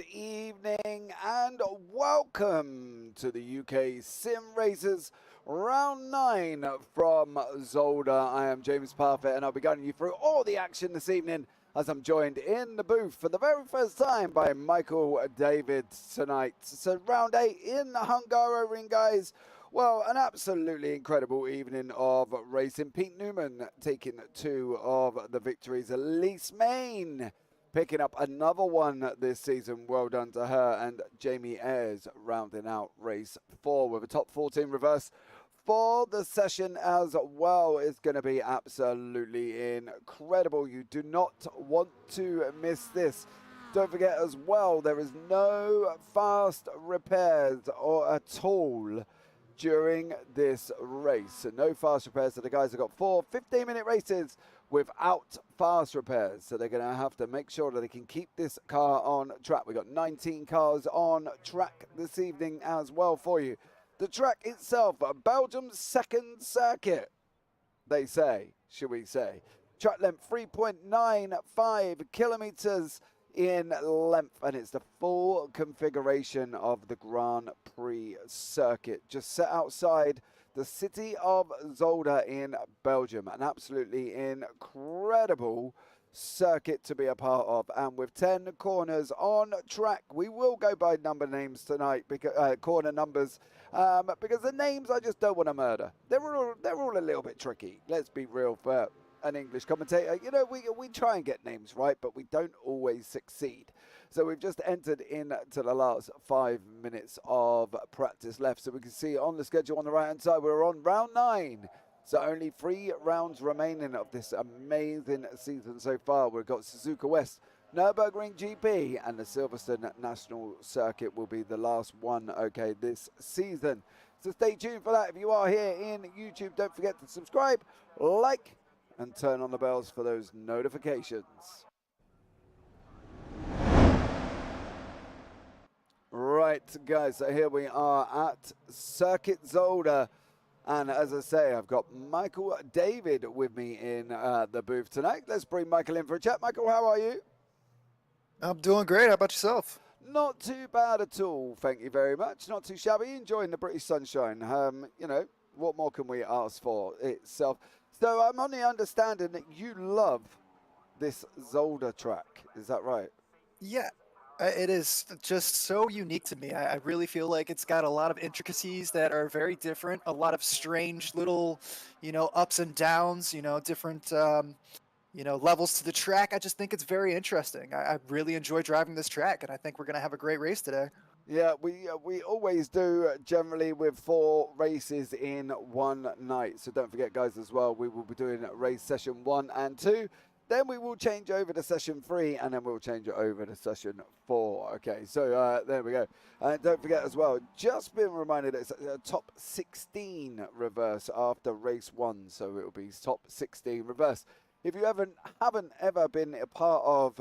Good evening and welcome to the UK SimRacers Round 9 from Zolder. I am James Parfitt and I'll be guiding you through all the action this evening as I'm joined in the booth for the very first time by Michael David tonight. So round 8 in the Hungaroring, guys. Well, an absolutely incredible evening of racing. Pete Newman taking 2 of the victories. Elise Main picking up another one this season. Well done to her. And Jamie Ayres rounding out race 4 with a top 14 reverse for the session as well. Is going to be absolutely incredible. You do not want to miss this. Don't forget as well, there is no fast repairs or at all during this race. So no fast repairs. So the guys have got 4 15-minute races without fast repairs. So they're going to have to make sure that they can keep this car on track. We've got 19 cars on track this evening as well for you. The track itself, Belgium's second circuit, they say, should we say. Track length 3.95 kilometers in length, and it's the full configuration of the Grand Prix circuit just set outside the city of Zolder in Belgium. An absolutely incredible circuit to be a part of, and with 10 corners on track. We will go by number names tonight, because corner numbers, because the names I just don't want to murder. They're all a little bit tricky, let's be real, for an English commentator. You know, we try and get names right, but we don't always succeed. So we've just entered into the last 5 minutes of practice left. So we can see on the schedule on the right hand side, we're on round 9. So only 3 rounds remaining of this amazing season so far. We've got Suzuka West, Nürburgring GP, and the Silverstone National Circuit will be the last one, okay, this season. So stay tuned for that. If you are here in YouTube, don't forget to subscribe, like, and turn on the bells for those notifications. Right, guys, so here we are at Circuit Zolder. And as I say, I've got Michael David with me in the booth tonight. Let's bring Michael in for a chat. Michael, how are you? I'm doing great. How about yourself? Not too bad at all, thank you very much. Not too shabby, enjoying the British sunshine. You know, what more can we ask for itself? So I'm on the understanding that you love this Zolder track. Is that right? Yeah, it is just so unique to me. I really feel like it's got a lot of intricacies that are very different, a lot of strange little, ups and downs, different, levels to the track. I just think it's very interesting. I really enjoy driving this track, and I think we're going to have a great race today. Yeah, we always do, generally with 4 races in one night. So don't forget, guys, as well, we will be doing race session 1 and 2. Then we will change over to session 3, and then we'll change it over to session 4. Okay, so there we go. And don't forget as well, just been reminded it's a top 16 reverse after race 1. So it will be top 16 reverse. If you haven't ever been a part of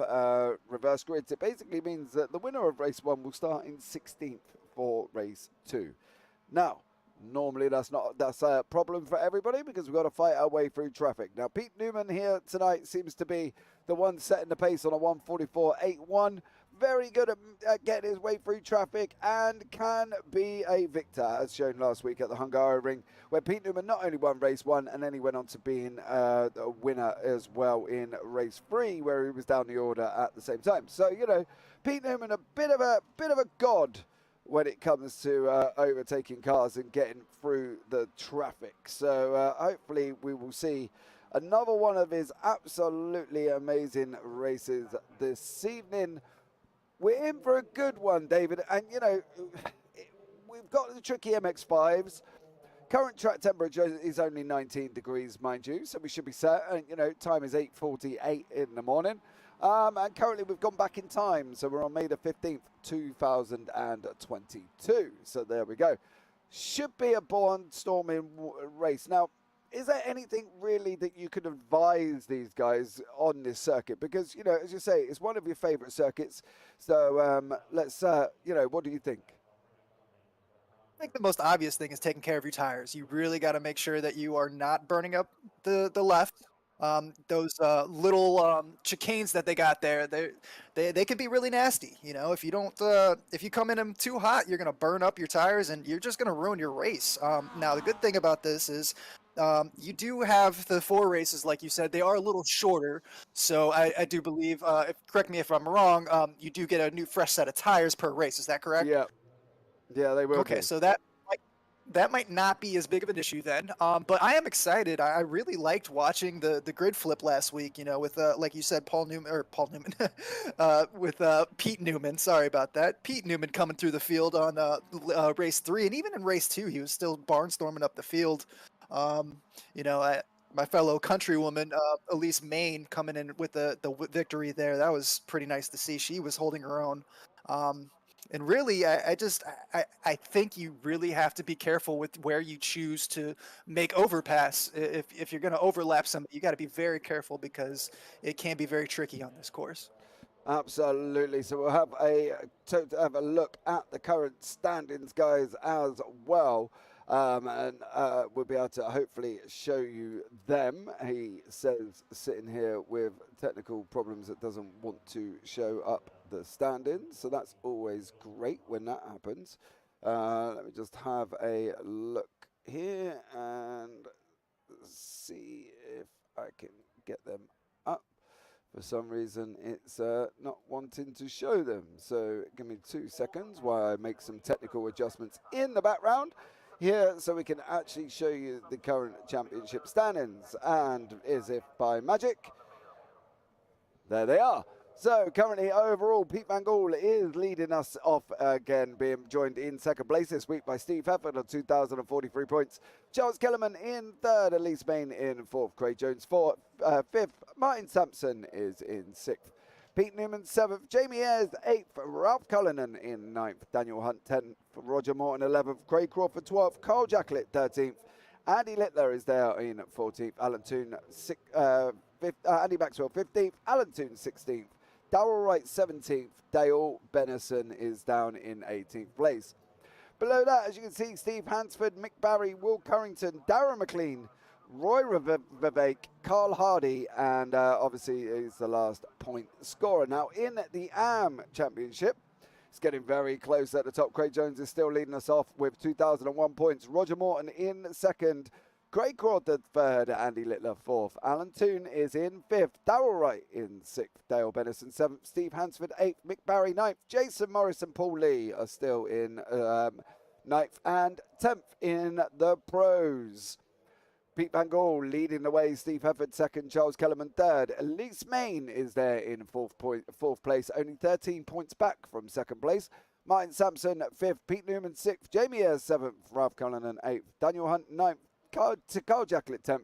reverse grids, it basically means that the winner of race 1 will start in 16th for race 2. Now, normally that's a problem for everybody, because we've got to fight our way through traffic. Now, Pete Newman here tonight seems to be the one setting the pace on a 1:44.81. Very good at getting his way through traffic, and can be a victor, as shown last week at the Hungaroring, where Pete Newman not only won race 1, and then he went on to being a winner as well in race 3, where he was down the order at the same time. So, you know, Pete Newman, a bit of a god when it comes to overtaking cars and getting through the traffic. So hopefully we will see another one of his absolutely amazing races this evening. We're in for a good one, David, and you know, we've got the tricky MX5s. Current track temperature is only 19 degrees, mind you, so we should be set. And you know, time is 8:48 in the morning. And currently we've gone back in time, so we're on May the 15th, 2022. So there we go. Should be a barnstorming race. Now, is there anything really that you could advise these guys on this circuit? Because, you know, as you say, it's one of your favorite circuits. So let's, you know, what do you think? I think the most obvious thing is taking care of your tires. You really got to make sure that you are not burning up the left. Those little chicanes that they got there, they can be really nasty. You know, if you don't, if you come in them too hot, you're gonna burn up your tires and you're just gonna ruin your race. Now the good thing about this is you do have the 4 races, like you said, they are a little shorter. So I do believe, correct me if I'm wrong, you do get a new fresh set of tires per race. Is that correct? Yeah, yeah, they will Okay, do. so that might not be as big of an issue then. But I am excited. I really liked watching the grid flip last week. You know, with like you said, Paul Newman, with Pete Newman. Sorry about that. Pete Newman coming through the field on race 3, and even in race 2, he was still barnstorming up the field. Um, you know, my fellow countrywoman Elise Main coming in with the victory there. That was pretty nice to see. She was holding her own. Um, and really, I think you really have to be careful with where you choose to make overpass. If you're going to overlap somebody, you got to be very careful because it can be very tricky on this course. Absolutely. So we'll have have a look at the current standings, guys, as well. And we'll be able to hopefully show you them. He says sitting here with technical problems that doesn't want to show up the standings. So that's always great when that happens. Let me just have a look here and see if I can get them up. For some reason, it's not wanting to show them. So give me 2 seconds while I make some technical adjustments in the background here so we can actually show you the current championship standings. And as if by magic, there they are. So currently overall, Pete Van Gool is leading us off again, being joined in second place this week by Steve Hefford on 2,043 points. Charles Kellerman in third, Elise Main in fourth, Craig Jones fifth, Martin Sampson is in sixth. Pete Newman 7th, Jamie Ayres 8th, Ralph Cullinan in 9th, Daniel Hunt 10th, Roger Morton 11th, Craig Crawford 12th, Carl Jacklett 13th, Andy Littler is there in 14th, Alan Toon 5th, Andy Maxwell 15th, Alan Toon 16th, Darrell Wright 17th, Dale Benison is down in 18th place. Below that, as you can see, Steve Hansford, Mick Barry, Will Currington, Darren McLean, Roy Vivek, Carl Hardy, and obviously is the last point scorer. Now in the AM Championship, it's getting very close at the top. Craig Jones is still leading us off with 2,001 points. Roger Morton in second. Craig Crawford third, Andy Littler fourth. Alan Toon is in fifth. Darrell Wright in sixth. Dale Benison seventh. Steve Hansford eighth. Mick Barry ninth. Jason Morris and Paul Lee are still in ninth and 10th in the pros. Pete Van Gool leading the way, Steve Hefford second, Charles Kellerman third. Elise Main is there in fourth place, only 13 points back from second place. Martin Sampson fifth, Pete Newman sixth, Jamie Ayres seventh, Ralph Cullinan eighth, Daniel Hunt ninth, Carl Jacklett 10th,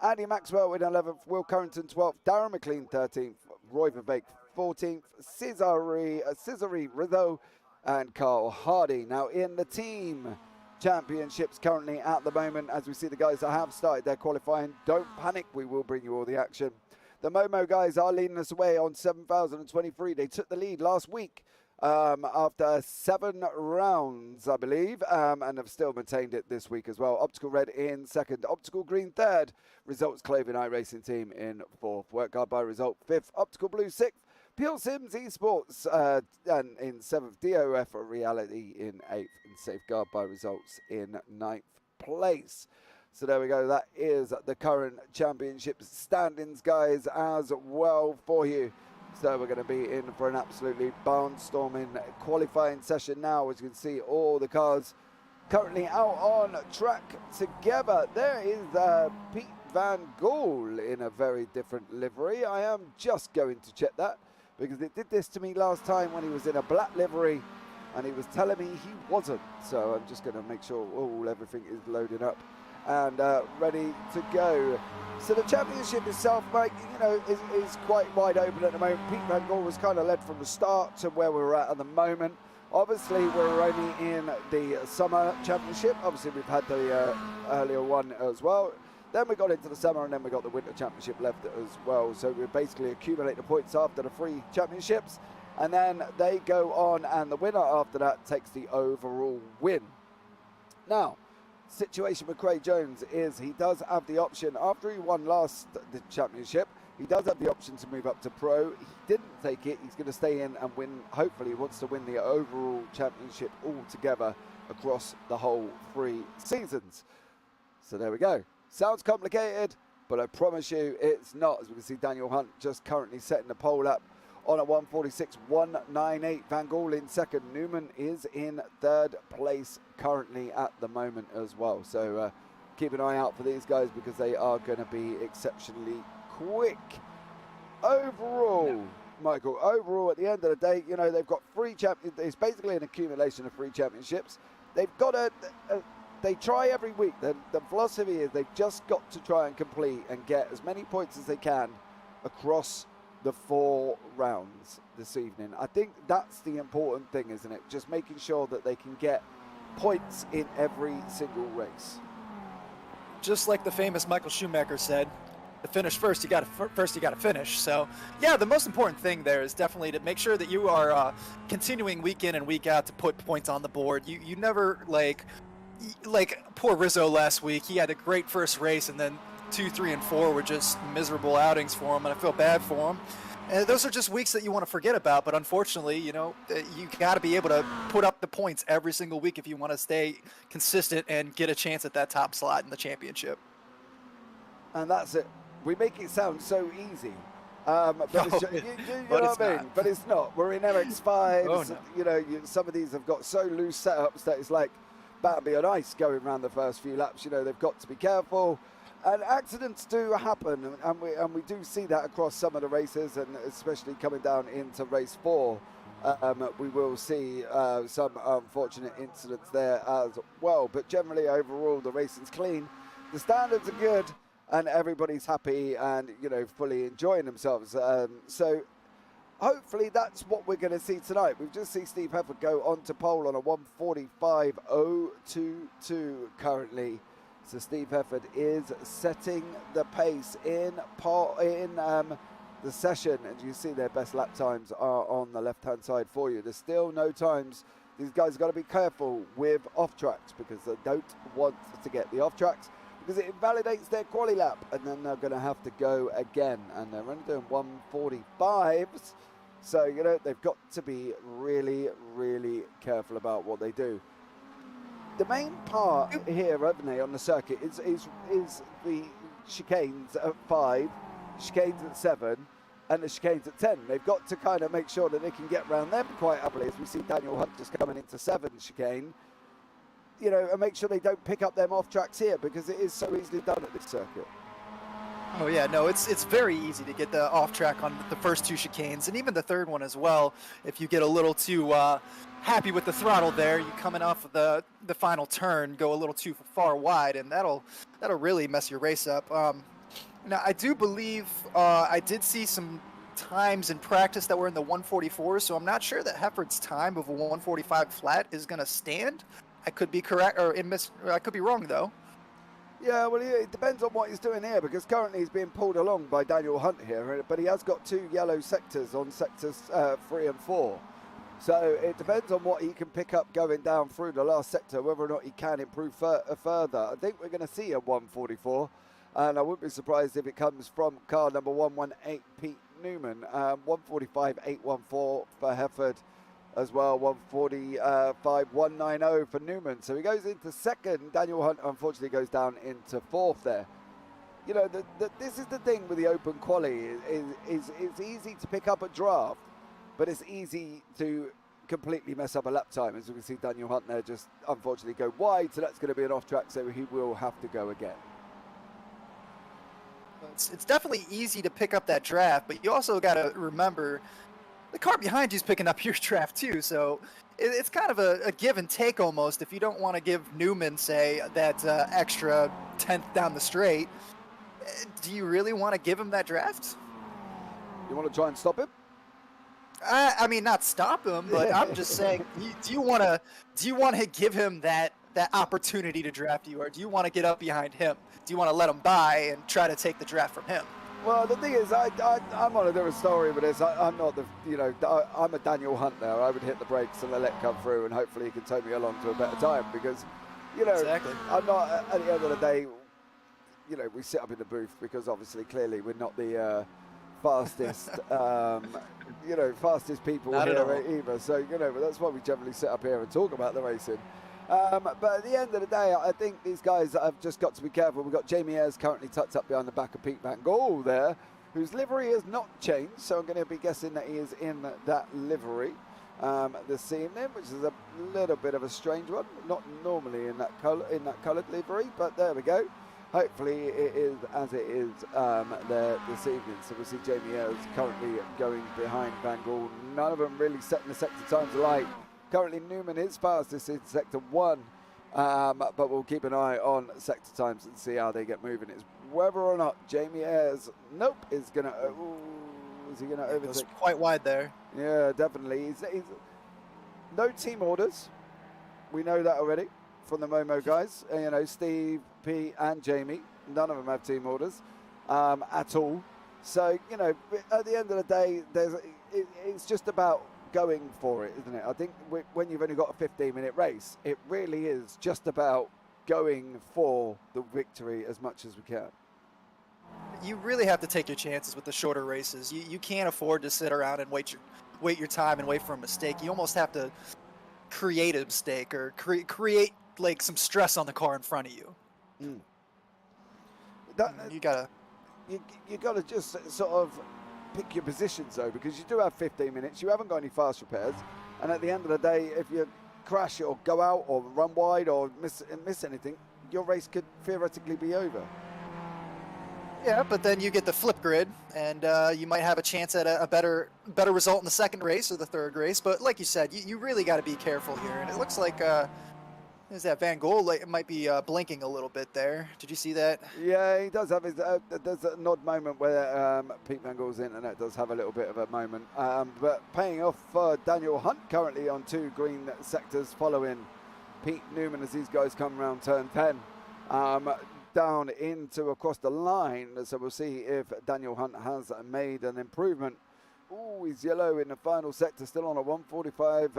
Andy Maxwell in 11th, Will Currington 12th, Darren McLean 13th, Roy Vivek 14th, Cesare Rizzo and Carl Hardy. Now in the team championships currently at the moment, as we see the guys that have started their qualifying, don't panic, we will bring you all the action. The Momo guys are leading us away on 7,023. They took the lead last week after 7 rounds, I believe, and have still maintained it this week as well. Optical Red in second, Optical Green third, Results Clothing iRacing Team in fourth, Work Guard by Result fifth, Optical Blue sixth, Pure Sims Esports and in seventh, DOF Reality in eighth, and Safeguard by Results in ninth place. So there we go. That is the current championship standings, guys, as well for you. So we're going to be in for an absolutely barnstorming qualifying session now. As you can see, all the cars currently out on track together. There is Pete Van Gool in a very different livery. I am just going to check that, because it did this to me last time when he was in a black livery and he was telling me he wasn't. So I'm just going to make sure everything is loading up and ready to go. So the championship itself, Mike, you know, is quite wide open at the moment. Pete Van Gool was kind of led from the start to where we're at the moment. Obviously, we're only in the summer championship. Obviously, we've had the earlier one as well. Then we got into the summer, and then we got the winter championship left as well. So we basically accumulate the points after the 3 championships, and then they go on, and the winner after that takes the overall win. Now, situation with Craig Jones is he does have the option, after he won the championship, he does have the option to move up to pro. He didn't take it. He's going to stay in and win. Hopefully he wants to win the overall championship altogether across the whole 3 seasons. So there we go. Sounds complicated, but I promise you it's not. As we can see, Daniel Hunt just currently setting the pole up on a 146.198. Van Gaal in second. Newman is in third place currently at the moment as well. So keep an eye out for these guys because they are going to be exceptionally quick. Overall, Michael, overall at the end of the day, you know, they've got 3 champions. It's basically an accumulation of 3 championships. They've got they try every week. The philosophy is they've just got to try and complete and get as many points as they can across the 4 rounds this evening. I think that's the important thing, isn't it? Just making sure that they can get points in every single race. Just like the famous Michael Schumacher said, to finish first, you got to finish. So, yeah, the most important thing there is definitely to make sure that you are continuing week in and week out to put points on the board. You never like poor Rizzo last week. He had a great first race, and then 2, 3, and 4 were just miserable outings for him, and I feel bad for him. And those are just weeks that you want to forget about, but unfortunately, you know, you got to be able to put up the points every single week if you want to stay consistent and get a chance at that top slot in the championship. And that's it. We make it sound so easy. But it's, you know what I mean? But it's not. We're in MX5. Oh, no. You know, some of these have got so loose setups that it's like Bambi on ice going around the first few laps. You know, they've got to be careful. And accidents do happen, and we do see that across some of the races, and especially coming down into race 4, we will see some unfortunate incidents there as well. But generally, overall, the racing's clean, the standards are good, and everybody's happy and, you know, fully enjoying themselves. So hopefully that's what we're going to see tonight. We've just seen Steve Hefford go on to pole on a 145.022 currently. So Steve Hefford is setting the pace in the session. And you see their best lap times are on the left-hand side for you. There's still no times. These guys have got to be careful with off-tracks because they don't want to get the off-tracks because it invalidates their quali lap. And then they're going to have to go again. And they're only doing 145s. So, you know, they've got to be really, really careful about what they do. The main part here, haven't they, on the circuit is the chicanes at 5, chicanes at 7, and the chicanes at 10. They've got to kind of make sure that they can get around them quite happily, as we see Daniel Hunt just coming into 7 chicane, you know, and make sure they don't pick up them off tracks here because it is so easily done at this circuit. Oh yeah, no, it's very easy to get the off track on the first 2 chicanes, and even the third one as well. If you get a little too happy with the throttle there, you coming off of the final turn, go a little too far wide, and that'll really mess your race up. Now I do believe I did see some times in practice that were in the 144s, so I'm not sure that Hefford's time of a 145 flat is going to stand. I could be correct, or I could be wrong though. Yeah, well, it depends on what he's doing here because currently he's being pulled along by Daniel Hunt here, but he has got 2 yellow sectors on sectors 3 and 4. So it depends on what he can pick up going down through the last sector, whether or not he can improve further. I think we're going to see a 144, and I wouldn't be surprised if it comes from car number 118, Pete Newman. 145.814 for Hefford as well, 145.190 for Newman. So he goes into second. Daniel Hunt unfortunately goes down into 4th there. You know, this is the thing with the open quali is it's easy to pick up a draft, but it's easy to completely mess up a lap time. As we can see Daniel Hunt there just unfortunately go wide, so that's going to be an off track, so he will have to go again. It's definitely easy to pick up that draft, but you also got to remember the car behind you is picking up your draft too, so it's kind of a give and take almost. If you don't want to give Newman, say, that extra 10th down the straight, do you really want to give him that draft? You want to try and stop him? I mean, not stop him, but I'm just saying, do you want to give him that opportunity to draft you, or do you want to get up behind him? Do you want to let him by and try to take the draft from him? Well, the thing is, I'm on a different story with this. I'm not the, you know, I'm a Daniel Hunt there. I would hit the brakes and let it come through, and hopefully he can take me along to a better time because You know, Exactly. I'm not, at the end of the day, you know, we sit up in the booth because obviously, clearly, we're not the fastest, you know, fastest people Not at here all. either. So, you know, but that's why we generally sit up here and talk about the racing. But at the end of the day, I think these guys have just got to be careful. We've got Jamie Ayres currently tucked up behind the back of Pete Van Gogh there, whose livery has not changed. So I'm going to be guessing that he is in that livery this evening, which is a little bit of a strange one. Not normally in that coloured livery, but there we go. Hopefully it is as it is there this evening. So we'll see Jamie Ayres currently going behind Van Gogh. None of them really setting the sector times alight. Currently Newman is fastest in sector 1, but we'll keep an eye on sector times and see how they get moving. It's whether or not Jamie Ayres, is going to, is he going to overtake? Goes quite wide there. Yeah, definitely. He's no team orders. We know that already from the Momo guys. You know, Steve, Pete and Jamie, none of them have team orders at all. So, you know, at the end of the day, it's just about going for it, isn't it? I think when you've only got a 15-minute race, it really is just about going for the victory as much as we can. You really have to take your chances with the shorter races. You can't afford to sit around and wait your time and wait for a mistake. You almost have to create a mistake or create like some stress on the car in front of you. Mm. You gotta you got to just sort of pick your positions though, because you do have 15 minutes. You haven't got any fast repairs, and at the end of the day, if you crash or go out or run wide or miss anything, your race could theoretically be over. Yeah, but then you get the flip grid, and you might have a chance at a better result in the second race or the third race. But like you said, you really got to be careful here. And it looks like is that Van Gogh might be blinking a little bit there. Did you see that? Yeah, he does have his. There's an odd moment where Pete Van Gogh's internet does have a little bit of a moment. But paying off for Daniel Hunt currently on 2 green sectors, following Pete Newman as these guys come around turn 10. Down into across the line, so we'll see if Daniel Hunt has made an improvement. Oh, he's yellow in the final sector, still on a 145,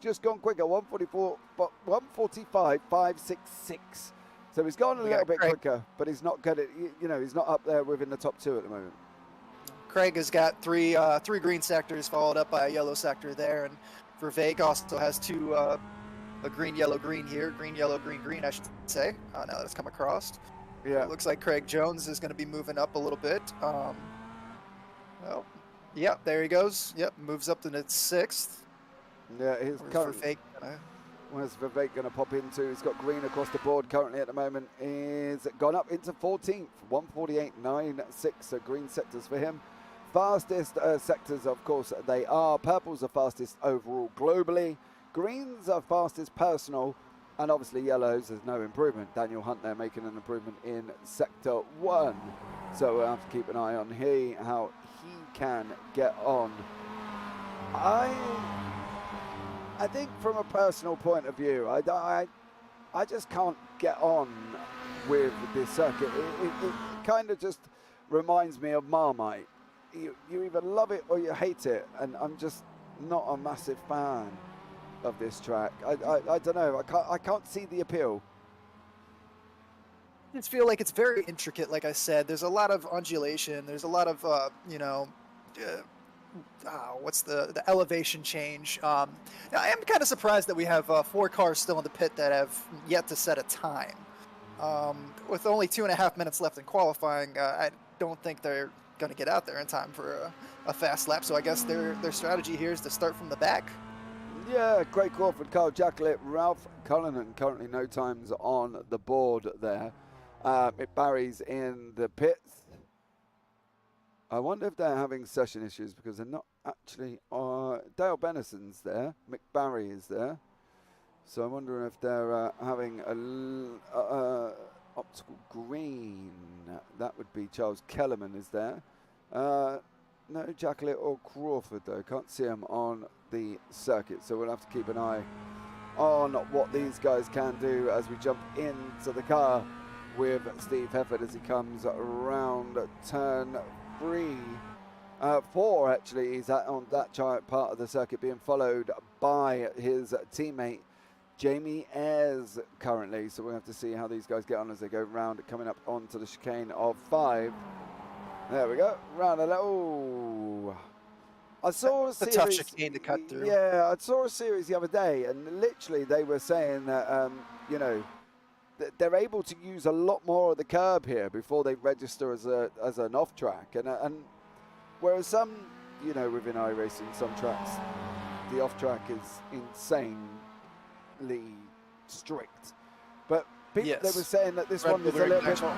just gone quicker, 144, but 145.566. So he's gone a little bit quicker, but he's not good at, you know, he's not up there within the top 2 at the moment. Craig has got three green sectors, followed up by a yellow sector there, and Vervaeke also has 2. A green, yellow, green here. Green, yellow, green, green, I should say. Now that it's come across. Yeah. It looks like Craig Jones is going to be moving up a little bit. Well, yep, there he goes. Yep, moves up to the 6th. Yeah, his current... Vervaeke. Where's Vervaeke going to pop into? He's got green across the board currently at the moment. Is gone up into 14th. 148.96, so green sectors for him. Fastest sectors, of course, they are. Purple's the fastest overall globally. Greens are fastest personal, and obviously yellows, there's no improvement. Daniel Hunt there making an improvement in sector 1. So we'll have to keep an eye on how he can get on. I think from a personal point of view, I just can't get on with this circuit. It kind of just reminds me of Marmite. You either love it or you hate it, and I'm just not a massive fan of this track. I don't know. I can't see the appeal. I just feel like it's very intricate. Like I said, there's a lot of undulation. There's a lot of you know, what's the elevation change. I am kind of surprised that we have 4 cars still in the pit that have yet to set a time. With only 2.5 minutes left in qualifying, I don't think they're going to get out there in time for a fast lap. So I guess their strategy here is to start from the back. Yeah, Craig Crawford, Carl Jacklett, Ralph Cullinan, currently no times on the board there. Barry's in the pits. I wonder if they're having session issues because they're not actually. Dale Bennison's there, Mick Barry is there. So I wonder if they're having a optical green. That would be Charles Kellerman is there. No Jacklett or Crawford though. Can't see him on the circuit, so we'll have to keep an eye on what these guys can do as we jump into the car with Steve Hefford as he comes around turn 4 actually. He's on that giant part of the circuit being followed by his teammate Jamie Ayres currently. So we'll have to see how these guys get on as they go round, coming up onto the chicane of 5. There we go. Round a little. I saw a It's a series. tough chicane to cut through. Yeah, I saw a series the other day, and literally they were saying that, you know, they're able to use a lot more of the curb here before they register as an off track, and whereas some, you know, within iRacing, some tracks, the off track is insanely strict, but people, Yes. they were saying that this Red one Bull is a little bit International.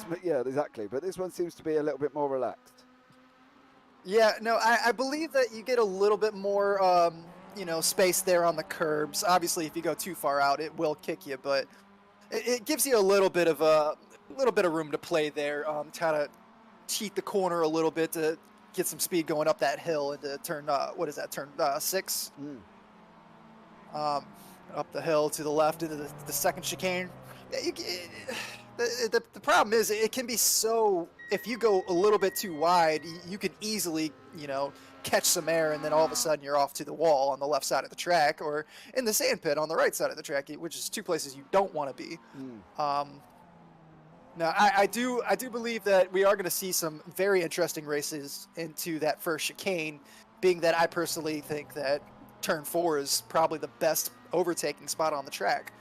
more, yeah, exactly, but this one seems to be a little bit more relaxed. Yeah, no, I believe that you get a little bit more, you know, space there on the curbs. Obviously, if you go too far out, it will kick you, but it gives you a little bit of room to play there. Kind of cheat the corner a little bit to get some speed going up that hill into turn. What is that? Turn 6. Up the hill to the left into the second chicane. Yeah, the problem is it can be so, if you go a little bit too wide, you can easily, you know, catch some air, and then all of a sudden you're off to the wall on the left side of the track, or in the sand pit on the right side of the track, which is two places you don't want to be. Now, I do believe that we are going to see some very interesting races into that first chicane, being that I personally think that turn 4 is probably the best overtaking spot on the track.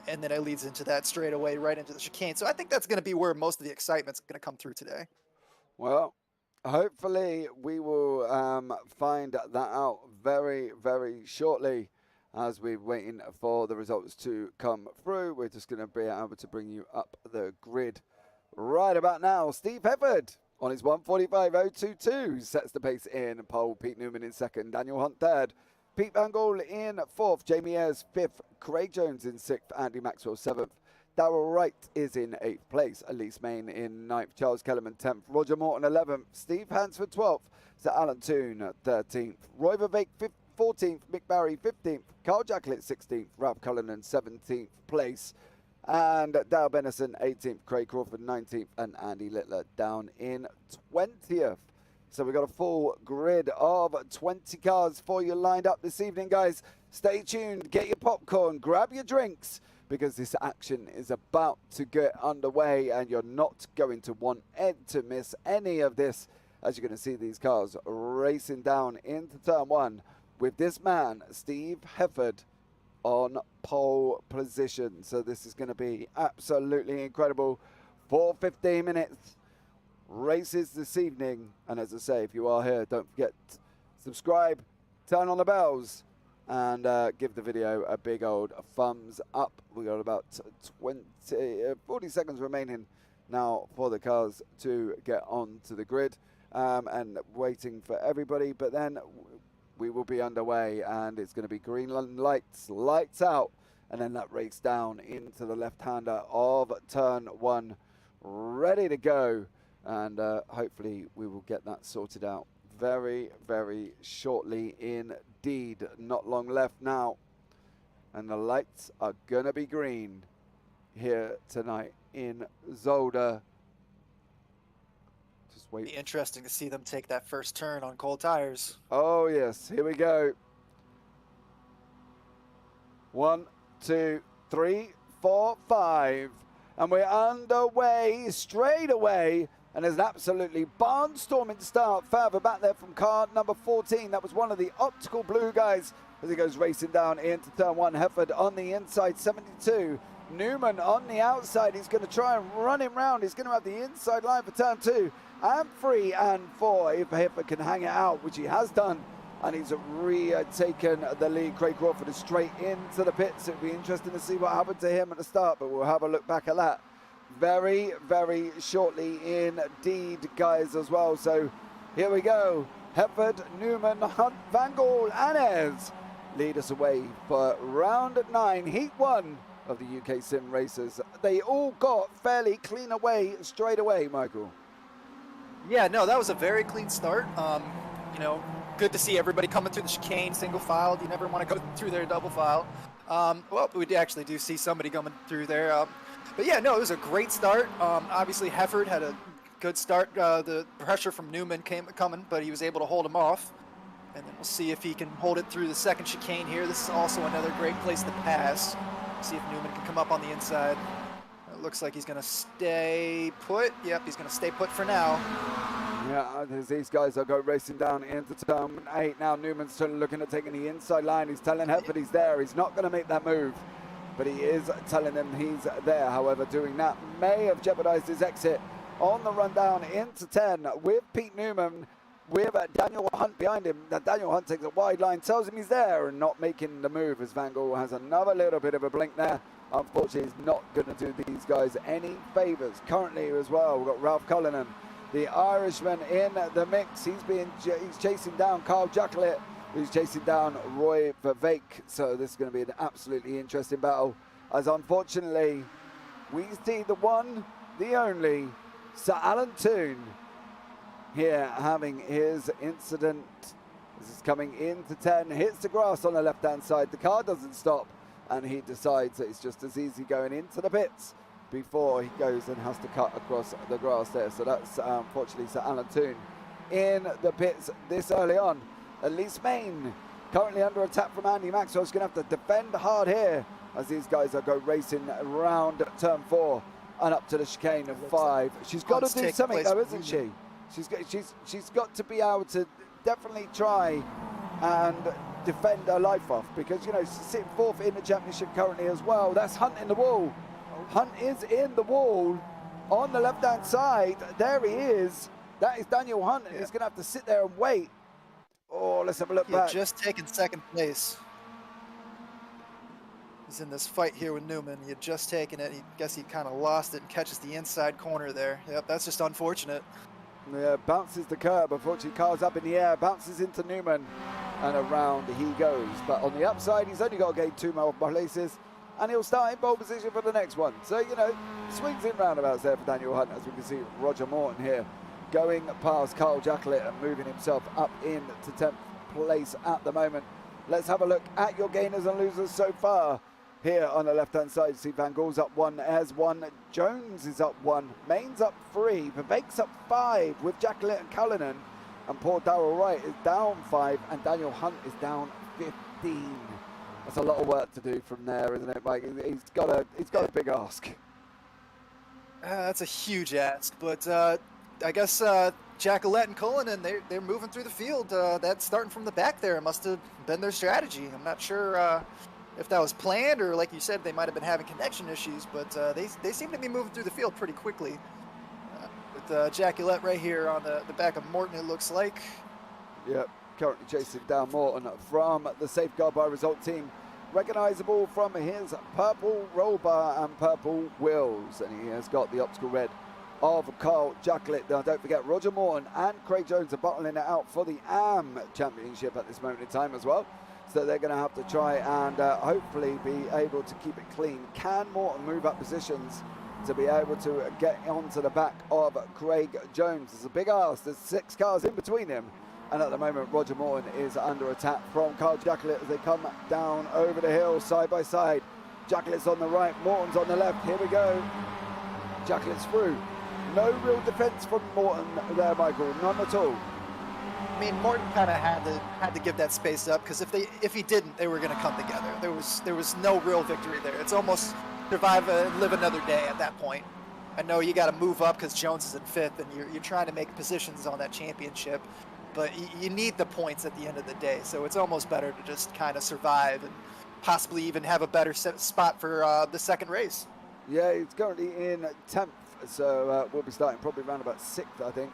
And then it leads into that straightaway right into the chicane. So I think that's going to be where most of the excitement's going to come through today. Well, hopefully we will find that out very, very shortly as we're waiting for the results to come through. We're just going to be able to bring you up the grid right about now. Steve Hefford on his 1:45.022 sets the pace in pole. Pete Newman in second. Daniel Hunt third. Pete Van Gogh in 4th, Jamie Ayres 5th, Craig Jones in 6th, Andy Maxwell 7th, Darrell Wright is in 8th place, Elise Main in 9th, Charles Kellerman 10th, Roger Morton 11th, Steve Hansford 12th, Sir Alan Toon 13th, Roy Verbeek 14th, Mick Barry 15th, Carl Jacklett 16th, Ralph Cullinan 17th place, and Dale Bennison 18th, Craig Crawford 19th, and Andy Littler down in 20th. So we've got a full grid of 20 cars for you lined up this evening, guys. Stay tuned, get your popcorn, grab your drinks, because this action is about to get underway, and you're not going to want to miss any of this, as you're going to see these cars racing down into turn 1 with this man, Steve Hefford, on pole position. So this is going to be absolutely incredible for 15 minutes. Races this evening, and as I say, if you are here, don't forget to subscribe, turn on the bells, and give the video a big old thumbs up. We got about 40 seconds remaining now for the cars to get onto the grid, and waiting for everybody, but then we will be underway, and it's going to be green lights out, and then that race down into the left-hander of turn 1, ready to go. And hopefully we will get that sorted out very, very shortly indeed. Not long left now. And the lights are going to be green here tonight in Zolder. Just wait. Be interesting to see them take that first turn on cold tires. Oh, yes. Here we go. 1, 2, 3, 4, 5. And we're underway straight away. And there's an absolutely barnstorming start further back there from car number 14. That was one of the optical blue guys as he goes racing down into turn 1. Hefford on the inside, 72. Newman on the outside. He's going to try and run him round. He's going to have the inside line for turn 2 and 3 and 4 if Hefford can hang it out, which he has done. And he's retaken the lead. Craig Crawford is straight into the pits. It'll be interesting to see what happened to him at the start, but we'll have a look back at that very, very shortly indeed, guys, as well. So here we go. Hefford, Newman, Hunt, Van Gogh, and Ayres lead us away for round 9, heat 1 of the UK Sim Racers. They all got fairly clean away straight away, Michael. Yeah, no, that was a very clean start. You know, good to see everybody coming through the chicane, single filed. You never want to go through there double file. Well, we actually do see somebody coming through there. But yeah, no, it was a great start. Obviously, Hefford had a good start. The pressure from Newman coming, but he was able to hold him off. And then we'll see if he can hold it through the second chicane here. This is also another great place to pass. See if Newman can come up on the inside. It looks like he's going to stay put. Yep, he's going to stay put for now. Yeah, as these guys are going racing down into turn 8. Now Newman's still looking at taking the inside line. He's telling Hetford he's there. He's not going to make that move, but he is telling them he's there. However, doing that may have jeopardized his exit on the run down into 10 with Pete Newman, with Daniel Hunt behind him. Daniel Hunt takes a wide line, tells him he's there, and not making the move as Van Gogh has another little bit of a blink there. Unfortunately, he's not going to do these guys any favours. Currently as well, we've got Ralph Cullinan, the Irishman, in the mix. He's chasing down Carl Jacquelet, who's chasing down Roy Vervaeke. So this is going to be an absolutely interesting battle, as unfortunately we see the one, the only Sir Alan Toon here having his incident. This is coming into 10, hits the grass on the left hand side. The car doesn't stop, and he decides that it's just as easy going into the pits before he goes and has to cut across the grass there. So that's unfortunately Sir Alan Toon in the pits this early on. Elise Main currently under attack from Andy Maxwell. He's going to have to defend hard here as these guys are go racing around turn 4 and up to the chicane of 5. She's got to do something though, isn't she? She's got to be able to definitely try and defend her life off, because, you know, sitting 4th in the championship currently as well. That's Hunt in the wall. Hunt is in the wall on the left-hand side. There he is. That is Daniel Hunt. Yeah. He's going to have to sit there and wait. Oh, let's have a look back. Just taking second place. He's in this fight here with Newman. He had just taken it. I guess he kind of lost it and catches the inside corner there. Yep, that's just unfortunate. Yeah, bounces the curb. Unfortunately, car's up in the air, bounces into Newman, and around he goes. But on the upside, he's only got to gain 2 more places, and he'll start in pole position for the next one. So, you know, swings in roundabouts there for Daniel Hunt, as we can see Roger Morton here going past Carl Jacquelet and moving himself up into 10th place at the moment. Let's have a look at your gainers and losers so far. Here on the left-hand side, you see Van Gaal's up 1, Ayres 1, Jones is up 1, Main's up 3, Vervaeke's up 5 with Jacquelet and Cullinan, and poor Darrell Wright is down 5, and Daniel Hunt is down 15. That's a lot of work to do from there, isn't it, Mike? He's got a big ask. That's a huge ask, but I guess Jacquelet and Cullinan, they're moving through the field. That's starting from the back there. It must have been their strategy. I'm not sure if that was planned, or like you said, they might have been having connection issues, but they seem to be moving through the field pretty quickly. With Jacquelet right here on the back of Morton, it looks like. Yep, currently chasing down Morton from the Safeguard by Result team. Recognisable from his purple roll bar and purple wheels, and he has got the optical red of Carl Jacquelet. Now, don't forget, Roger Morton and Craig Jones are battling it out for the AM Championship at this moment in time as well. So they're going to have to try and hopefully be able to keep it clean. Can Morton move up positions to be able to get onto the back of Craig Jones? It's a big ask. There's 6 cars in between him. And at the moment, Roger Morton is under attack from Carl Jacquelet as they come down over the hill side by side. Jacquelet's on the right, Morton's on the left. Here we go. Jacquelet's through. No real defence from Morton there, Michael. None at all. I mean, Morton kind of had to give that space up, because if he didn't, they were going to come together. There was no real victory there. It's almost survive and live another day at that point. I know you got to move up because Jones is in 5th, and you're trying to make positions on that championship, but you need the points at the end of the day. So it's almost better to just kind of survive and possibly even have a better spot for the second race. Yeah, he's currently in 10th, so we'll be starting probably around about 6th, I think.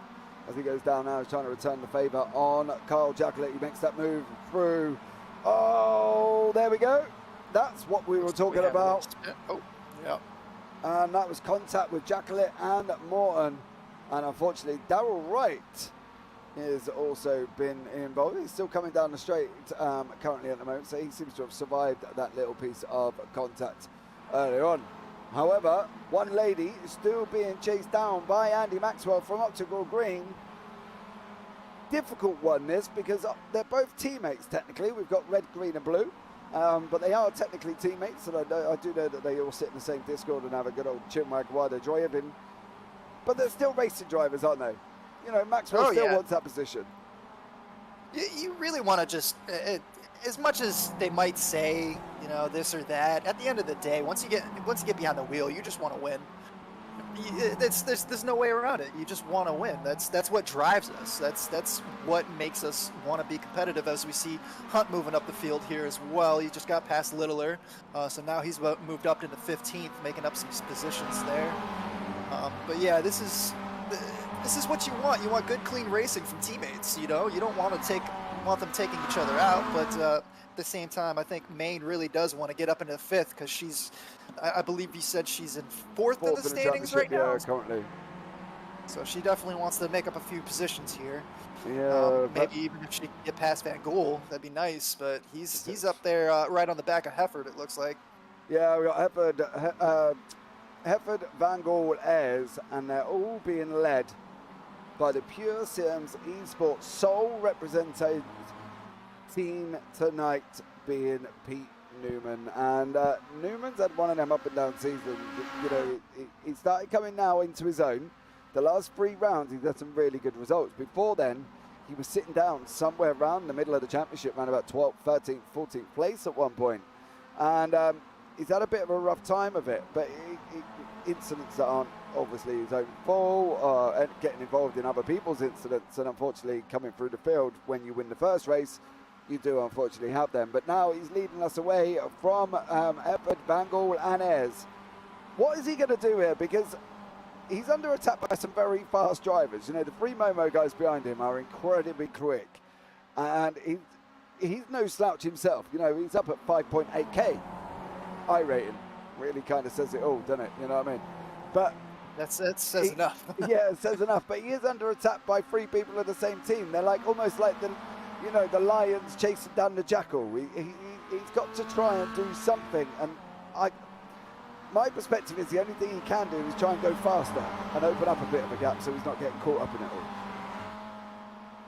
As he goes down now, he's trying to return the favour on Carl Jacquelet. He makes that move through. Oh, there we go. That's what we were talking about. Oh, yeah. And that was contact with Jacquelet and Morton. And unfortunately, Darrell Wright has also been involved. He's still coming down the straight currently at the moment, so he seems to have survived that little piece of contact earlier on. However, one lady is still being chased down by Andy Maxwell from Optical Green. Difficult one, this, because they're both teammates technically. We've got red, green and blue, but they are technically teammates, and I do know that they all sit in the same Discord and have a good old chinwag while they're driving. But they're still racing drivers, aren't they? You know, Maxwell wants that position. You really want to just, as much as they might say, you know, this or that, at the end of the day, once you get behind the wheel, you just want to win. There's no way around it. You just want to win. That's what drives us. That's what makes us want to be competitive. As we see Hunt moving up the field here as well. He just got past Littler, so now he's moved up into 15th, making up some positions there. But yeah, this is what you want. You want good, clean racing from teammates. You know, you don't want them taking each other out, but at the same time, I think Maine really does want to get up into 5th because she's, I believe you said she's in 4th in the standings right now. Yeah, currently. So she definitely wants to make up a few positions here. Yeah, maybe even if she can get past Van Gool, that'd be nice. But he's up there right on the back of Hefford, it looks like. Yeah, we got Hefford, Van Gool, Ayres, and they're all being led by the Pure Sims Esports sole representative team tonight, being Pete Newman. And Newman's had one of them up and down seasons. You know, he started coming now into his own. The last 3 rounds, he's had some really good results. Before then, he was sitting down somewhere around the middle of the championship, around about 12th, 13th, 14th place at one point. And he's had a bit of a rough time of it, but incidents that aren't obviously his own fault, and getting involved in other people's incidents, and unfortunately coming through the field when you win the first race, you do unfortunately have them. But now he's leading us away from Hefford, Van Gool and Ayres. What is he going to do here? Because he's under attack by some very fast drivers. You know, the 3 Momo guys behind him are incredibly quick, and he's no slouch himself. You know, he's up at 5.8k I rating. Really kind of says it all, doesn't it? You know what I mean? But that says enough. Yeah, it says enough. But he is under attack by 3 people of the same team. They're like almost like the lions chasing down the jackal. He's got to try and do something. And my perspective is the only thing he can do is try and go faster and open up a bit of a gap so he's not getting caught up in it all.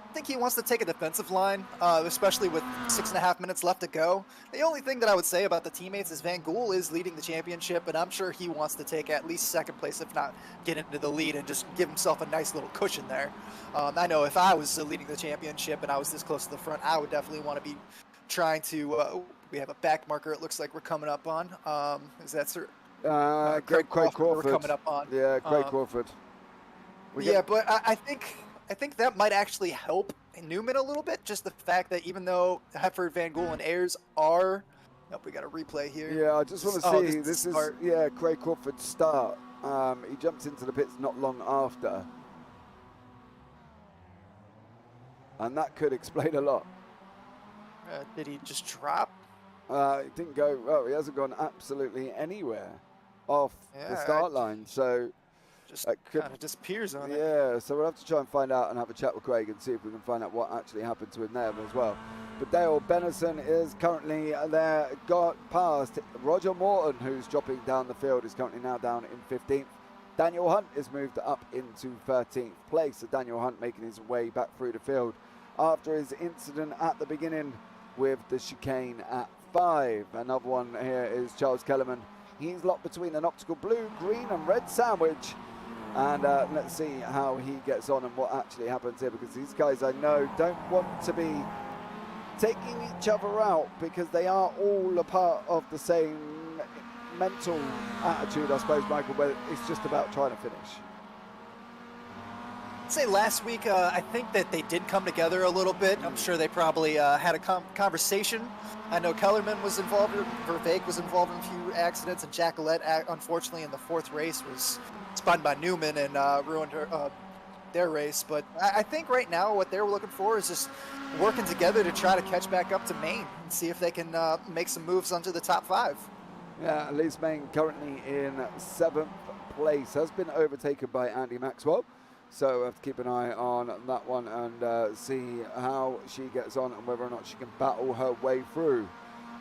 I think he wants to take a defensive line, especially with 6.5 minutes left to go. The only thing that I would say about the teammates is Van Gool is leading the championship, and I'm sure he wants to take at least 2nd place, if not get into the lead and just give himself a nice little cushion there. I know if I was leading the championship and I was this close to the front, I would definitely want to be trying to, we have a back marker it looks like we're coming up on. Is that Craig Crawford we're coming up on. Yeah, Craig Crawford. But I think that might actually help Newman a little bit. Just the fact that even though Hefford, Van Gool, and Ayres are, we got a replay here. Yeah, I just want to see. This is Craig Crawford's start. He jumped into the pits not long after, and that could explain a lot. Did he just drop? He didn't go. Well, he hasn't gone absolutely anywhere off the start line. So. Just kind of disappears on it. Yeah, so we'll have to try and find out and have a chat with Craig and see if we can find out what actually happened to him there as well. But Dale Benison is currently there, got past Roger Morton, who's dropping down the field, is currently now down in 15th. Daniel Hunt is moved up into 13th place. So Daniel Hunt making his way back through the field after his incident at the beginning with the chicane at 5. Another one here is Charles Kellerman. He's locked between an optical blue, green and red sandwich. And let's see how he gets on and what actually happens here, because these guys I know don't want to be taking each other out because they are all a part of the same mental attitude, I suppose, Michael, where it's just about trying to finish. I'd say last week, I think that they did come together a little bit. I'm sure they probably had a conversation. I know Kellerman was involved, Vervaeke was involved in a few accidents, and Jacqueline, unfortunately, in the 4th race was spun by Newman and ruined their race. But I think right now what they're looking for is just working together to try to catch back up to Maine and see if they can make some moves onto the top 5. Yeah, at least Maine currently in 7th place, has been overtaken by Andy Maxwell. So we'll have to keep an eye on that one and see how she gets on and whether or not she can battle her way through.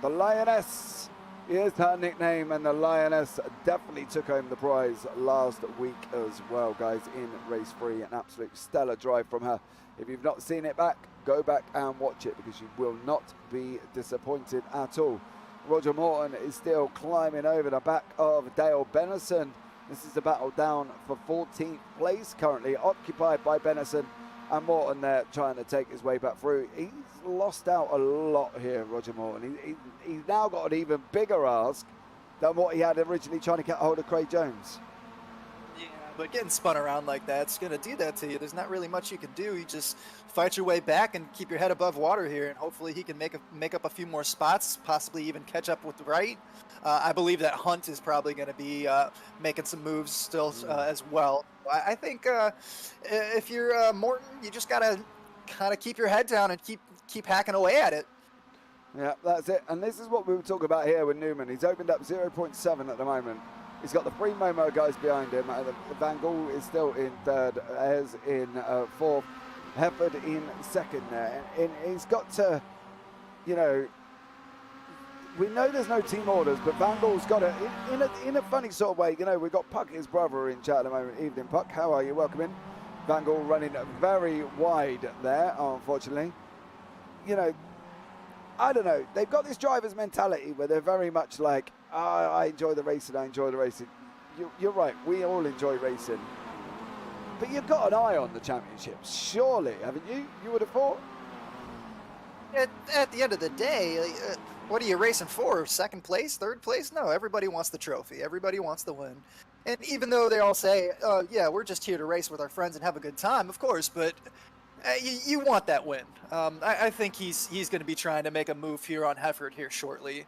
The Lioness is her nickname, and the Lioness definitely took home the prize last week as well, guys, in race 3. An absolute stellar drive from her. If you've not seen it back, go back and watch it because you will not be disappointed at all. Roger Morton is still climbing over the back of Dale Benison. This is the battle down for 14th place, currently occupied by Benison And Morton there trying to take his way back through. He's lost out a lot here, Roger Morton. He's now got an even bigger ask than what he had originally trying to get hold of Craig Jones. Yeah, but getting spun around like that's going to do that to you. There's not really much you can do. You just fight your way back and keep your head above water here, and hopefully he can make up a few more spots, possibly even catch up with Wright. I believe that Hunt is probably going to be making some moves still as well. I think if you're Morton, you just got to kind of keep your head down and keep hacking away at it. Yeah, that's it. And this is what we were talking about here with Newman. He's opened up 0.7 at the moment. He's got the three Momo guys behind him. Van Gaal is still in third, Ayres in fourth, Hefford in second there. And he's got to, you know, we know there's no team orders, but Van Gaal's got it in a funny sort of way. You know, we've got Puck, his brother, in chat at the moment. Evening, Puck. How are you? Welcome in. Van Gaal running very wide there, unfortunately. You know, I don't know. They've got this driver's mentality where they're very much like, I enjoy the racing, I enjoy the racing. You're right, we all enjoy racing. But you've got an eye on the championships, surely, haven't you? You would have thought? At the end of the day, what are you racing for? Second place? Third place? No, everybody wants the trophy. Everybody wants the win. And even though they all say, yeah, we're just here to race with our friends and have a good time, of course, but you want that win. I think he's going to be trying to make a move here on Hefford here shortly.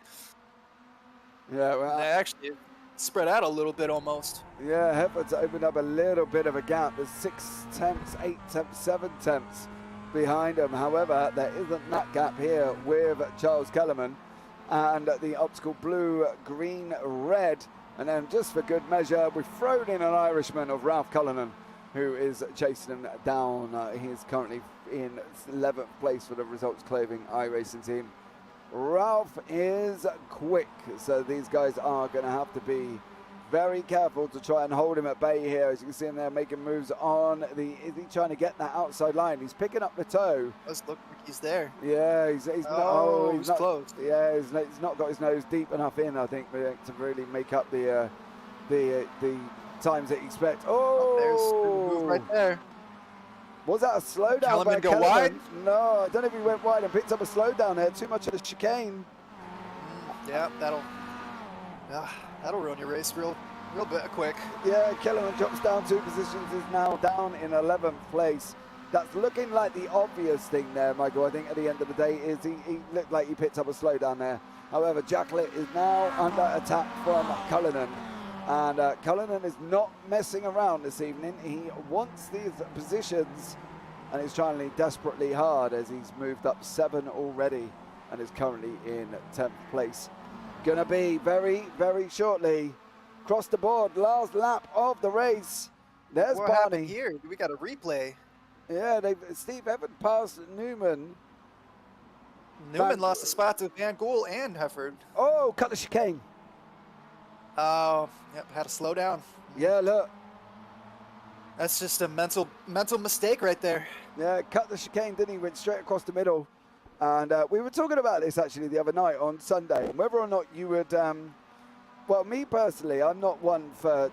Yeah, well, they actually spread out a little bit almost. Yeah, Hefford's opened up a little bit of a gap. There's 6 tenths, 8 tenths, 7 tenths behind him. However, there isn't that gap here with Charles Kellerman and the optical blue, green, red. And then just for good measure, we've thrown in an Irishman of Ralph Cullinan, who is chasing him down. He's currently in 11th place for the Results Clothing iRacing team. Ralph is quick, so these guys are going to have to be very careful to try and hold him at bay here. As you can see him there making moves on the, is he trying to get that outside line? He's picking up the toe. Does look like he's there. Yeah, he's not close. Yeah, he's not got his nose deep enough in, I think, to really make up the times that you expect. Oh, there's the move right there. Was that a slowdown Kellerman by go Kellerman? wide? No, I don't know if he went wide and picked up a slowdown there. Too much of the chicane. Yeah, that'll ruin your race real bit quick. Yeah, Kellerman drops down 2 positions, is now down in 11th place. That's looking like the obvious thing there, Michael. I think at the end of the day is he looked like he picked up a slowdown there. However, Jacklett is now under attack from Cullinan. And Cullinan is not messing around this evening. He wants these positions and is trying desperately hard as he's moved up 7 already and is currently in 10th place. Gonna be very, very shortly across the board, last lap of the race. There's what Barney. Happened here? We got a replay. Yeah, Steve Evans passed Newman. Newman lost a spot to Van Gaal and Hefford. Oh, cut the chicane. Oh, yep, had to slow down. Yeah, look. That's just a mental mistake right there. Yeah, cut the chicane, didn't he? Went straight across the middle. And we were talking about this actually the other night on Sunday, whether or not you would, well, me personally, I'm not one for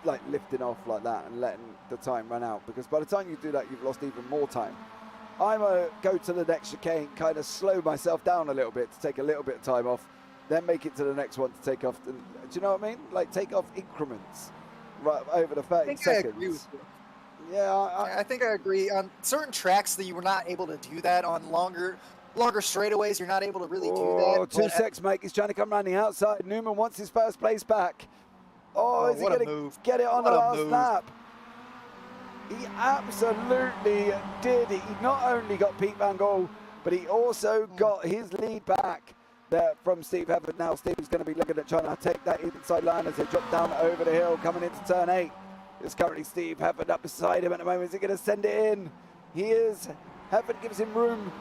like lifting off like that and letting the time run out, because by the time you do that, you've lost even more time. I'm a go to the next chicane, kind of slow myself down a little bit to take a little bit of time off, then make it to the next one to take off. Do you know what I mean? Like take off increments right over the 30 seconds. I agree with you. Yeah, I think I agree. On certain tracks that you were not able to do that. On longer straightaways, you're not able to really do that. Oh, 2 seconds, Mike. He's trying to come around the outside. Newman wants his first place back. Oh, is he going to get it on the last lap? He absolutely did. He not only got Pete Van Gaal, but he also got his lead back there from Steve Hefford. Now Steve's going to be looking at trying to take that inside line as they drop down over the hill, coming into turn 8. It's currently Steve Hefford up beside him at the moment. Is he going to send it in? He is. Hefford gives him room.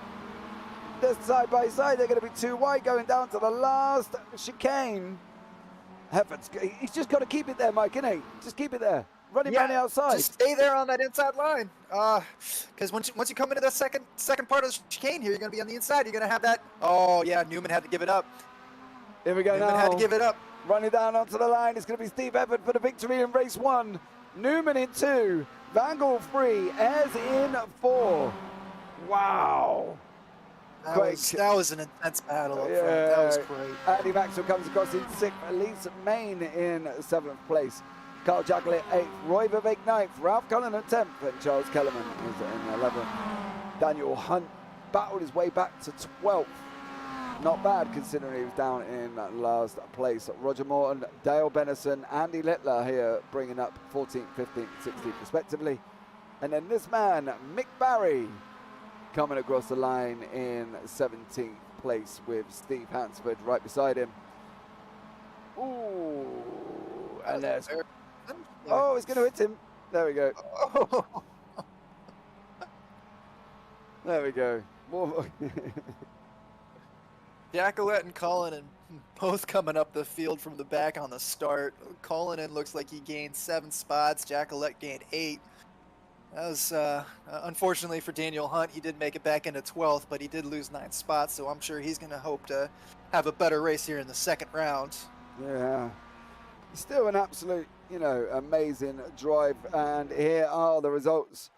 They're side by side. They're going to be too wide going down to the last chicane. Hefford's, he's just got to keep it there, Mike, isn't he? Just keep it there. Running around the outside. Just stay there on that inside line. Because once you come into the second part of the chicane here, you're going to be on the inside. You're going to have that. Oh, yeah, Newman had to give it up. Here we go now. Newman had to give it up. Running down onto the line. It's going to be Steve Hefford for the victory in race 1. Newman in 2. Van Gogh 3, airs in 4. Wow. That was an intense battle up front. That was great. Andy Maxwell comes across in 6th, Elise Main in 7th place. Carl Jacklett 8th, Roy Vivek 9th, Ralph Cullen at 10th, and Charles Kellerman is in 11th. Daniel Hunt battled his way back to 12th. Not bad considering he was down in last place. Roger Morton, Dale Bennison, Andy Littler here bringing up 14th, 15th, 16th respectively. And then this man, Mick Barry, coming across the line in 17th place with Steve Hansford right beside him. Ooh, and there's... Oh, he's going to hit him. There we go. There we go. Jackalette and Cullinan both coming up the field from the back on the start. Cullinan looks like he gained 7 spots. Jackalette gained 8. That was, unfortunately for Daniel Hunt, he did make it back into 12th, but he did lose 9 spots, so I'm sure he's going to hope to have a better race here in the second round. Yeah. Still an absolute, amazing drive. And here are the results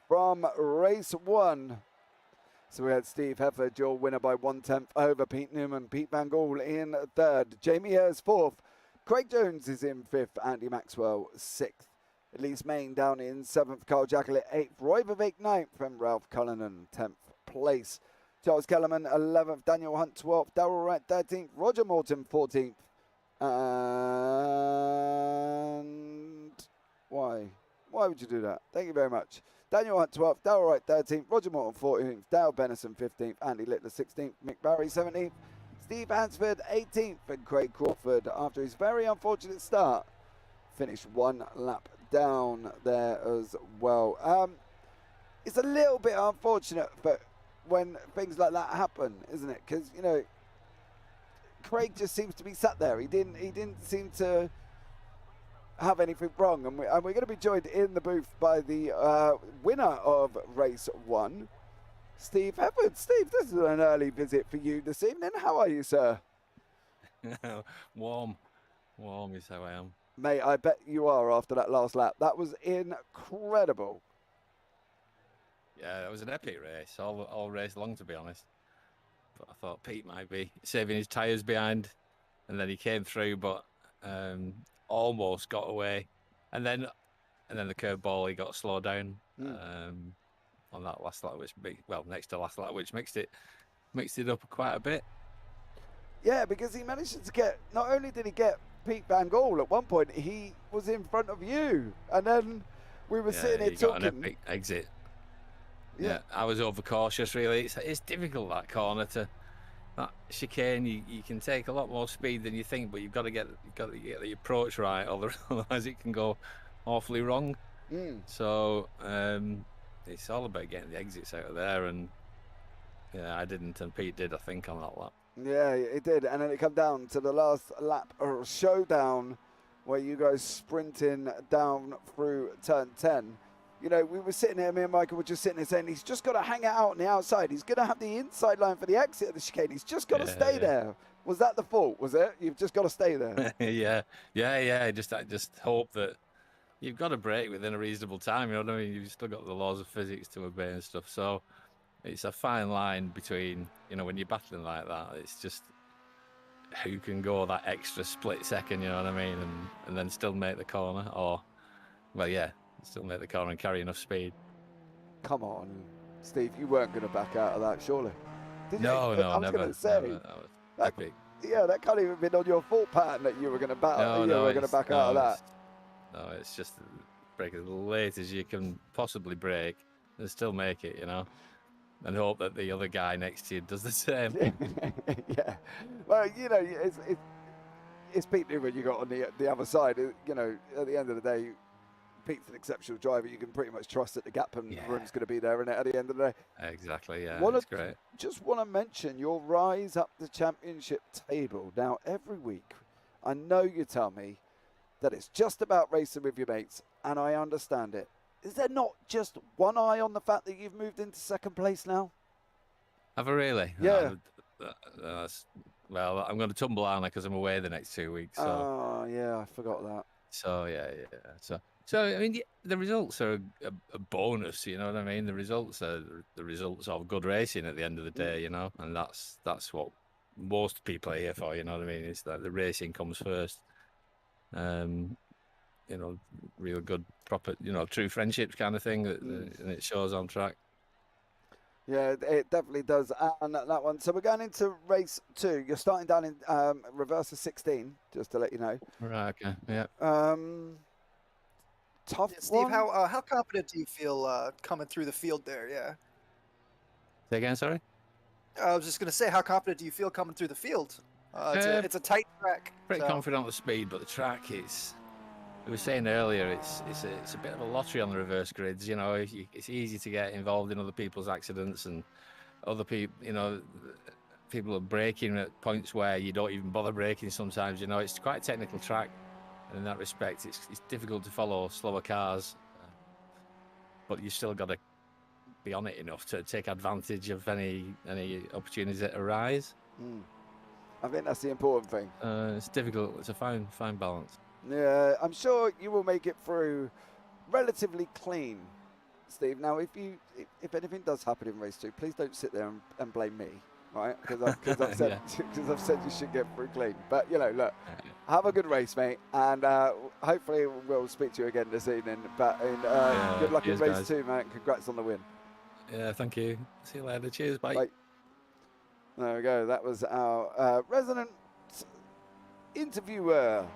from race 1. So we had Steve Hefford, your winner by 1/10 over Pete Newman. Pete Van Gaal in 3rd. Jamie Ayres 4th. Craig Jones is in 5th. Andy Maxwell 6th. Elise Main down in 7th. Carl Jackalett 8th. Roy Vivek 9th. And Ralph Cullinan 10th place. Charles Kellerman 11th. Daniel Hunt 12th. Darrell Wright 13th. Roger Morton 14th. And why? Why would you do that? Thank you very much. Daniel Hunt 12th, Darrell Wright 13th, Roger Morton 14th, Dale Bennison 15th, Andy Littler 16th, Mick Barry 17th, Steve Hansford 18th, and Craig Crawford, after his very unfortunate start, finished 1 lap down there as well. It's a little bit unfortunate, but when things like that happen, isn't it? Because Craig just seems to be sat there. He didn't seem to have anything wrong, and we're going to be joined in the booth by the winner of race 1, Steve Hefford. Steve, this is an early visit for you this evening. How are you, sir? Warm is how I am. Mate, I bet you are after that last lap. That was incredible. Yeah, it was an epic race, all race long, to be honest. But I thought Pete might be saving his tyres behind, and then he came through, but almost got away, and then the curveball, he got slowed down on that last lap, next to last lap, which mixed it up quite a bit. Yeah, because he managed to get, not only did he get Pete Van Gaal at one point, he was in front of you, and then we were sitting here talking. Got an epic exit. Yeah, I was overcautious, really. It's difficult, that corner, to that chicane. You can take a lot more speed than you think, but you've got to get the approach right, otherwise it can go awfully wrong. So it's all about getting the exits out of there, and yeah, I didn't, and Pete did, I think, on that lap. Yeah, it did, and then it come down to the last lap showdown, where you guys sprinting down through turn 10. We were sitting here, me and Michael were just sitting there saying, he's just got to hang it out on the outside. He's going to have the inside line for the exit of the chicane. He's just got to stay there. Was that the fault, was it? You've just got to stay there. Yeah. I just hope that you've got to brake within a reasonable time. You know what I mean? You've still got the laws of physics to obey and stuff. So it's a fine line between, when you're battling like that, it's just who can go that extra split second, you know what I mean? And then still make the corner, still make the corner and carry enough speed. Come on, Steve, you weren't going to back out of that, surely? No, I was never. Going to say, never. That was epic. Yeah, that can't even been on your fault pattern that you were going to battle. You were going to back out of that. No, it's just break as late as you can possibly break and still make it, and hope that the other guy next to you does the same. Yeah. Well, it's Pete Newman you got on the other side. At the end of the day, Pete's an exceptional driver. You can pretty much trust that the gap and room's going to be there, and at the end of the day. Exactly, yeah. It's great. Just want to mention your rise up the championship table. Now, every week, I know you tell me that it's just about racing with your mates, and I understand it. Is there not just one eye on the fact that you've moved into second place now? Have I really? Yeah. Well, I'm going to tumble, aren't I, because I'm away the next 2 weeks. So. Oh, yeah, I forgot that. So yeah. So I mean, the results are a bonus. You know what I mean? The results are the results of good racing at the end of the day. You know, and that's what most people are here for. You know what I mean? It's that the racing comes first. You know, real good, proper, true friendships kind of thing, and it shows on track. Yeah, it definitely does. And that one. So we're going into race 2. You're starting down in reverse of 16, just to let you know. Right. Okay. Yeah. Tough Yeah, Steve, one. how confident do you feel coming through the field there? Yeah. Say again. Sorry. I was just going to say, how confident do you feel coming through the field? It's a tight track. Pretty so. confident on the speed, but the track is. We were saying earlier, it's a bit of a lottery on the reverse grids. You know, it's easy to get involved in other people's accidents, and other people, people are braking at points where you don't even bother braking sometimes. You know, it's quite a technical track, and in that respect, it's difficult to follow slower cars, but you still got to be on it enough to take advantage of any opportunities that arise. I think that's the important thing. It's difficult. It's a fine balance. Yeah, I'm sure you will make it through relatively clean, Steve. Now, if anything does happen in race 2, please don't sit there and blame me, right? Because I've said I've said you should get through clean. But look, have a good race, mate, and hopefully we'll speak to you again this evening. But good luck in race 2, man. Congrats on the win. Yeah, thank you. See you later. Cheers. Bye. There we go. That was our resident interviewee,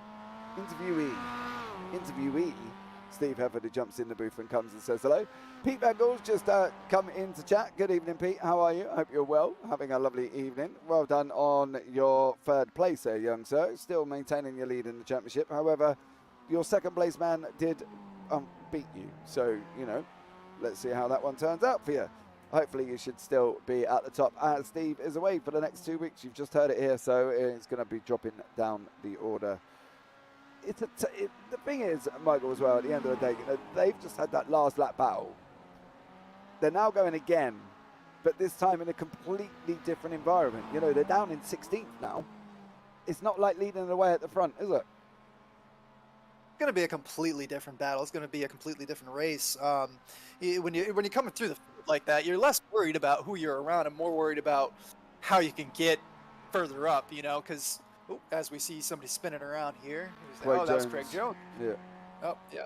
Steve Hefford, who jumps in the booth and comes and says hello. Pete Van Gaal's just come in to chat. Good evening, Pete. How are you? I hope you're well. Having a lovely evening. Well done on your 3rd place there, young sir. Still maintaining your lead in the championship. However, your 2nd place man did beat you. So, let's see how that one turns out for you. Hopefully you should still be at the top. Steve is away for the next 2 weeks. You've just heard it here, so it's going to be dropping down the order. The thing is, Michael, as well, at the end of the day, they've just had that last lap battle. They're now going again, but this time in a completely different environment. They're down in 16th now. It's not like leading the way at the front, is it? Going to be a completely different battle. It's going to be a completely different race. When you're coming through the field like that, you're less worried about who you're around and more worried about how you can get further up. Because as we see somebody spinning around here, that's Craig Jones. Yeah. Oh yeah.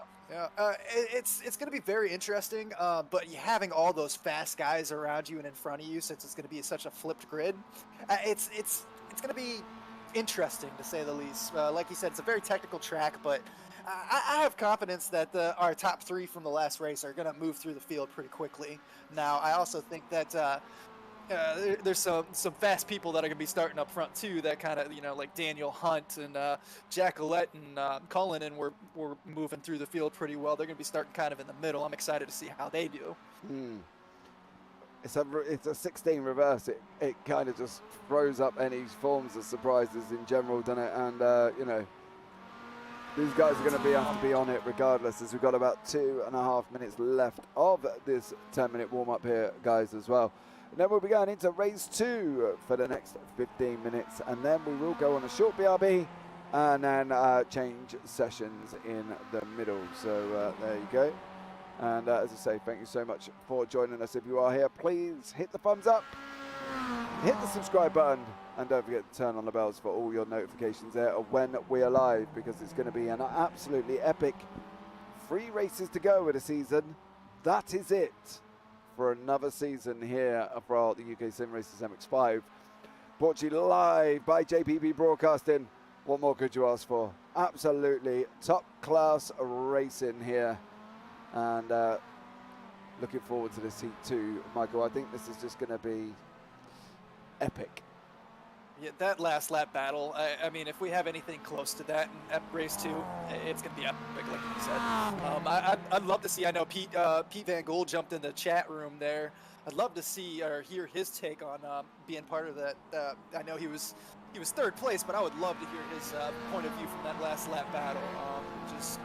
It's going to be very interesting. But having all those fast guys around you and in front of you, since it's going to be such a flipped grid, it's going to be interesting to say the least. Like you said, it's a very technical track, but I have confidence that our top 3 from the last race are going to move through the field pretty quickly. Now, I also think that there's some fast people that are going to be starting up front too. That kind of like Daniel Hunt and Jack Ouellette and Cullinan were moving through the field pretty well. They're going to be starting kind of in the middle. I'm excited to see how they do. It's a 16 reverse. It kind of just throws up any forms of surprises in general, doesn't it? And these guys are going to have to be on it regardless, as we've got about 2.5 minutes left of this 10-minute warm-up here, guys, as well. And then we'll be going into race 2 for the next 15 minutes, and then we will go on a short BRB and then change sessions in the middle. So there you go. And as I say, thank you so much for joining us. If you are here, please hit the thumbs up, hit the subscribe button, and don't forget to turn on the bells for all your notifications there of when we are live, because it's going to be an absolutely epic 3 races to go with the season. That is it for another season here for the UK SimRacers MX5. Brought to you live by JPB Broadcasting. What more could you ask for? Absolutely top class racing here. And looking forward to this heat too, Michael. I think this is just going to be epic. Yeah, that last lap battle, I mean, if we have anything close to that in race 2, it's going to be epic, like you said. I'd love to see, I know Pete Van Gaal jumped in the chat room there. I'd love to see or hear his take on being part of that. I know he was 3rd place, but I would love to hear his point of view from that last lap battle. Just,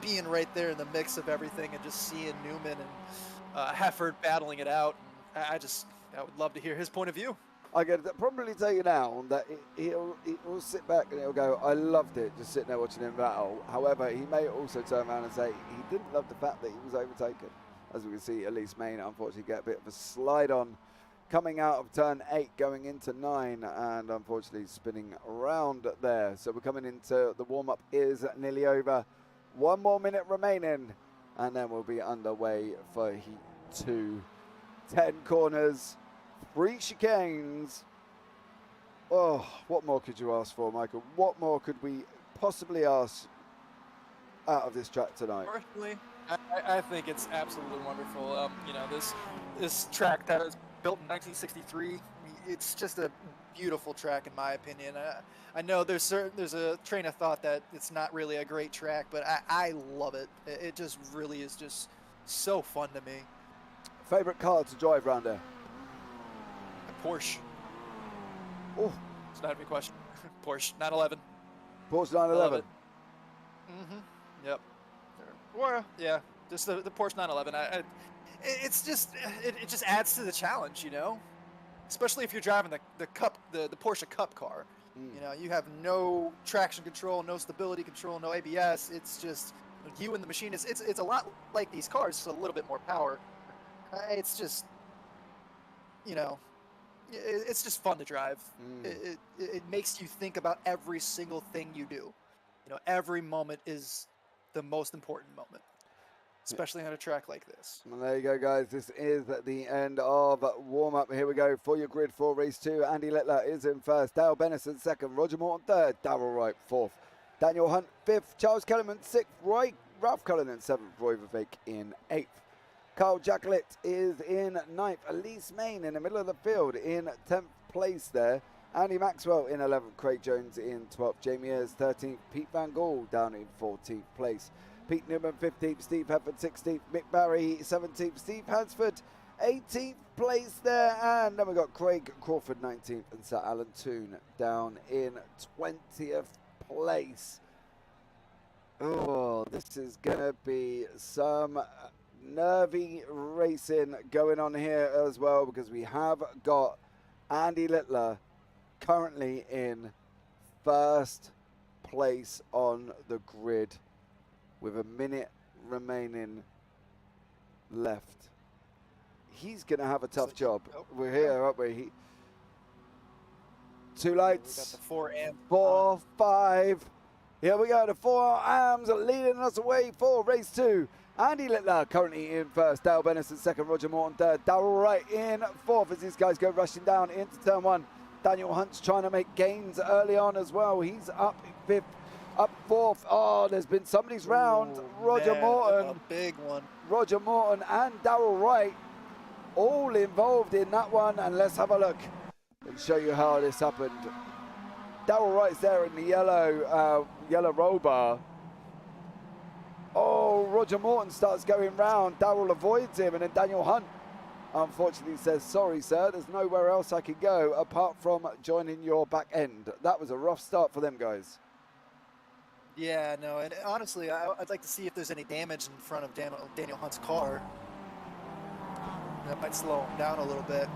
being right there in the mix of everything and just seeing Newman and Hefford battling it out. I would love to hear his point of view. I can probably tell you now that he'll sit back and he'll go, I loved it, just sitting there watching him battle. However, he may also turn around and say he didn't love the fact that he was overtaken. As we can see, Elise Main unfortunately get a bit of a slide on coming out of turn 8, going into 9, and unfortunately spinning around there. So we're coming into the warm-up is nearly over. 1 more minute remaining, and then we'll be underway for Heat 2. 10 corners, 3 chicanes. Oh, what more could you ask for, Michael? What more could we possibly ask out of this track tonight? Personally, I think it's absolutely wonderful. You know, this track that was built in 1963, it's just a beautiful track in my opinion. I know there's a train of thought that it's not really a great track, but I love it. It just really is just so fun to me. Favorite car to drive around there? A Porsche. Oh, it's not a big question. Porsche 911. Porsche 911. Yep. Or yeah, just the Porsche 911. It's just it just adds to the challenge, you know. Especially if you're driving the Porsche Cup car. You know, you have no traction control, no stability control, no ABS. It's just you and the machine. It's a lot like these cars, just a little bit more power. It's just, you know, it's just fun to drive. It makes you think about every single thing you do. You know, every moment is the most important moment, especially on a track like this. Well, there you go, guys. This is the end of warm-up. Here we go for your grid for race 2. Andy Littler is in first. Dale Bennison second. Roger Morton third. Darrell Wright fourth. Daniel Hunt fifth. Charles Kellerman sixth. Ralph Cullinan seventh. Roy Verbeek in eighth. Carl Jacklett is in ninth. Elise Main in the middle of the field in 10th place there. Andy Maxwell in 11th. Craig Jones in 12th. Jamie Ayres 13th. Pete Van Gaal down in 14th place. Pete Newman 15th. Steve Hefford 16th. Mick Barry 17th. Steve Hansford 18th place there. And then we've got Craig Crawford 19th and Sir Alan Toon down in 20th place. Oh, this is going to be some nervy racing going on here as well, because we have got Andy Littler currently in first place on the grid with a minute remaining left. He's going to have a tough job. We're here, aren't we? Two lights. We got the 4, 5. Here we go. The 4 AMs leading us away for race 2. Andy Littler currently in first. Dale Bennison second. Roger Morton third. Darrell Wright in fourth as these guys go rushing down into turn 1. Daniel Hunt's trying to make gains early on as well. He's up fifth, up fourth. Oh, there's been somebody's round. Roger Morton. A big one. Roger Morton and Darrell Wright all involved in that one. And let's have a look and show you how this happened. Darrell Wright's there in the yellow roll bar. Oh, Roger Morton starts going round. Darrell avoids him, and then Daniel Hunt unfortunately says, sorry, sir, there's nowhere else I could go apart from joining your back end. That was a rough start for them guys. Yeah, no, and honestly, I'd like to see if there's any damage in front of Daniel Hunt's car. That might slow him down a little bit.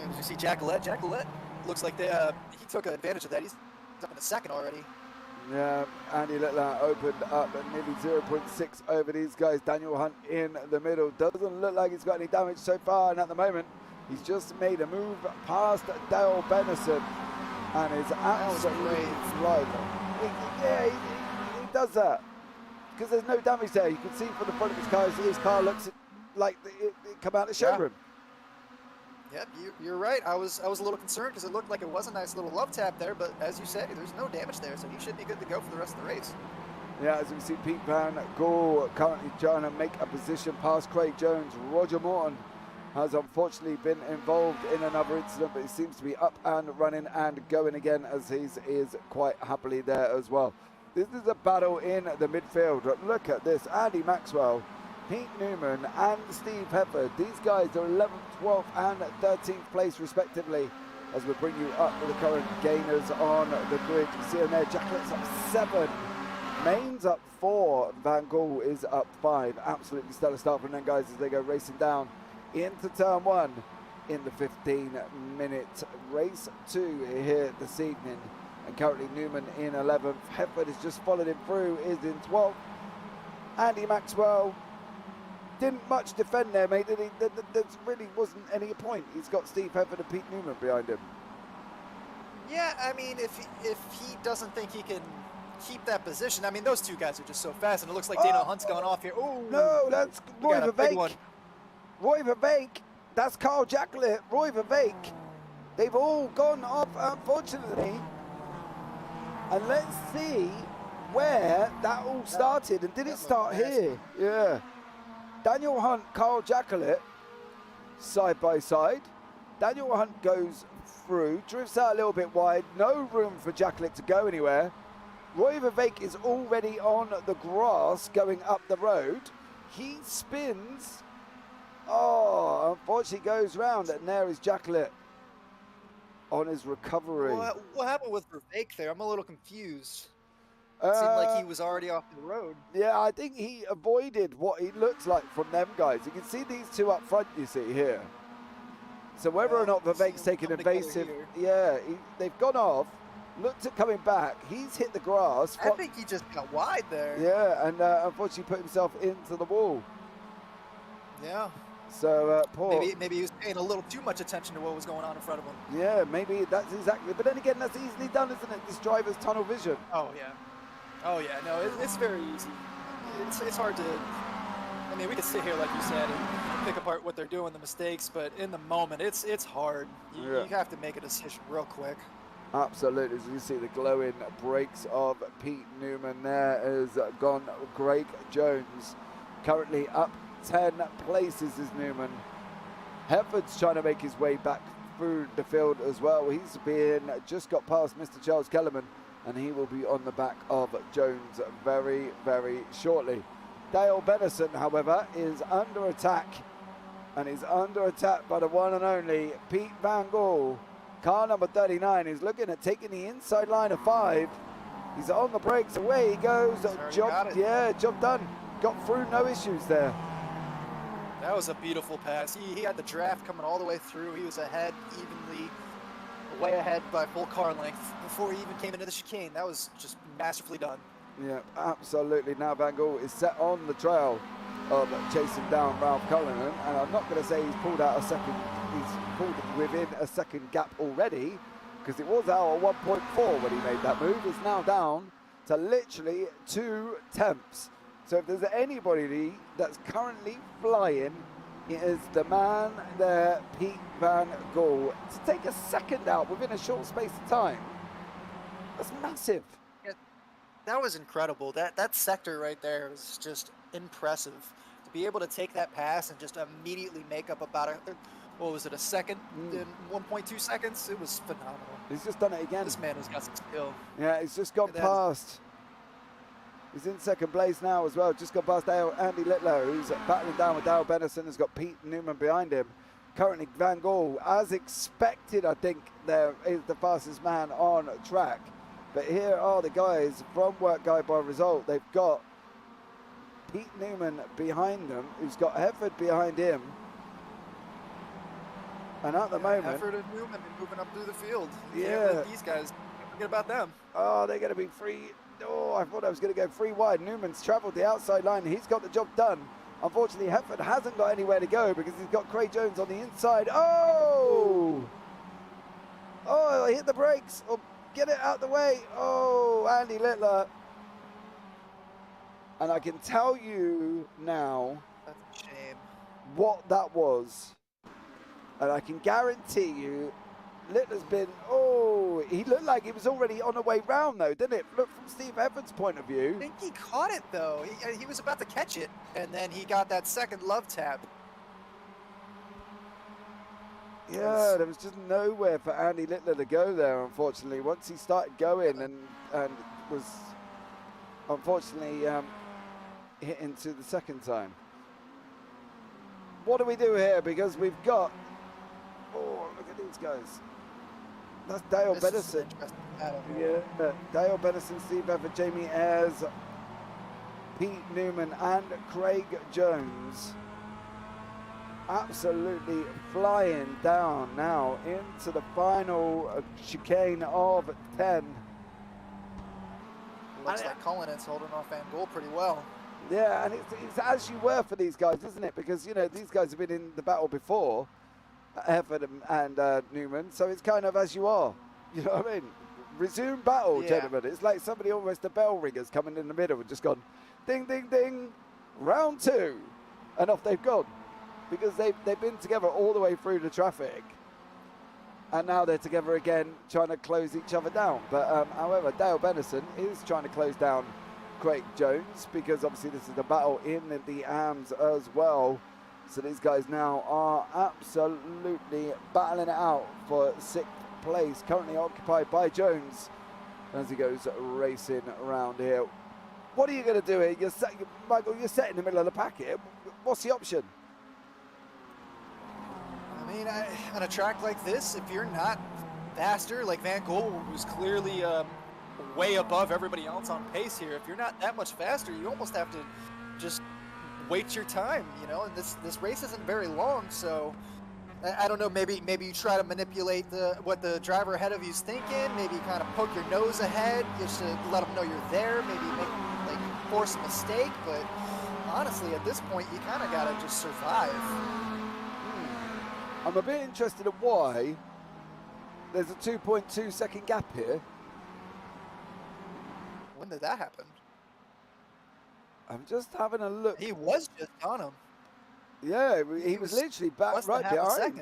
And as you see Jack Gillette looks like he took advantage of that. He's up in the second already. Yeah, Andy Littler opened up at nearly 0.6 over these guys. Daniel Hunt in the middle. Doesn't look like he's got any damage so far, and at the moment, he's just made a move past Dale Bennison and is absolutely flying. Yeah, he does that because there's no damage there. You can see from the front of his car looks like it come out of the showroom. Yep, you're right. I was a little concerned because it looked like it was a nice little love tap there, but as you say, there's no damage there, so he should be good to go for the rest of the race. Yeah, as we see Pete Van Gaal currently trying to make a position past Craig Jones. Roger Morton has unfortunately been involved in another incident, but he seems to be up and running and going again as he is quite happily there as well. This is a battle in the midfield. Look at this, Andy Maxwell, Pete Newman and Steve Hefford. These guys are 11th, 12th and 13th place respectively as we bring you up to the current gainers on the grid. You see them there, Jacquelette's up 7, Main's up 4, Van Gaal is up 5. Absolutely stellar start from them guys as they go racing down into turn 1. in the 15-minute race 2 here this evening. And currently Newman in 11th. Hefford has just followed him through, is in 12th. Andy Maxwell didn't much defend there, mate. There really wasn't any point. He's got Steve Hefford and Pete Newman behind him. Yeah, I mean, if he doesn't think he can keep that position, I mean, those two guys are just so fast, and it looks like Daniel Hunt's going off here. Oh no, that's Roy Verbeek. Roy Verbeek. That's Carl Jacklett. Roy Verbeek. They've all gone off, unfortunately. And let's see where that all started. And did it start here? Yeah. Daniel Hunt, Carl Jacklett, side by side. Daniel Hunt goes through, drifts out a little bit wide. No room for Jacklett to go anywhere. Roy Verbeek is already on the grass going up the road. He spins. Oh, unfortunately goes round, and there is Jacklett on his recovery. What happened with Verbeek there? I'm a little confused. It seemed like he was already off the road. Yeah, I think he avoided what he looks like from them guys. You can see these two up front, you see here. So whether or not Verbeek's taken evasive, they've gone off, looked at coming back. He's hit the grass. I think he just got wide there. Yeah, and unfortunately put himself into the wall. Yeah. So poor. Maybe he was paying a little too much attention to what was going on in front of him. Yeah, maybe that's exactly. But then again, that's easily done, isn't it? This driver's tunnel vision. Oh yeah. Oh yeah. No, it's very easy. It's hard to. I mean, we could sit here like you said and pick apart what they're doing, the mistakes, but in the moment, it's hard. You have to make a decision real quick. Absolutely. As you see, the glowing brakes of Pete Newman there has gone. Craig Jones currently up 10 places is Newman. Hefford's trying to make his way back through the field as well. He's just got past Mr. Charles Kellerman, and he will be on the back of Jones very, very shortly. Dale Benison, however, is under attack, and he's under attack by the one and only Pete Van Gaal. Car number 39 is looking at taking the inside line of 5. He's on the brakes, away he goes. Job done. Got through, no issues there. That was a beautiful pass. He had the draft coming all the way through. He was ahead evenly, way ahead by full car length before he even came into the chicane. That was just masterfully done. Yeah, absolutely. Now Van Gaal is set on the trail of chasing down Ralph Cullinan, and I'm not going to say he's pulled out a second. He's pulled within a second gap already, because it was our 1.4 when he made that move. It's now down to literally 2 tenths. So if there's anybody that's currently flying, it is the man there, Pete Van Gaal. To take a second out within a short space of time, that's massive. Yeah, that was incredible. That sector right there was just impressive. To be able to take that pass and just immediately make up about a second in 1.2 seconds? It was phenomenal. He's just done it again. This man has got some skill. Yeah, he's just gone past. He's in second place now as well. Just got past Andy Littler, who's battling down with Dale Benison. Has got Pete Newman behind him. Currently, Van Gaal, as expected, I think, there is the fastest man on track. But here are the guys from Work Guide by Result. They've got Pete Newman behind them, who's got Hefford behind him. And at the moment, Hefford and Newman moving up through the field. Yeah. These guys, forget about them. Oh, they're going to be free. Oh, I thought I was going to go free wide. Newman's travelled the outside line. He's got the job done. Unfortunately, Hefford hasn't got anywhere to go because he's got Craig Jones on the inside. Oh! Oh, hit the brakes. Oh, get it out the way. Oh, Andy Littler. And I can tell you now That's a shame. what that was. And I can guarantee you, Littler's been, he looked like he was already on the way round though, didn't it? Look from Steve Hefford's point of view. I think he caught it though. He was about to catch it, and then he got that second love tap. Yeah, there was just nowhere for Andy Littler to go there, unfortunately. Once he started going and was, unfortunately, hit into the second time. What do we do here? Because we've got, look at these guys. That's Dale Benison. Yeah, Dale Benison, Steve Hefford, Jamie Ayres, Pete Newman, and Craig Jones. absolutely flying down now into the final chicane of 10. Looks like Cullinan's holding off Van Gool pretty well. Yeah, and it's as you were for these guys, isn't it? Because, you know, these guys have been in the battle before, Hefford and Newman, so it's kind of as you are. You know what I mean? Resume battle, gentlemen. It's like somebody, almost the bell ringers coming in the middle and just gone, ding, ding, ding, round 2. And off they've gone. Because they've been together all the way through the traffic. And now they're together again, trying to close each other down. But however, Dale Bennison is trying to close down Craig Jones, because obviously this is a battle in the AMS as well. So these guys now are absolutely battling it out for 6th place, currently occupied by Jones as he goes racing around here. What are you going to do here? Michael, you're set in the middle of the pack here. What's the option? I mean, on a track like this, if you're not faster, like Van Gool was clearly way above everybody else on pace here. If you're not that much faster, you almost have to just wait your time, you know. And this race isn't very long, so I don't know. Maybe you try to manipulate what the driver ahead of you's thinking. Maybe you kind of poke your nose ahead just to let them know you're there. Maybe force a mistake. But honestly, at this point, you kind of gotta just survive. I'm a bit interested in why there's a 2.2 second gap here. When did that happen? I'm just having a look. He was just on him. Yeah, he was literally back right behind.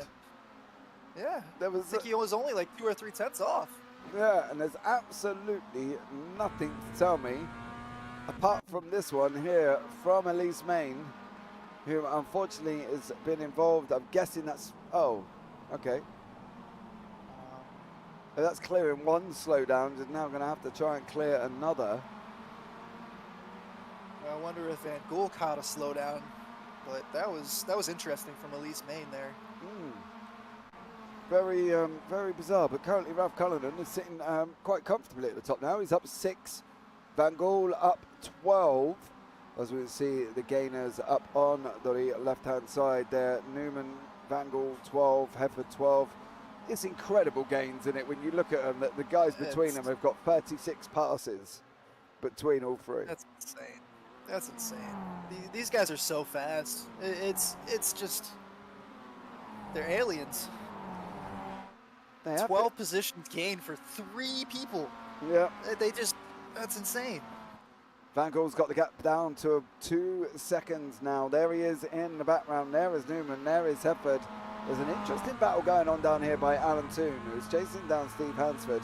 Yeah, I think he was only like 2 or 3 tenths off. Yeah, and there's absolutely nothing to tell me apart from this one here from Elise Main, who unfortunately has been involved. I'm guessing that's, oh, okay. That's clearing one slowdown. Is now going to have to try and clear another. I wonder if Van Gool caught a slowdown, but that was interesting from Elise Main there. Very bizarre. But currently Ralph Cullinan is sitting quite comfortably at the top now. He's up 6. Van Gool up 12. As we see the gainers up on the left-hand side there. Newman, Van Gool 12, Hefford 12. It's incredible gains in it when you look at them. The guys between them have got 36 passes between all three. That's insane. That's insane. These guys are so fast. It's just, they're aliens. 12 positions gained for 3 people. Yeah. That's insane. Van Gool's got the gap down to 2 seconds now. There he is in the background. There is Newman. There is Hefford. There's an interesting battle going on down here by Alan Toon, who's chasing down Steve Hansford.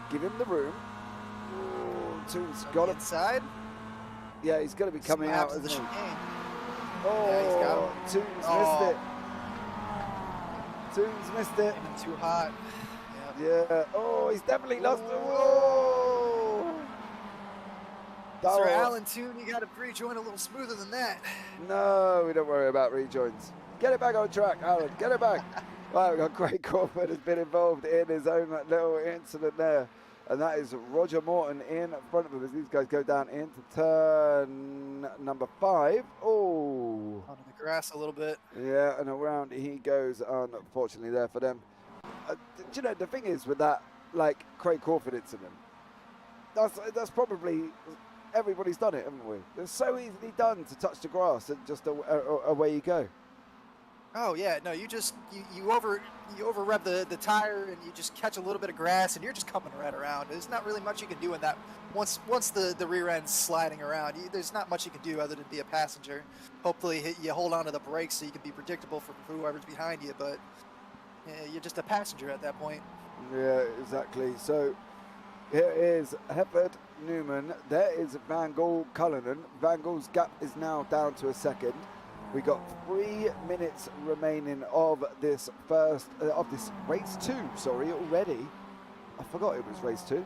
Give him the room. Toon's got him inside. Yeah, he's going to be coming out, isn't he? Oh, yeah, he's got him. Toon's missed it. Toon's missed it. Even too hot. Yeah. Oh, he's definitely lost it. Whoa! Sir Alan Toon, you got to rejoin a little smoother than that. No, we don't worry about rejoins. Get it back on track, Alan. Get it back. Right, we've got Craig Crawford has been involved in his own little incident there. And that is Roger Morton in front of him as these guys go down into turn number 5. Oh. Onto the grass a little bit. Yeah, and around he goes, unfortunately, there for them. Do you know, the thing is with that, like, Craig Crawford incident, that's probably, everybody's done it, haven't we? It's so easily done to touch the grass and just away you go. Oh yeah, no, you over rev the tire and you just catch a little bit of grass and you're just coming right around. There's not really much you can do in that. Once the rear end's sliding around, there's not much you can do other than be a passenger. Hopefully you hold on to the brakes so you can be predictable for whoever's behind you, but you're just a passenger at that point. Yeah, exactly. So here is Hefford, Newman. There is Van Gool, Cullinan. Van Gool's gap is now down to a second. We got 3 minutes remaining of this race 2. Sorry, already. I forgot it was race 2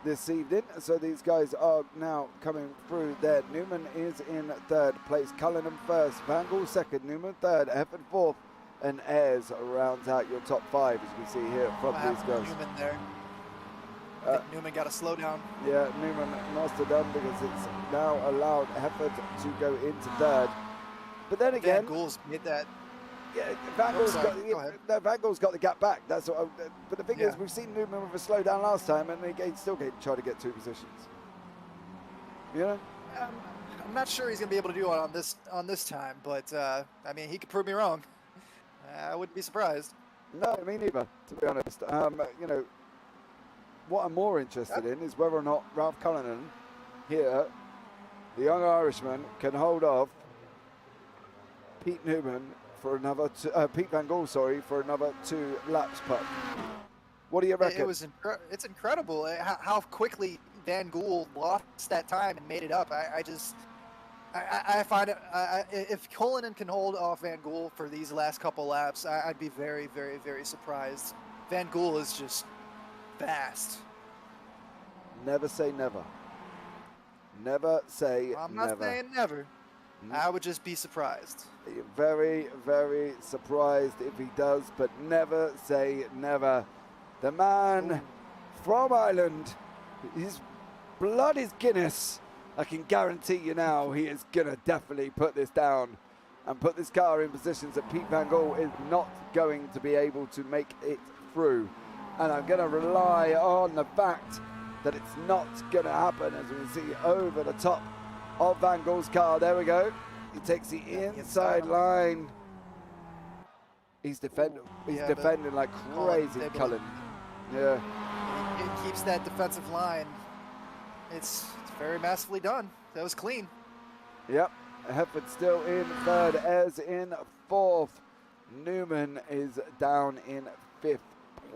this evening. So these guys are now coming through there. Newman is in 3rd place. Cullinan 1st. Van Gool 2nd. Newman 3rd. Hefford 4th. And Ayres rounds out your top 5, as you can see here from these guys. Newman there. I think Newman got to slow down. Yeah, Newman must have done because it's now allowed Hefford to go into 3rd. But then again, Van Gool's made that Yeah, Van Gogh's sorry. Go ahead. no, Van Gogh's got the gap back. That's what. But the thing is, Yeah. we've seen Newman with a slowdown last time, and he still tried to get 2 positions. You know? I'm not sure he's going to be able to do it on this time, but I mean, he could prove me wrong. I wouldn't be surprised. No, me neither, to be honest. You know, what I'm more interested in is whether or not Ralph Cullinan here, the young Irishman, can hold off Pete Newman for another Pete Van Gogh, for another 2 laps, Puck. What do you reckon? It's incredible how quickly Van Gool lost that time and made it up. I find it, if Cullinan can hold off Van Gool for these last couple laps, I'd be very, very, very surprised. Van Gool is just fast. Never say never. Never say I'm not never. saying never. I would just be surprised. Very, very surprised if he does, but never say never. The man from Ireland, his blood is Guinness. I can guarantee you now he is going to definitely put this down and put this car in positions that Pete Van Gogh is not going to be able to make it through. And I'm going to rely on the fact that it's not going to happen, as we see over the top of Van Gogh's car. There we go. He takes the inside line. He's defending like crazy, Cullen. Yeah. He keeps that defensive line. It's very massively done. That was clean. Yep. Hefford still in 3rd, Ez in 4th. Newman is down in 5th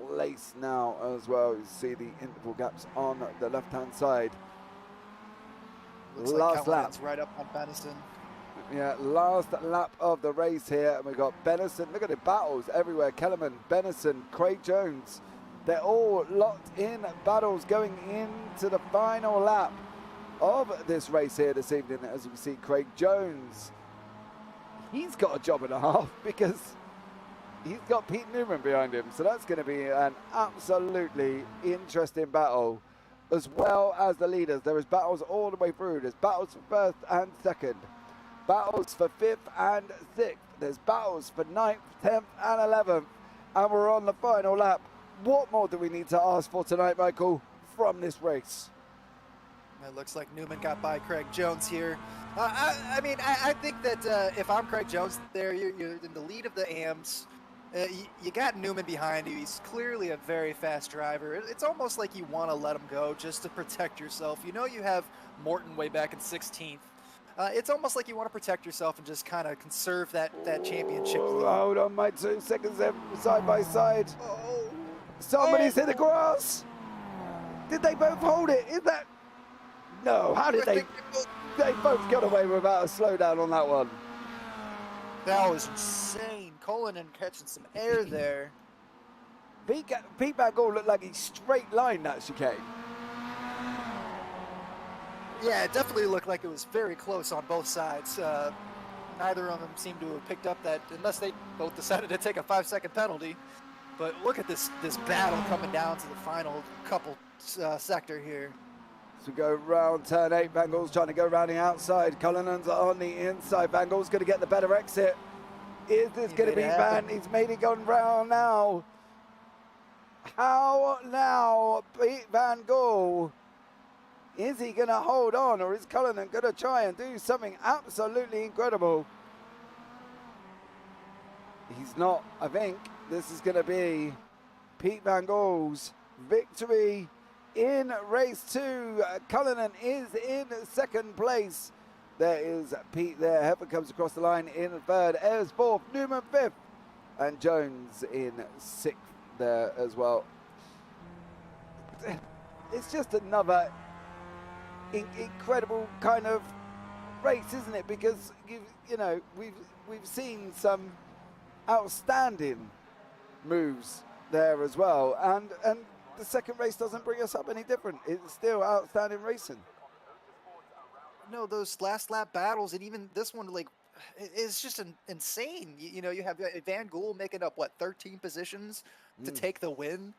place now as well. You see the interval gaps on the left-hand side. Looks Last like lap. right up on Benison. Yeah, last lap of the race here, and we've got Benison. Look at the battles everywhere. Kellerman, Benison, Craig Jones. They're all locked in battles going into the final lap of this race here this evening. As you can see, Craig Jones, he's got a job and a half because he's got Pete Newman behind him. So that's going to be an absolutely interesting battle, as well as the leaders. There is battles all the way through. There's battles for 1st and 2nd. Battles for 5th and 6th. There's battles for 9th, 10th and 11th. And we're on the final lap. What more do we need to ask for tonight, Michael, from this race? It looks like Newman got by Craig Jones here. I mean, I think that if I'm Craig Jones there, you're in the lead of the AMs. You got Newman behind you. He's clearly a very fast driver. It's almost like you want to let him go just to protect yourself. You know you have Morton way back in 16th. It's almost like you want to protect yourself and just kind of conserve that championship lead. Hold on, my 2 seconds there, side by side. Somebody's hit the grass. Did they both hold it? Is that? No, how did they? They both got away without a slowdown on that one. That was insane. Cullinan catching some air there. Pete Van Gogh looked like he straight lined that chicane. Yeah, it definitely looked like it was very close on both sides. Neither of them seemed to have picked up that, unless they both decided to take a 5-second penalty. But look at this battle coming down to the final couple sector here. So we go round turn 8. Van Gogh's trying to go round the outside. Cullinan's on the inside. Van Gogh's going to get the better exit. Is this going to be Van? He's made it gone round now. How now, Pete Van Gogh? Is he going to hold on, or is Cullinan going to try and do something absolutely incredible? He's not. I think this is going to be Pete Van Gogh's victory in race 2. Cullinan is in 2nd place. There is Pete there. Hefford comes across the line in 3rd. Ayres 4th. Newman 5th. And Jones in 6th there as well. It's just another incredible kind of race, isn't it? Because you know we've seen some outstanding moves there as well, and the second race doesn't bring us up any different. It's still outstanding racing. No, those last lap battles, and even this one, like, it's just insane. You know, you have Van Gool making up 13 positions to take the win.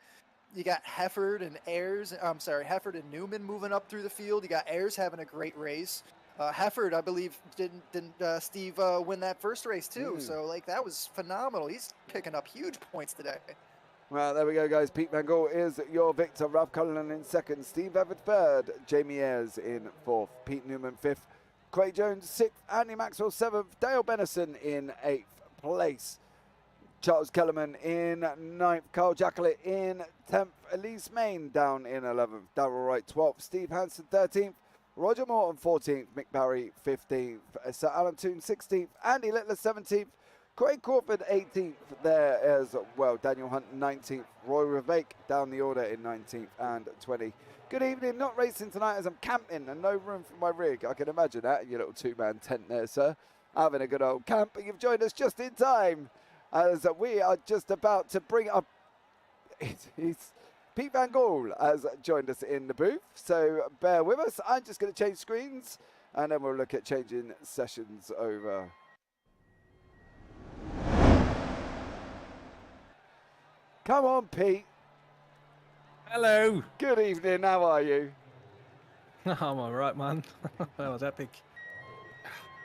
You got Hefford and Newman moving up through the field. You got Ayres having a great race. Hefford, I believe, didn't Steve win that first race too? So like that was phenomenal. He's picking up huge points today. Well, there we go, guys. Pete Van Gogh is your victor. Ralph Cullinan in second. Steve Everett third. Jamie Ayres in fourth. Pete Newman fifth. Craig Jones sixth. Andy Maxwell seventh. Dale Bennison in eighth place. Charles Kellerman in ninth. Carl Jacklett in 10th. Elise Main down in 11th. Darrell Wright 12th. Steve Hansen 13th. Roger Morton 14th. Mick Barry 15th. Sir Alan Toon 16th. Andy Littler 17th. Craig Crawford 18th there as well. Daniel Hunt 19th. Roy Revake down the order in 19th and 20. Good evening. Not racing tonight as I'm camping and no room for my rig. I can imagine that in your little two-man tent there, sir. Having a good old camp. But you've joined us just in time as we are just about to bring up. Pete Van Gogh has joined us in the booth. So bear with us. I'm just going to change screens and then we'll look at changing sessions over. Come on, Pete. Hello. Good evening. How are you? I'm all right, man. That was epic.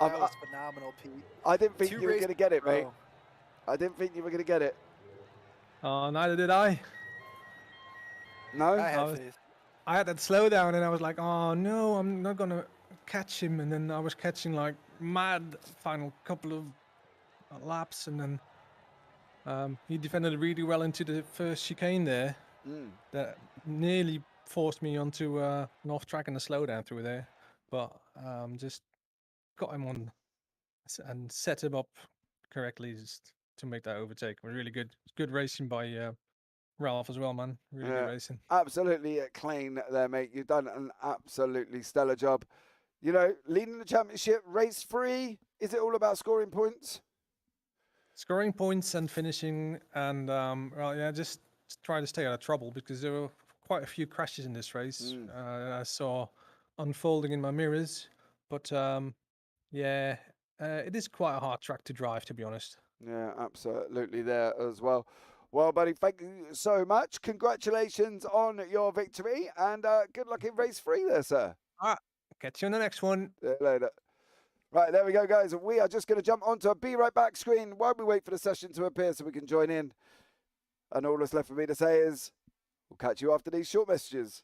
That was phenomenal, Pete. I didn't think you were going to get it, mate. Bro. I didn't think you were going to get it. Neither did I. No? I had faith. I had that slowdown and I was like, oh no, I'm not going to catch him. And then I was catching like mad final couple of laps. And then he defended really well into the first chicane there. That nearly forced me onto an off track and a slowdown through there. But just got him on and set him up correctly just to make that overtake. Really good racing by Ralph as well, man. Really good racing. Absolutely clean there, mate. You've done an absolutely stellar job. You know, leading the championship, race 3, is it all about scoring points? Scoring points and finishing, and just try to stay out of trouble because there were quite a few crashes in this race. I saw unfolding in my mirrors, but it is quite a hard track to drive, to be honest. Yeah, absolutely there as well. Well, buddy, thank you so much. Congratulations on your victory, and good luck in race 3 there, sir. All right, catch you on the next one. See you later. Right, there we go, guys. We are just going to jump onto a Be Right Back screen while we wait for the session to appear so we can join in. And all that's left for me to say is, we'll catch you after these short messages.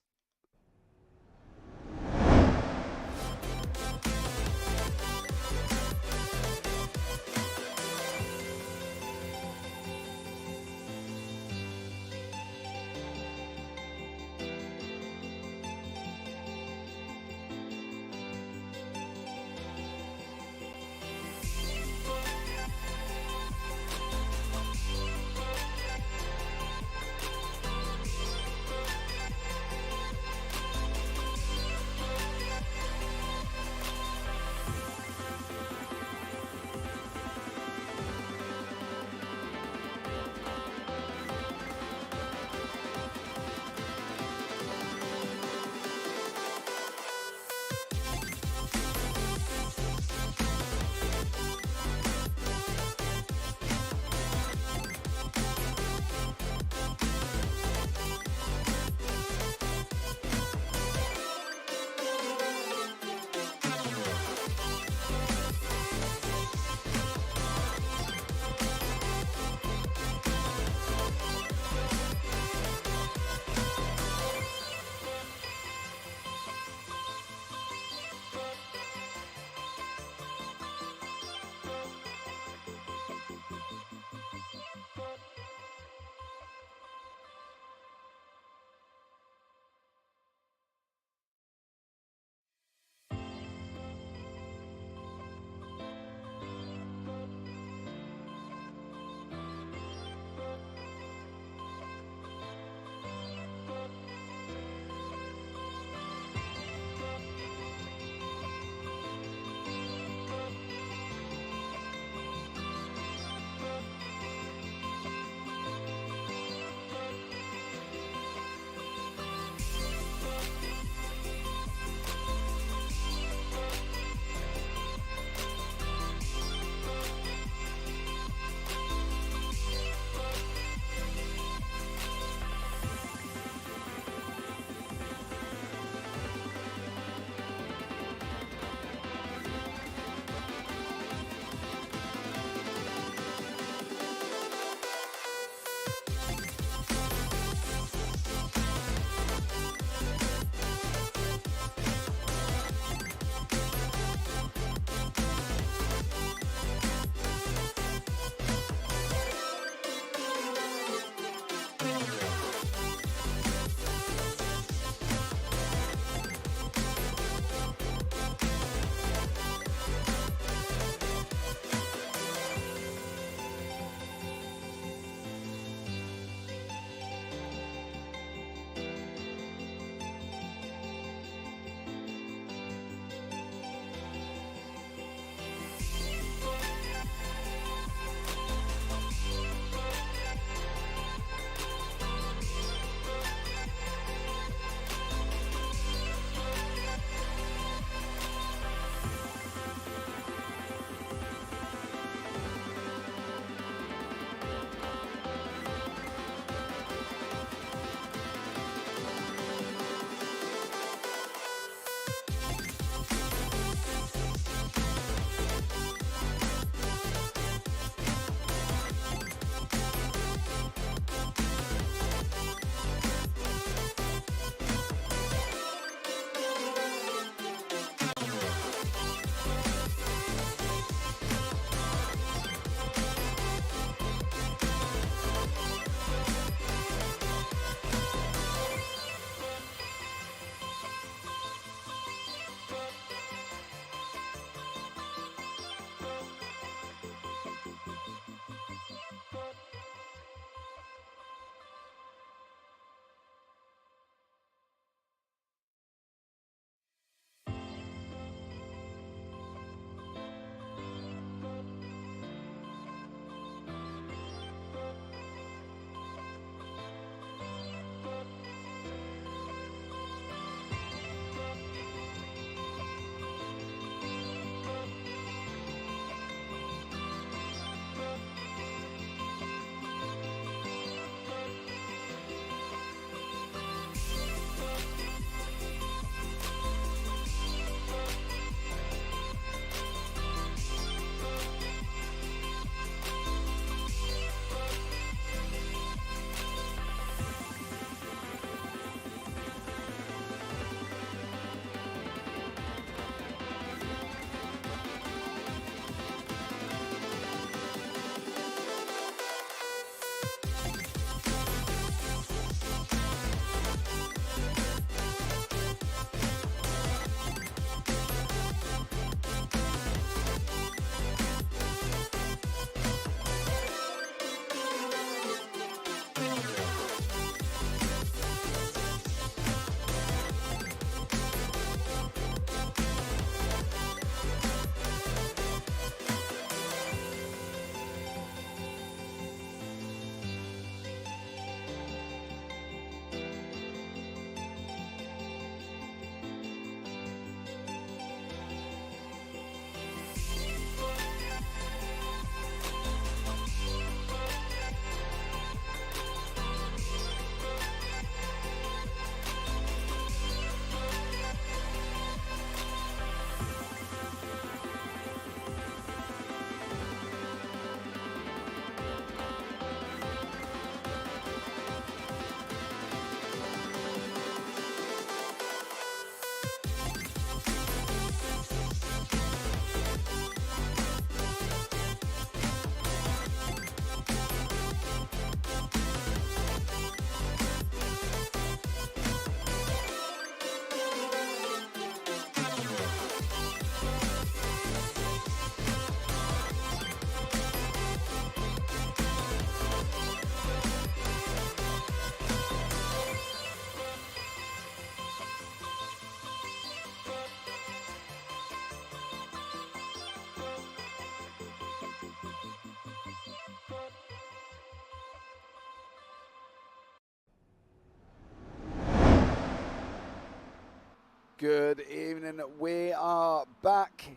Good evening. We are back,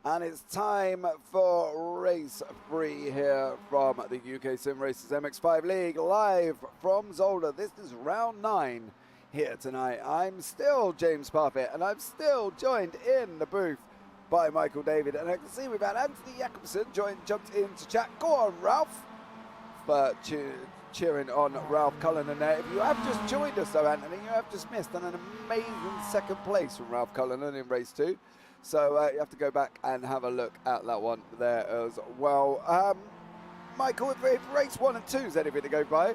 and it's time for race 3 here from the UK SimRacers MX5 League, live from Zolder. This is round 9 here tonight. I'm still James Parfitt, and I'm still joined in the booth by Michael David, and I can see we've had Anthony Jakobsen jumped into chat. Go on, Ralph, for cheering on Ralph Cullinan there. If you have just joined us though, Anthony, you have just missed an amazing second place from Ralph Cullinan in race 2. So you have to go back and have a look at that one there as well. Michael, if race 1 and 2 is anything to go by,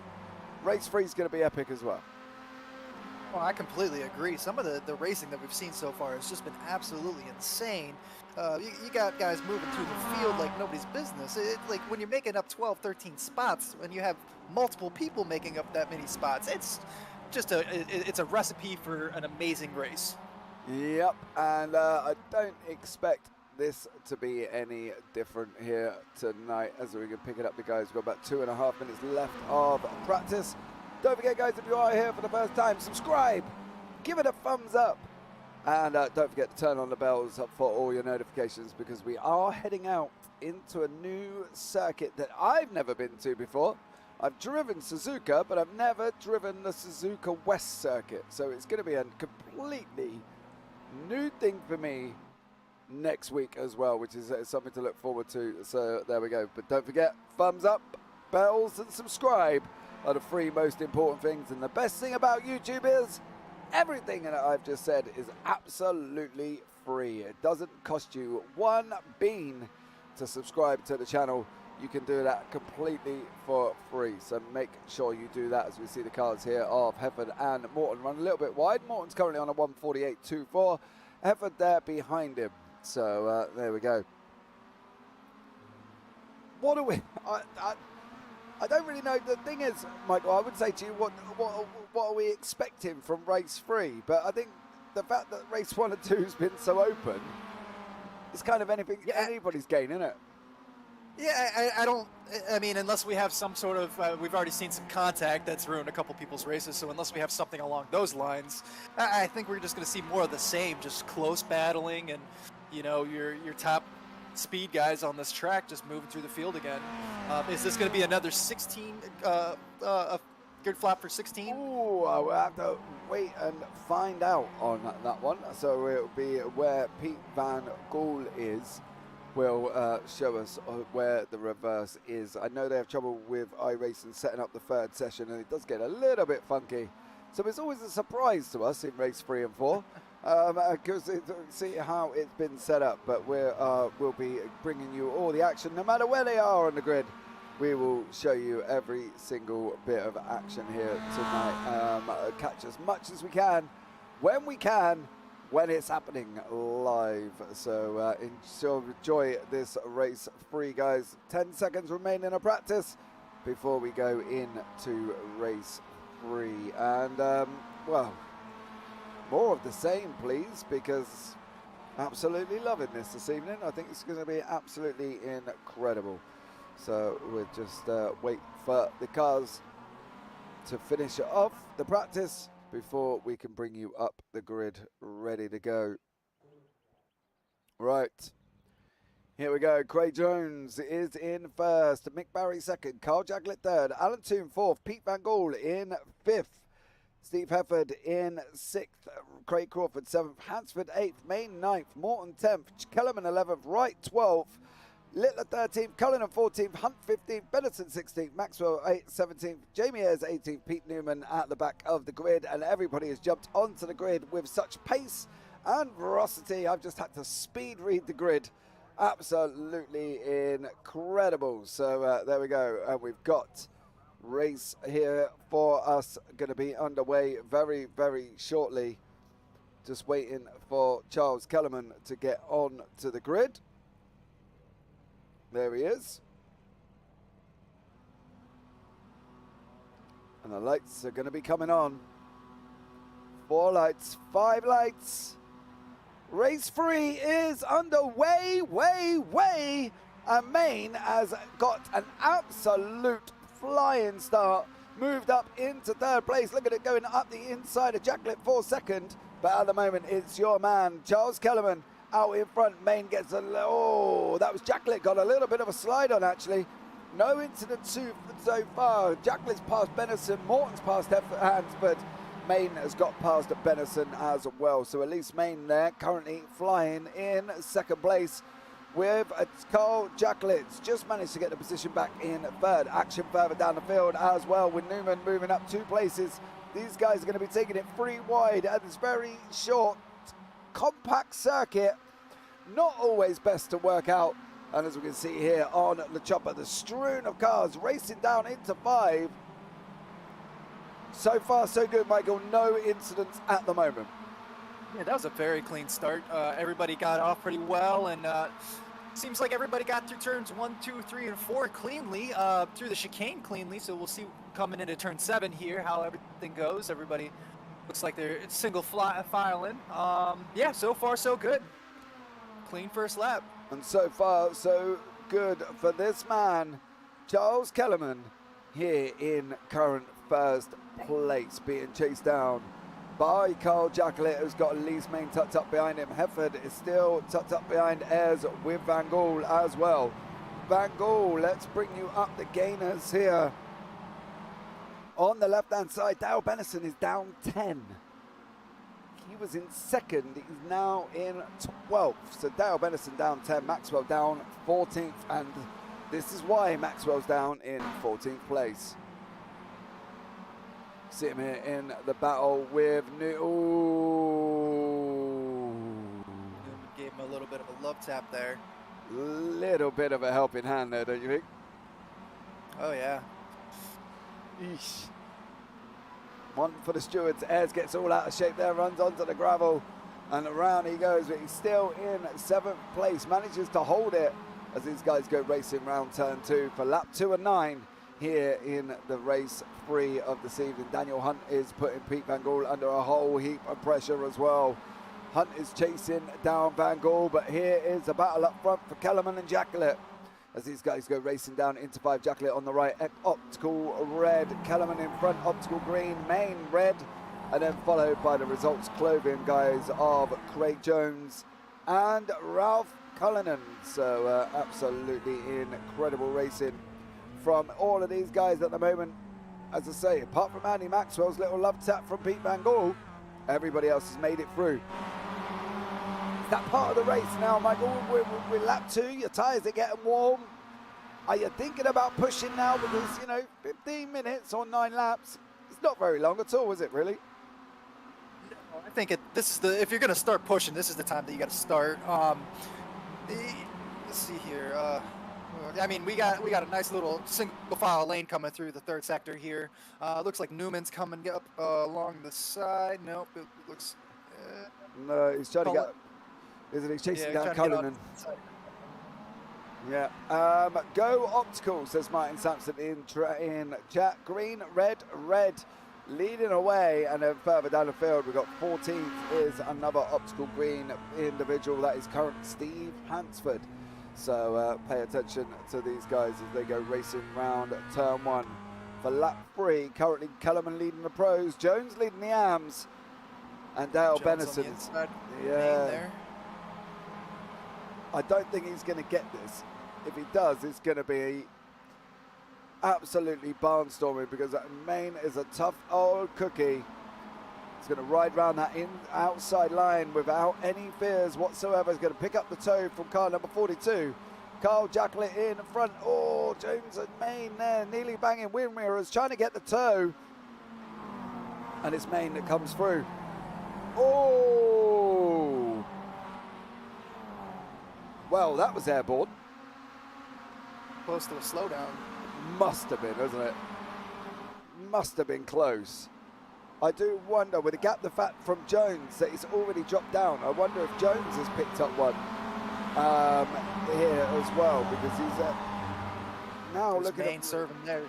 race 3 is going to be epic as well. Well, I completely agree. Some of the racing that we've seen so far has just been absolutely insane. You got guys moving through the field like nobody's business. Like when you're making up 12, 13 spots, when you have multiple people making up that many spots, it's just it's a recipe for an amazing race. Yep, and I don't expect this to be any different here tonight as we can pick it up. The guys, we've got about 2.5 minutes left of practice. Don't forget, guys, if you are here for the first time, subscribe, give it a thumbs up, and don't forget to turn on the bells for all your notifications, because we are heading out into a new circuit that I've never been to before. I've driven Suzuka, but I've never driven the Suzuka West circuit, so it's going to be a completely new thing for me next week as well, which is something to look forward to. So there we go. But don't forget, thumbs up, bells, and subscribe are the 3 most important things. And the best thing about YouTube is everything that I've just said is absolutely free. It doesn't cost you 1 bean to subscribe to the channel. You can do that completely for free. So make sure you do that, as we see the cars here of Hefford and Morton run a little bit wide. Morton's currently on a 1:48.24. Hefford there behind him. So there we go. What are we... I don't really know. The thing is, Michael, I would say to you, what are we expecting from race 3? But I think the fact that race 1 and 2 has been so open, it's kind of anything, anybody's gain, isn't it? Yeah, I mean, unless we have some sort of, we've already seen some contact that's ruined a couple people's races, so unless we have something along those lines, I think we're just going to see more of the same, just close battling and, you know, your top speed guys on this track just moving through the field again. Is this going to be another 16, grid flap for 16? Ooh, we'll have to wait and find out on that one. So it'll be where Pete Van Gool is. Will show us where the reverse is. I know they have trouble with iRacing setting up the 3rd session, and it does get a little bit funky. So it's always a surprise to us in race 3 and 4, because see how it's been set up. But we'll be bringing you all the action, no matter where they are on the grid. We will show you every single bit of action here tonight. Catch as much as we can, when it's happening live. So enjoy this race 3, guys. 10 seconds remaining of practice before we go into race 3. And well, more of the same, please, because absolutely loving this evening. I think it's going to be absolutely incredible. So we'll just wait for the cars to finish off the practice before we can bring you up the grid ready to go. Right, here we go. Craig Jones is in 1st, Mick Barry 2nd, Carl Jaglett 3rd, Alan Toon 4th, Pete Van Gool in 5th, Steve Hefford in 6th, Craig Crawford 7th, Hansford 8th, Main 9th, Morton 10th, Kellerman 11th, Wright 12th, Littler 13th, Cullinan 14th, Hunt 15th, Benetton 16th, Maxwell 17th, Jamie Ayres 18th, Pete Newman at the back of the grid, and everybody has jumped onto the grid with such pace and ferocity. I've just had to speed read the grid. Absolutely incredible. So there we go. And we've got race here for us going to be underway very, very shortly. Just waiting for Charles Kellerman to get on to the grid. There he is. And the lights are going to be coming on. 4 lights, 5 lights. Race 3 is underway, and Maine has got an absolute flying start. Moved up into 3rd place. Look at it going up the inside of Jaglett for 2nd. But at the moment, it's your man, Charles Kellerman, out in front. Main gets a... Oh, that was Jacklet. Got a little bit of a slide on, actually. No incident so far. Jacklet's passed Benison. Morton's passed Hansford. Main has got past Benison as well. So at least Main there currently flying in second place with Carl Jacklet. Just managed to get the position back in third. Action further down the field as well, with Newman moving up 2 places. These guys are going to be taking it 3 wide at this very short, compact circuit. Not always best to work out. And as we can see here on the chopper, the strewn of cars racing down into 5. So far, so good, Michael. No incidents at the moment. Yeah, that was a very clean start. Everybody got off pretty well, and seems like everybody got through turns 1, 2, 3, and 4 cleanly, through the chicane cleanly. So we'll see coming into turn 7 here how everything goes. Everybody looks like they're single filing. Yeah, so far so good. Clean first lap. And so far, so good for this man, Charles Kellerman, here in current first place, being chased down by Carl Jacklet, who's got Lee's Main tucked up behind him. Hefford is still tucked up behind Ayres with Van Gaal as well. Van Gaal, let's bring you up the gainers here. On the left-hand side, Dale Benison is down 10. He was in second, he's now in 12th. So Dale Benison down 10, Maxwell down 14th, and this is why Maxwell's down in 14th place. See him here in the battle with Gave him a little bit of a love tap there. Little bit of a helping hand there, don't you think? Oh yeah. Eesh. One for the stewards. Ayres gets all out of shape there, runs onto the gravel, and around he goes, but he's still in 7th place. Manages to hold it as these guys go racing round turn 2 for lap 2 and 9 here in the race 3 of this evening. Daniel Hunt is putting Pete Van Gaal under a whole heap of pressure as well. Hunt is chasing down Van Gaal, but here is a battle up front for Kellerman and Jacklet as these guys go racing down into 5. Jacklet on the right, optical red, Kellerman in front, optical green, Main red, and then followed by the results clothing guys of Craig Jones and Ralph Cullinan. So absolutely incredible racing from all of these guys at the moment. As I say, apart from Andy Maxwell's little love tap from Pete Van Gaal, everybody else has made it through. Is that part of the race now, Michael? We're lap 2, your tyres are getting warm. Are you thinking about pushing now? Because, you know, 15 minutes on 9 laps, it's not very long at all, is it really? No, I think if you're going to start pushing, this is the time that you got to start. Let's see here. I mean, we got a nice little single file lane coming through the 3rd sector here. Looks like Newman's coming up along the side. Nope, it looks... no, he's trying to get... Isn't he chasing down Cullinan? Yeah. Go optical, says Martin Sampson in chat. Green, red, red, leading away, and then further down the field we've got 14th is another optical green individual. That is current Steve Hansford. So pay attention to these guys as they go racing round turn 1 for lap 3. Currently Kellerman leading the pros, Jones leading the AMs, and Dale Benison. Yeah. I don't think he's going to get this. If he does, it's going to be absolutely barnstorming, because Main is a tough old cookie. He's going to ride round that outside line without any fears whatsoever. He's going to pick up the toe from car number 42. Carl Jacklet in front. Oh, Jones and Main there, nearly banging wind mirrors, trying to get the toe. And it's Main that comes through. Oh! Well, that was airborne. Close to a slowdown. Must have been, isn't it? Must have been close. I do wonder, with the gap the fact from Jones that he's already dropped down, I wonder if Jones has picked up one here as well, because he's now There's looking Main at serving there.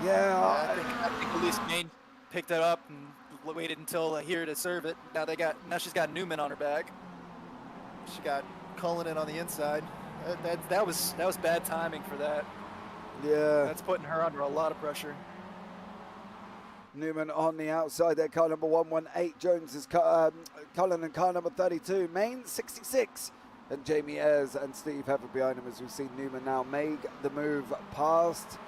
Yeah, I think at least Main picked it up and waited until here to serve it. Now she's got Newman on her back. She got Cullinan on the inside. That was bad timing for that. Yeah. That's putting her under a lot of pressure. Newman on the outside there, car number 118. Jones is Cullen and car number 32. Main 66. And Jamie Ayres and Steve Heffer behind him, as we've seen Newman now make the move past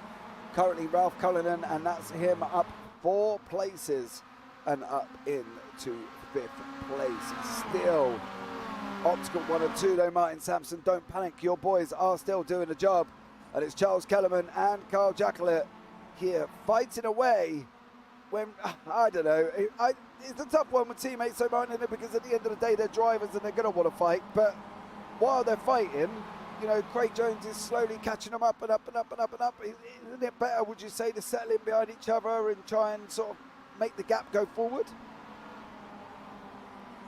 currently Ralph Cullinan, and that's him up 4 places and up into 5th place. Still obstacle 1 and 2 though, Martin Sampson. Don't panic, your boys are still doing the job. And it's Charles Kellerman and Carl Jacquelet here fighting away. When, I don't know, it's a tough one with teammates, so Martin, because at the end of the day they're drivers and they're going to want to fight. But while they're fighting, you know, Craig Jones is slowly catching them up and up and up and up and up. Isn't it better, would you say, to settle in behind each other and try and sort of make the gap go forward?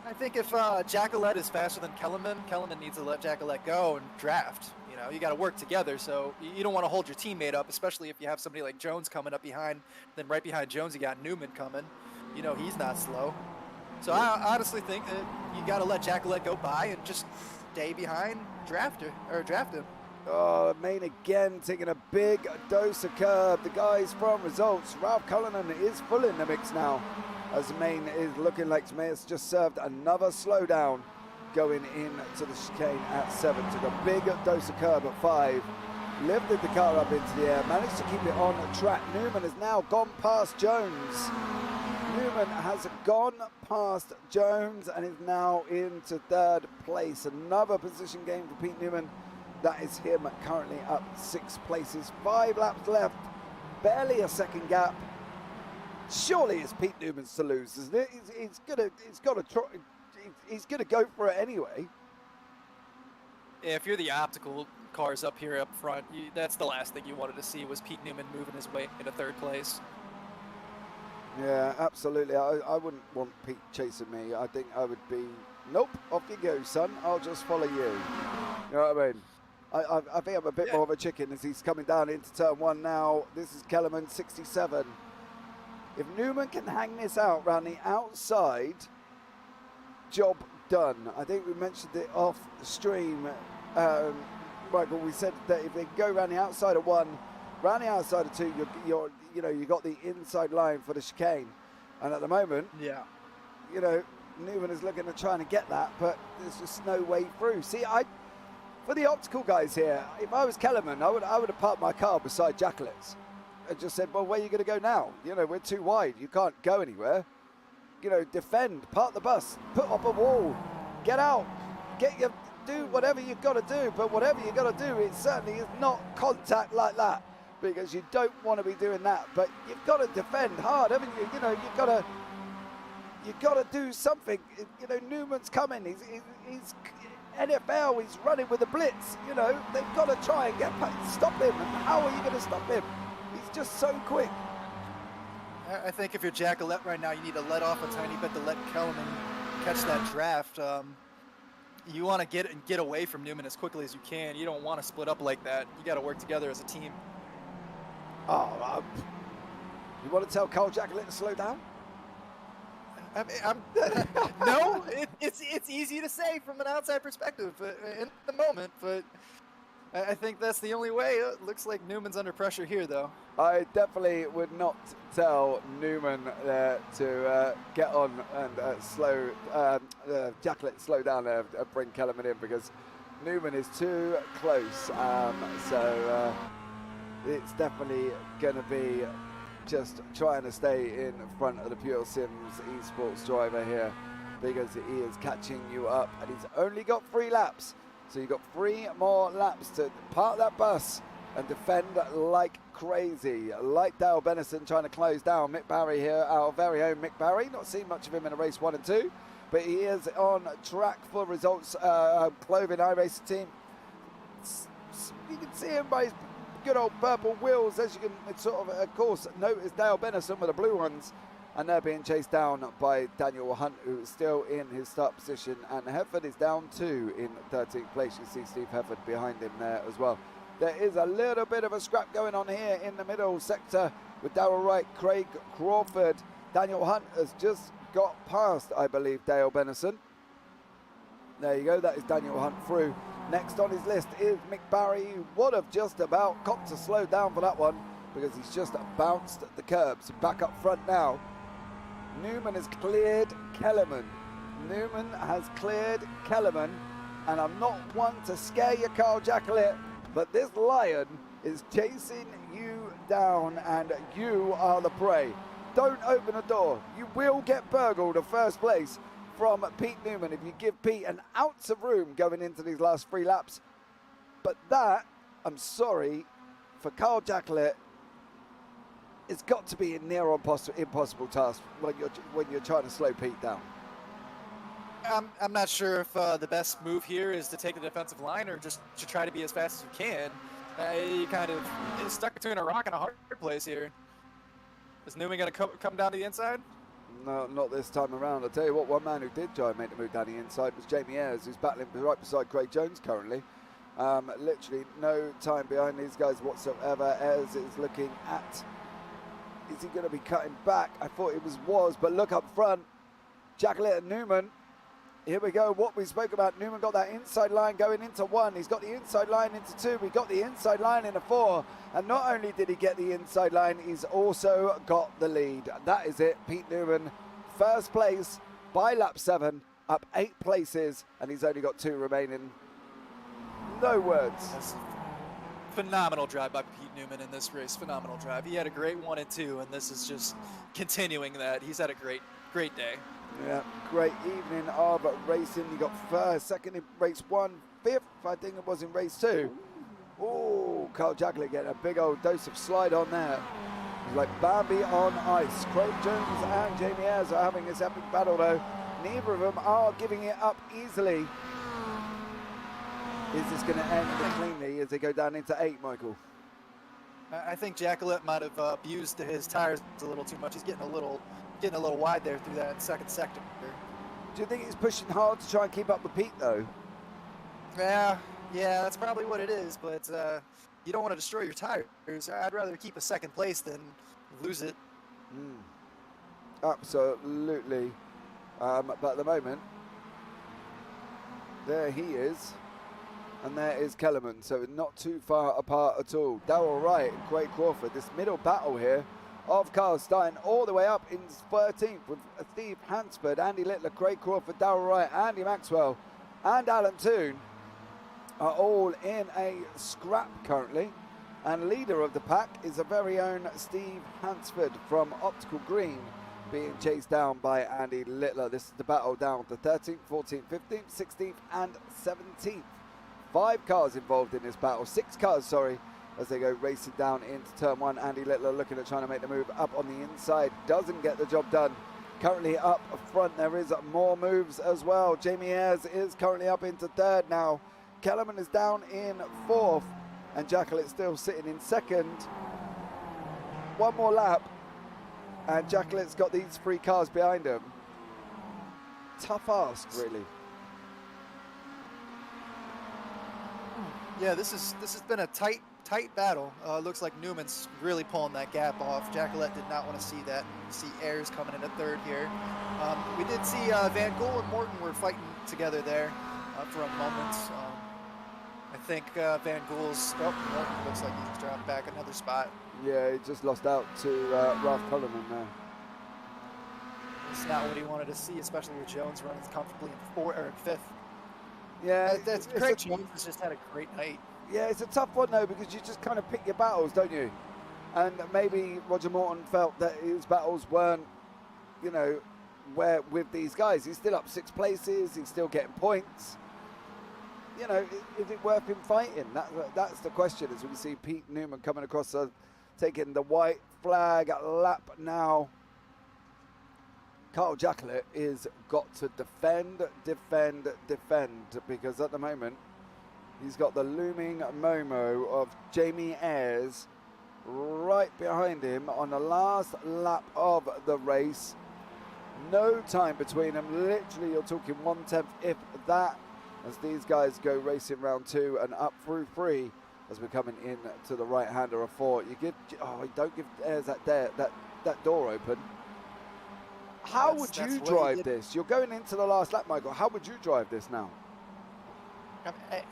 I think if Jacquelet is faster than Kellerman needs to let Jacquelet go and draft. You know, you got to work together, so you don't want to hold your teammate up, especially if you have somebody like Jones coming up behind. Then right behind Jones, you got Newman coming. You know, he's not slow. So I honestly think that you got to let Jacquelet go by and just stay behind draft him. Oh, Main again taking a big dose of curb. The guys from Results, Ralph Cullinan is full in the mix now, as Main is looking like Mayer's just served another slowdown going into the chicane at 7. Took a big dose of curb at 5. Lifted the car up into the air, managed to keep it on track. Newman has now gone past Jones. Newman has gone past Jones and is now into 3rd place. Another position gain for Pete Newman. That is him currently up 6 places. 5 laps left, barely a second gap. Surely it's Pete Newman's to lose, isn't it? He's gonna go for it anyway. If you're the optical cars up here up front, that's the last thing you wanted to see was Pete Newman moving his way into 3rd place. Yeah, absolutely. I wouldn't want Pete chasing me. I think I would be, nope, off you go, son. I'll just follow you. You know what I mean? I think I'm a bit more of a chicken as he's coming down into turn 1 now. This is Kellerman, 67. If Newman can hang this out round the outside, job done. I think we mentioned it off stream, Michael. We said that if they go around the outside of 1, round the outside of 2, you got the inside line for the chicane, and at the moment, you know, Newman is looking at trying to get that, but there's just no way through. See, for the optical guys here, if I was Kellerman, I would have parked my car beside Jacquelet's and just said, well, where are you going to go now? You know, we're too wide. You can't go anywhere. You know, defend, park the bus, put up a wall, get out, do whatever you've got to do. But whatever you've got to do, it certainly is not contact like that, because you don't want to be doing that. But you've got to defend hard, haven't you? You know, you've got to do something. You know, Newman's coming. He's NFL. He's running with the blitz. You know, they've got to try and stop him. And how are you going to stop him? He's just so quick. I think if you're Jacquelet right now, you need to let off a tiny bit to let Kellerman catch that draft. You want to get away from Newman as quickly as you can. You don't want to split up like that. You got to work together as a team. Oh, you want to tell Carl Jacquelet to slow down? No, it's easy to say from an outside perspective in the moment, but I think that's the only way. It looks like Newman's under pressure here, though. I definitely would not tell Newman to get on and slow Jacquelet slow down there and bring Kellerman in, because Newman is too close. So it's definitely going to be just trying to stay in front of the Pure Sims esports driver here, because he is catching you up, and he's only got 3 laps. So you've got 3 more laps to park that bus and defend like crazy. Like Dale Benison trying to close down Mick Barry here, our very own Mick Barry. Not seen much of him in a race 1 and 2, but he is on track for Results Clothing iRacing team. You can see him by his good old purple wheels, as you can sort of course, notice Dale Benison with the blue ones. And they're being chased down by Daniel Hunt, who is still in his start position. And Hefford is down 2 in 13th place. You see Steve Hefford behind him there as well. There is a little bit of a scrap going on here in the middle sector with Darrell Wright, Craig Crawford. Daniel Hunt has just got past, I believe, Dale Benison. There you go. That is Daniel Hunt through. Next on his list is Mick Barry, who would have just about got to slow down for that one. because he's just bounced the curbs. Back up front now. Newman has cleared Kellerman. Newman has cleared Kellerman. And I'm not one to scare you, Carl Jacqueline, but this lion is chasing you down and you are the prey. Don't open the door. You will get burgled of first place from Pete Newman if you give Pete an ounce of room going into these last 3 laps. But that, I'm sorry, for Carl Jacqueline, it's got to be a near impossible task when you're trying to slow Pete down. I'm not sure if the best move here is to take the defensive line or just to try to be as fast as you can. You kind of stuck between a rock and a hard place here. Is Newman going to come down to the inside? No, not this time around. I'll tell you what, one man who did try and make the move down the inside was Jamie Ayres, who's battling right beside Craig Jones currently. Literally no time behind these guys whatsoever. Ayres is looking at, is he going to be cutting back? I thought it was, but look up front. Jacqueline and Newman. Here we go, what we spoke about. Newman got that inside line going into 1. He's got the inside line into 2. We got the inside line into 4. And not only did he get the inside line, he's also got the lead. That is it. Pete Newman, first place by lap 7, up 8 places, and he's only got 2 remaining. No words. That's a phenomenal drive by Pete Newman in this race. Phenomenal drive. He had a great 1 and 2, and this is just continuing that. He's had a great day. Yeah, great evening of racing. You got first, second in race 1, 5th, I think it was in race 2. Oh, Carl Jacqueline getting a big old dose of slide on there. It's like Bambi on ice. Craig Jones and Jamie Ayres are having this epic battle though. Neither of them are giving it up easily. Is this going to end cleanly as they go down into 8, Michael? I think Jacqueline might have abused his tires a little too much. He's getting a little wide there through that second sector. Do you think he's pushing hard to try and keep up with Pete though? Yeah, that's probably what it is, but you don't want to destroy your tires. I'd rather keep a second place than lose it. Absolutely. But at the moment, there he is. And there is Kellerman, so not too far apart at all. Darrell Wright and Craig Crawford, this middle battle here of cars starting all the way up in 13th with Steve Hansford, Andy Littler, Craig Crawford, Darrell Wright, Andy Maxwell and Alan Toon are all in a scrap currently. And leader of the pack is the very own Steve Hansford from Optical Green, being chased down by Andy Littler. This is the battle down to 13th, 14th, 15th, 16th and 17th. 5 cars involved in this battle, 6 cars, sorry, as they go racing down into turn 1. Andy Littler looking at trying to make the move up on the inside, doesn't get the job done. Currently up front, there is more moves as well. Jamie Ayres is currently up into 3rd now. Kellerman is down in 4th, and Jacqueline still sitting in 2nd. One more lap, and Jacqueline's got these 3 cars behind him. Tough ask, really. Yeah, this has been a tight battle. Looks like Newman's really pulling that gap off. Jacqueline did not want to see that. See Ayres coming into 3rd here. We did see Van Gool and Morton were fighting together there for a moment. I think Van Gool's, Morton looks like he's dropped back another spot. Yeah, he just lost out to Ralph Cullinan there. It's not what he wanted to see, especially with Jones running comfortably in 4th or 5th. Yeah, Craig Jones has just had a great night. Yeah, it's a tough one though, because you just kind of pick your battles, don't you? And maybe Roger Morton felt that his battles weren't, you know, where with these guys. He's still up 6 places. He's still getting points. You know, is it worth him fighting? That's the question. As we see Pete Newman coming across, taking the white flag lap now. Carl Jacqueline is got to defend, because at the moment he's got the looming Momo of Jamie Ayres right behind him on the last lap of the race. No time between them. Literally, you're talking 1/10, if that, as these guys go racing round 2 and up through 3 as we're coming in to the right-hander of 4. You don't give Ayres that door open. How would you drive this? You're going into the last lap, Michael. How would you drive this now?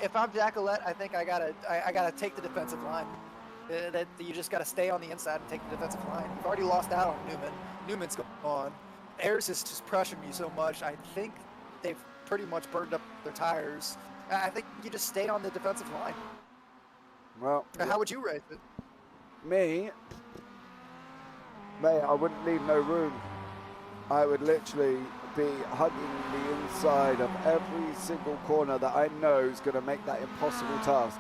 If I'm Jacqueline, I think I gotta take the defensive line. that you just got to stay on the inside and take the defensive line. You've already lost out on Newman. Newman's gone. Ayers is just pressuring you so much. I think they've pretty much burned up their tires. I think you just stay on the defensive line. Well, How would you race it? me, mate, I wouldn't leave no room. I would literally be hugging the inside of every single corner that I know is going to make that impossible task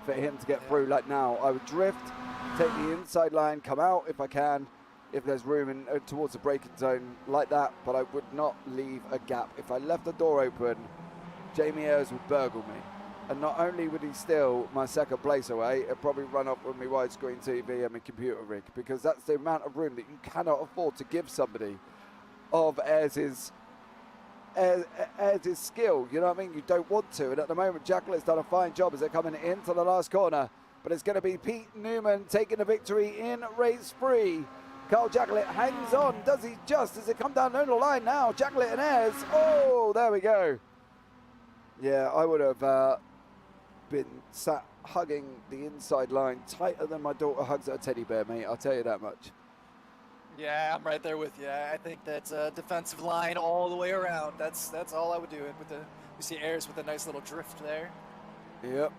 for him to get through. Like now, I would drift, take the inside line, come out if I can, if there's room in, towards the braking zone like that, but I would not leave a gap. If I left the door open, Jamie Ayers would burgle me. And not only would he steal my second place away, he'd probably run off with my widescreen TV and my computer rig, because that's the amount of room that you cannot afford to give somebody of Ayers' skill. You know what I mean? You don't want to. And at the moment, Jacquelette's done a fine job as they're coming into the last corner. But it's going to be Pete Newman taking the victory in race 3. Carl Jacquelette hangs on. Does he just as they come down the line now? Jacquelette and Ayers. Oh, there we go. Yeah, I would have been sat hugging the inside line tighter than my daughter hugs a teddy bear, mate. I'll tell you that much. Yeah, I'm right there with you. I think that's a defensive line all the way around. That's all I would do. With we see Ayers with a nice little drift there. Yep.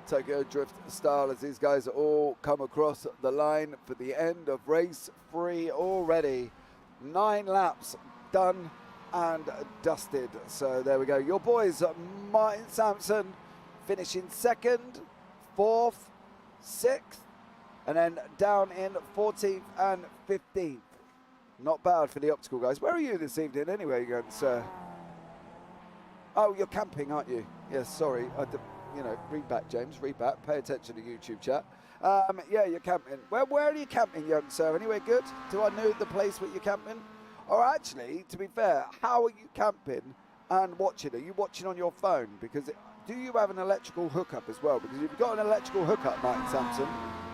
Take a drift style as these guys all come across the line for the end of race 3 already. 9 laps done and dusted. So there we go. Your boys, Martin Sampson, finishing 2nd, 4th, 6th, and then down in 14th and 15th. Not bad for the optical guys. Where are you this evening anyway, sir? Oh, you're camping, aren't you? Yes, sorry. You know, read back, James, read back. Pay attention to YouTube chat. Yeah, you're camping. Where are you camping, young sir? Anyway, good? Do I know the place where you're camping? Or actually, to be fair, how are you camping and watching? Are you watching on your phone? Because do you have an electrical hookup as well? Because if you've got an electrical hookup, Martin Sampson,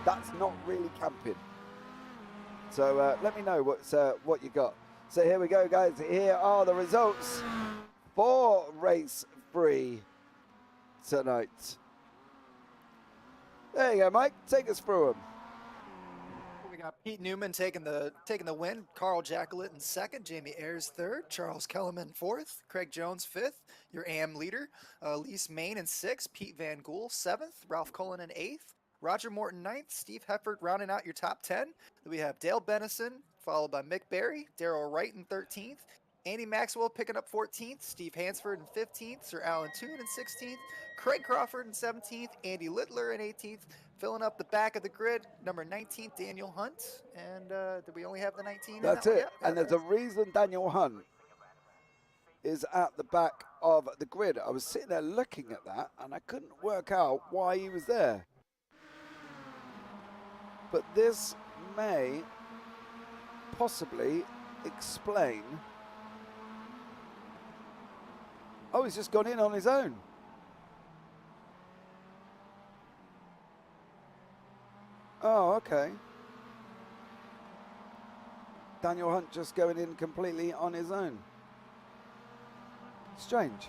that's not really camping. So let me know what you got. So here we go, guys. Here are the results for race 3 tonight. There you go, Mike. Take us through them. We got Pete Newman taking the win. Carl Jacquelette in 2nd. Jamie Ayers 3rd. Charles Kellerman 4th. Craig Jones 5th. Your AM leader. Lise Main in 6th. Pete Van Gool 7th. Ralph Cullen in 8th. Roger Morton 9th. Steve Heffert rounding out your top 10. Then we have Dale Bennison followed by Mick Berry. Daryl Wright in 13th. Andy Maxwell picking up 14th, Steve Hansford in 15th, Sir Alan Toon in 16th, Craig Crawford in 17th, Andy Littler in 18th, filling up the back of the grid, number 19th, Daniel Hunt. And did we only have the 19? That's it. And there's a reason Daniel Hunt is at the back of the grid. I was sitting there looking at that, and I couldn't work out why he was there. But this may possibly explain. Oh, he's just gone in on his own. Oh, okay. Daniel Hunt just going in completely on his own. Strange.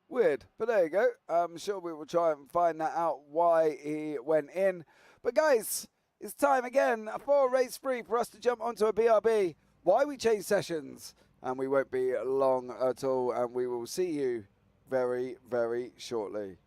Weird, but there you go. I'm sure we will try and find that out why he went in. But guys, it's time again for race 3 for us to jump onto a BRB. Why we change sessions? And we won't be long at all, and we will see you very, very shortly.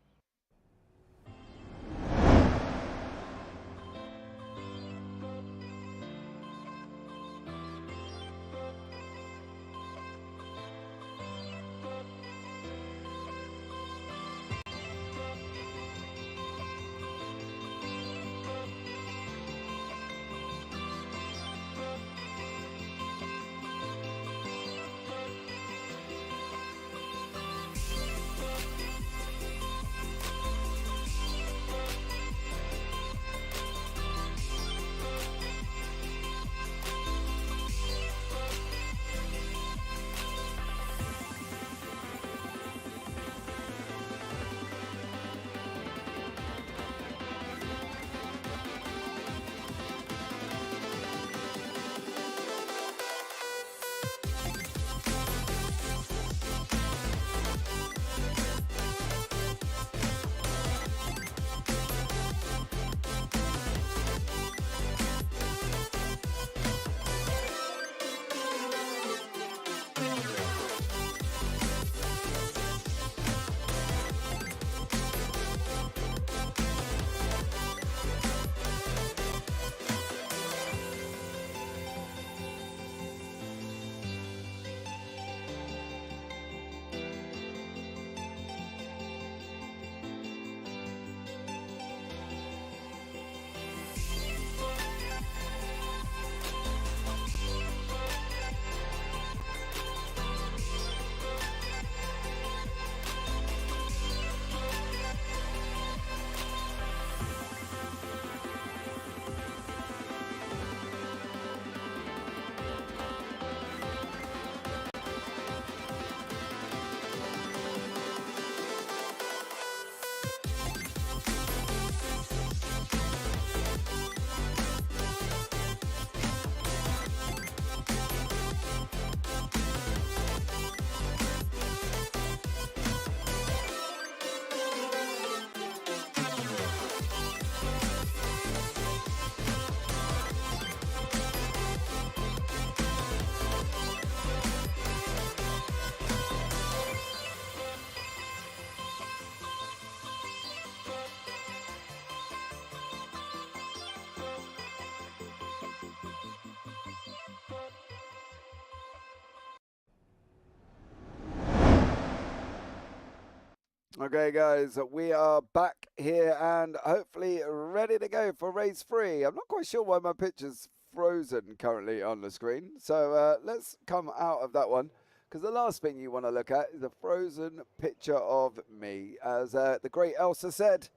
Okay, guys, we are back here and hopefully ready to go for race 3. I'm not quite sure why my picture's frozen currently on the screen. So let's come out of that one, because the last thing you want to look at is a frozen picture of me. As the great Elsa said,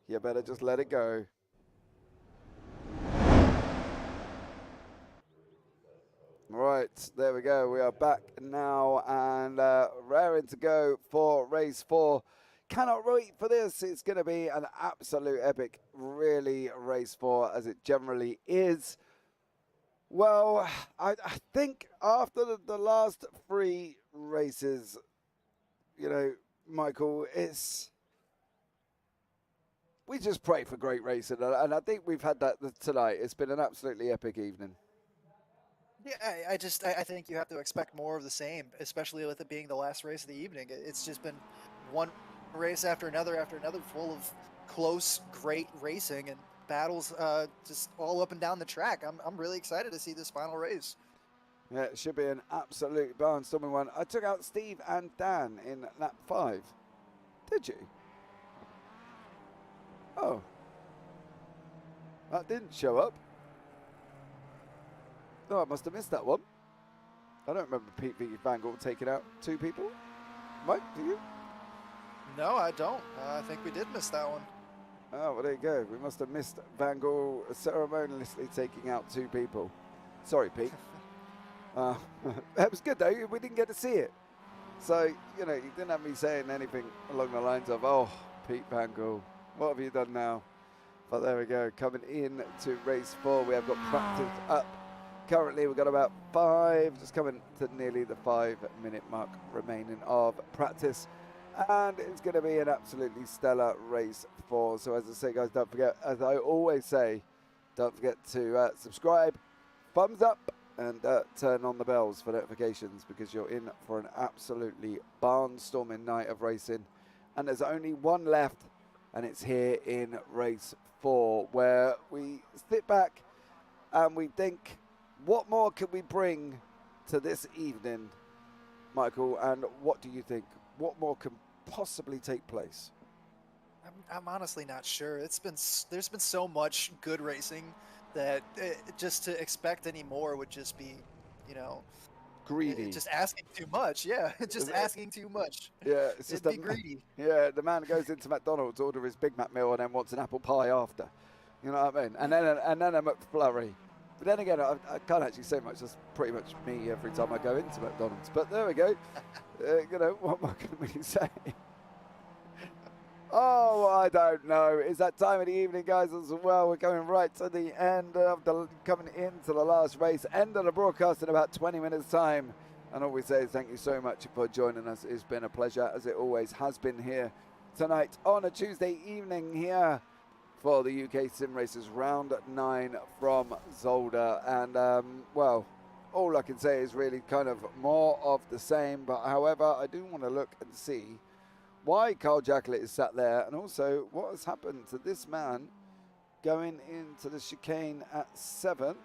you better just let it go. Right, there we go. We are back now and raring to go for race 4. Cannot wait for this. It's going to be an absolute epic, really, race 4, as it generally is. Well, I think after the last 3 races, you know, Michael, we just pray for great racing, and I think we've had that tonight. It's been an absolutely epic evening. Yeah, I think you have to expect more of the same, especially with it being the last race of the evening. It's just been one race after another, full of close, great racing and battles, just all up and down the track. I'm really excited to see this final race. Yeah, it should be an absolute barnstorming one. I took out Steve and Dan in lap 5. Did you? Oh. That didn't show up. No, I must have missed that one. I don't remember Pete v. Van Gogh taking out 2 people. Mike, do you? No, I don't. I think we did miss that one. Oh, well, there you go. We must have missed Van Gogh ceremoniously taking out 2 people. Sorry, Pete. That was good, though. We didn't get to see it. So, you know, you didn't have me saying anything along the lines of, oh, Pete Van Gogh, what have you done now? But there we go. Coming in to race 4, we have got practice up. Currently, we've got about 5, just coming to nearly the 5-minute mark remaining of practice. And it's going to be an absolutely stellar race 4. So as I say, guys, don't forget, as I always say, don't forget to subscribe, thumbs up, and turn on the bells for notifications, because you're in for an absolutely barnstorming night of racing. And there's only one left, and it's here in race 4, where we sit back and we think, what more can we bring to this evening, Michael? And what do you think? What more can possibly take place? I'm honestly not sure. There's been so much good racing that just to expect any more would just be, you know, Greedy. just asking too much. Yeah, just asking too much. Yeah, it's just It'd be greedy. Yeah, the man goes into McDonald's, order his Big Mac meal, and then wants an apple pie after. You know what I mean? And then a McFlurry. But then again, I can't actually say much. That's pretty much me every time I go into McDonald's. But there we go. You know, what more can we say? Oh, I don't know. It's that time of the evening, guys, as well. We're going right to the end of coming into the last race. End of the broadcast in about 20 minutes' time. And all we say is thank you so much for joining us. It's been a pleasure, as it always has been here tonight on a Tuesday evening here for the UK SimRacers Round 9 from Zolder. And, well, all I can say is really kind of more of the same. But, however, I do want to look and see why Carl Jacklett is sat there, and also what has happened to this man going into the chicane at 7.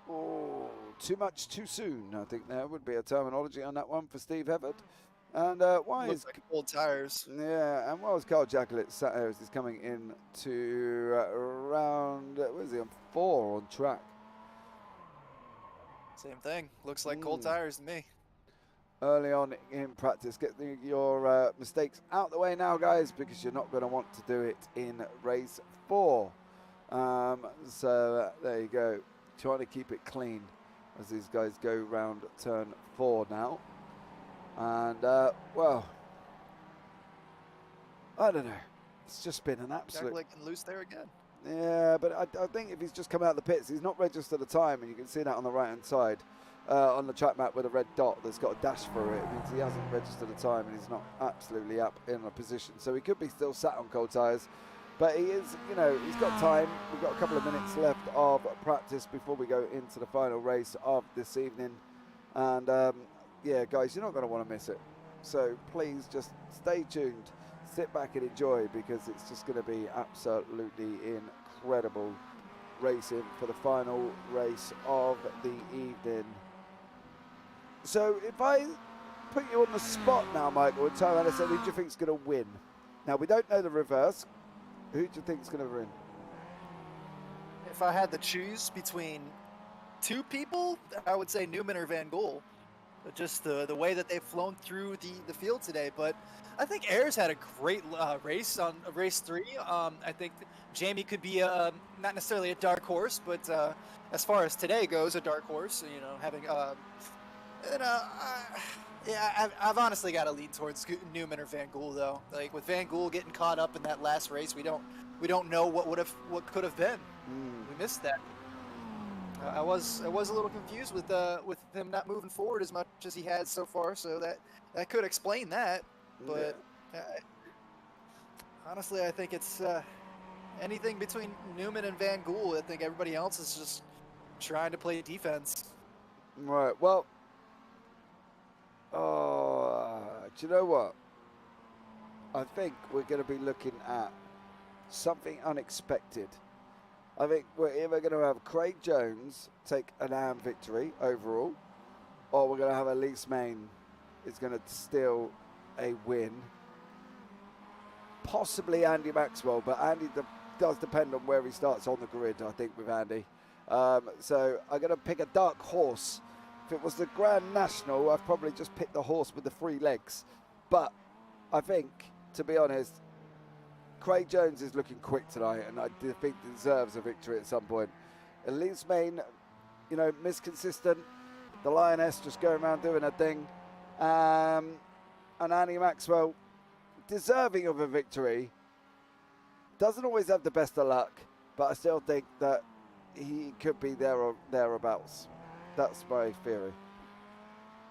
Oh, too much too soon. I think there would be a terminology on that one for Steve Everett. And why Looks is like old tires? Yeah, and why is Carl Jacklett sat there as he's coming in to around where is he on 4 on track? Same thing. Looks like cold tires to me. Early on in practice, get your mistakes out the way now, guys, because you're not going to want to do it in race 4. So there you go, trying to keep it clean as these guys go round turn 4 now. And well, I don't know, it's just been an absolute Getting loose there again. Yeah, but I think if he's just come out of the pits, he's not registered a time, and you can see that on the right hand side. On the track map with a red dot that's got a dash through it. It means he hasn't registered a time, and he's not absolutely up in a position. So he could be still sat on cold tyres. But he is, you know, he's got time. We've got a couple of minutes left of practice before we go into the final race of this evening. And, yeah, guys, you're not going to want to miss it. So please just stay tuned, sit back and enjoy, because it's just going to be absolutely incredible racing for the final race of the evening. So if I put you on the spot now, Michael, and tell Anderson who do you think's going to win? Now, we don't know the reverse. Who do you think's going to win? If I had to choose between two people, I would say Newman or Van Gool. Just the way that they've flown through the field today. But I think Ayers had a great race on race 3. I think Jamie could be not necessarily a dark horse, but as far as today goes, a dark horse. You know, having I've honestly got to lean towards Newman or Van Gool though. Like with Van Gool getting caught up in that last race, we don't know what could have been. We missed that. I was a little confused with him not moving forward as much as he has so far, so that could explain that. But honestly, I think it's anything between Newman and Van Gool. I think everybody else is just trying to play defense. Right. Well, do you know what? I think we're going to be looking at something unexpected. I think we're either going to have Craig Jones take an AM victory overall, or we're going to have Elise Main is going to steal a win. Possibly Andy Maxwell, but Andy does depend on where he starts on the grid, I think, with Andy. So I'm going to pick a dark horse. If it was the Grand National, I've probably just picked the horse with the 3 legs. But I think, to be honest, Craig Jones is looking quick tonight, and I do think deserves a victory at some point. Elise Main, you know, misconsistent. The Lioness just going around doing her thing. And Andy Maxwell, deserving of a victory. Doesn't always have the best of luck, but I still think that he could be there or thereabouts. That's my theory.